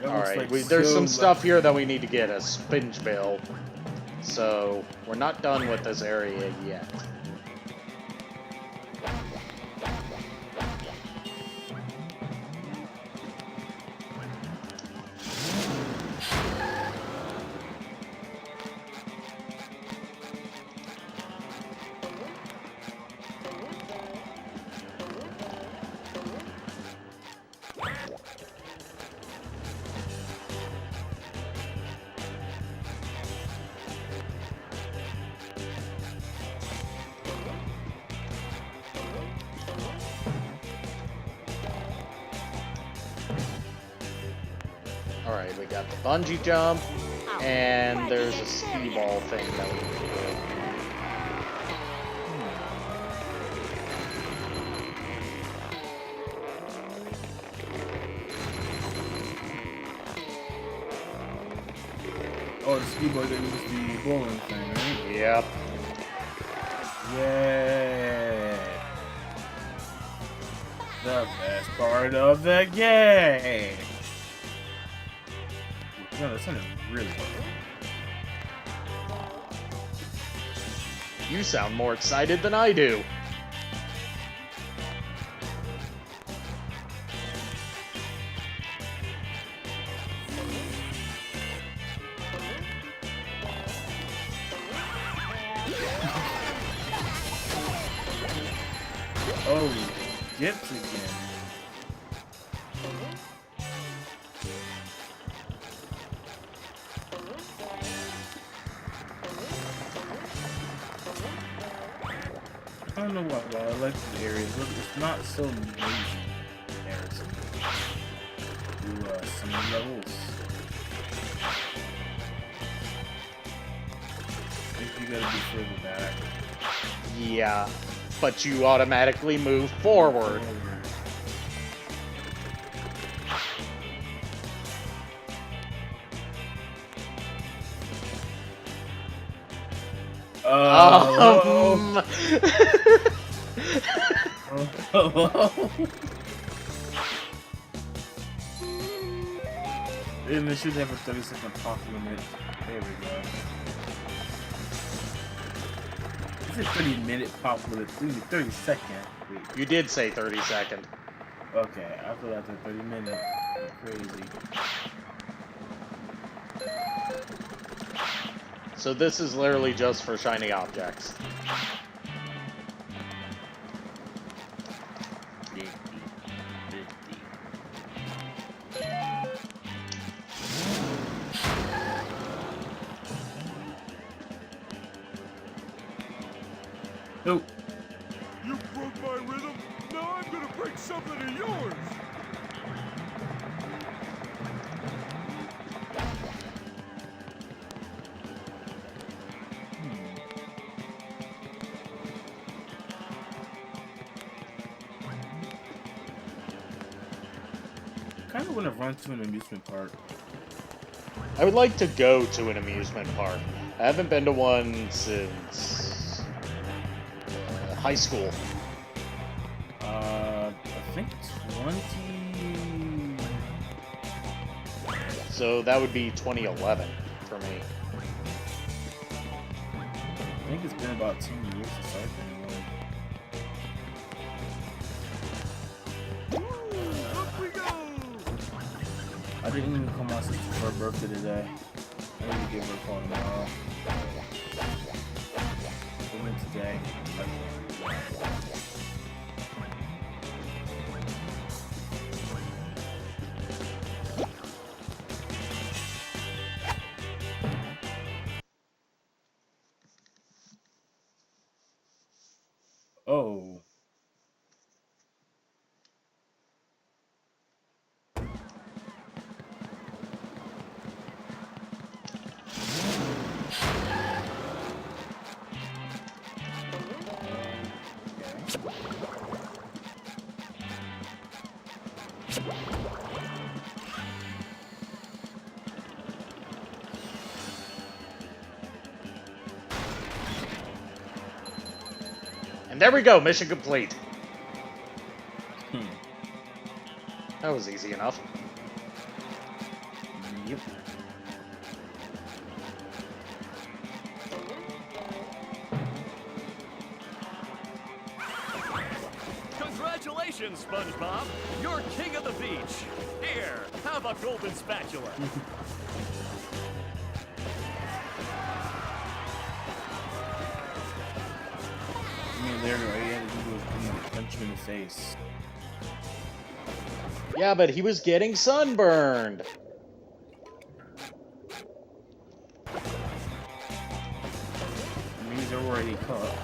Alright, there's some stuff here that we need to get, a SpingeBill. So, we're not done with this area yet. Alright, we got the bungee jump, and there's a ski ball thing that we need to do. Oh, the ski ball that was the bowling thing, right? Yep. Yeah. The best part of the game. No, that sounded really good. You sound more excited than I do. Oh, dips again. I don't know why, but I like these areas. Look, it's not so noisy as to some levels. I think you gotta be further back. Yeah, but you automatically move forward. Hello? And they should have a 30-second pop limit. There we go. It's a 30-minute pop limit. 30-second. Wait. You did say 30-second. Okay, I thought that's a 30-minute. Crazy. So this is literally just for shiny objects. Nope. You broke my rhythm. Now I'm gonna break something of yours. Kind of want to run to an amusement park. I would like to go to an amusement park. I haven't been to one since high school. I think 20. So that would be 2011 for me. I think it's been about 10 years since I've been in one. I didn't even call my sister for her birthday today. I need to give her a call tomorrow. We went today. Oh. And there we go, mission complete. That was easy enough. Yep. Congratulations, SpongeBob! You're king of the beach. Here, have a golden spatula. I mean, there, all you had to do was punch him in the face. Yeah, but he was getting sunburned. It means they're already cooked.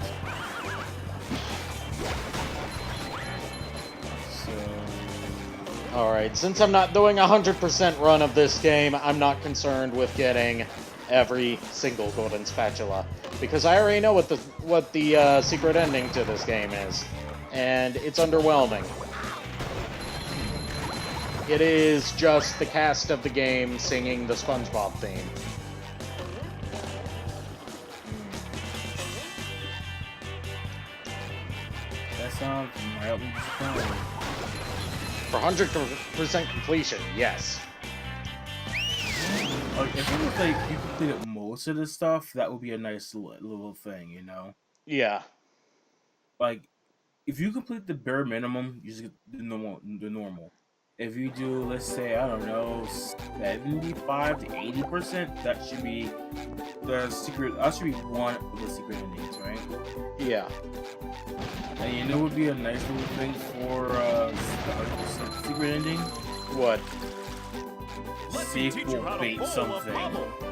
So... Alright, since I'm not doing a 100% run of this game, I'm not concerned with getting every single golden spatula. Because I already know what the secret ending to this game is. And it's underwhelming. It is just the cast of the game singing the SpongeBob theme. That sounds mildly disappointing. For 100% completion, yes. Like, if it was like you completed most of the stuff, that would be a nice little thing, you know? Yeah. Like, if you complete the bare minimum, you just get the normal. If you do, let's say, I don't know, 75 to 80%, that should be the secret. That should be one of the secret endings, right? Yeah. And you know what would be a nice little thing for the 100% secret ending? What? Sequel bait something,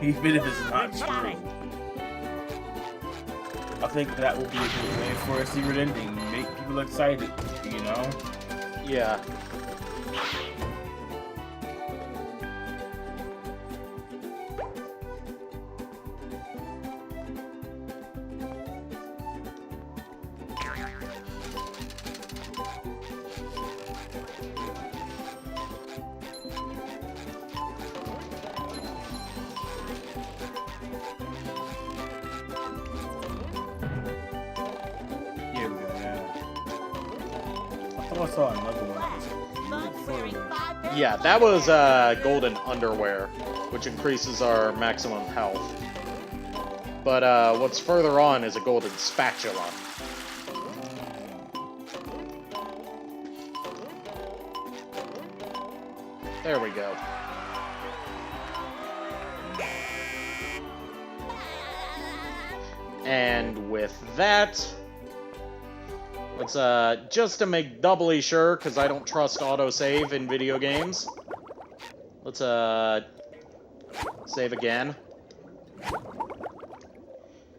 even if it's not true. I think that would be a good way for a secret ending. Make people excited, you know? Yeah. Here we go, yeah. thought I saw another one. Yeah, that was golden underwear, which increases our maximum health. But what's further on is a golden spatula. There we go. And with that, let's, just to make doubly sure, because I don't trust autosave in video games, let's, save again.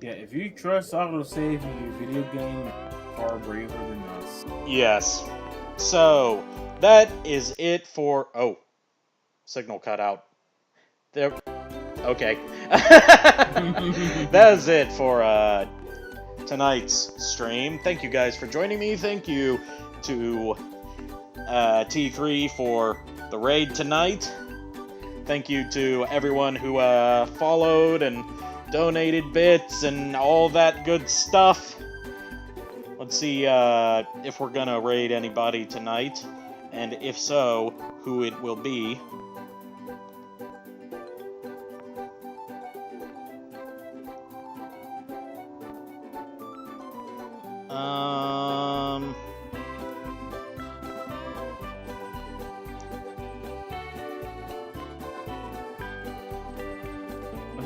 Yeah, if you trust autosave in your video game, you're far braver than us. Yes. So, that is it for... Oh. Signal cut out. There... Okay. That is it for, tonight's stream. Thank you guys for joining me. Thank you to T3 for the raid tonight. Thank you to everyone who followed and donated bits and all that good stuff. Let's see if we're gonna raid anybody tonight, and if so, who it will be.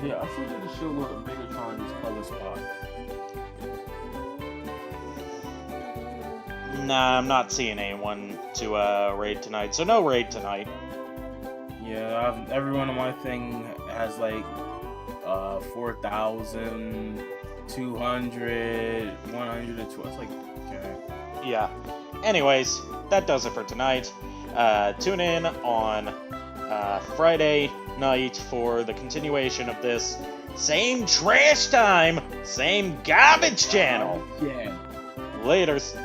Yeah, I still think the show look at Megatron's color spot. Nah, I'm not seeing anyone to raid tonight, so no raid tonight. Yeah, everyone on my thing has like 4,200, 112. It's like, okay. Yeah. Anyways, that does it for tonight. Tune in on Friday night for the continuation of this same trash time, same garbage channel. Yeah. Laters.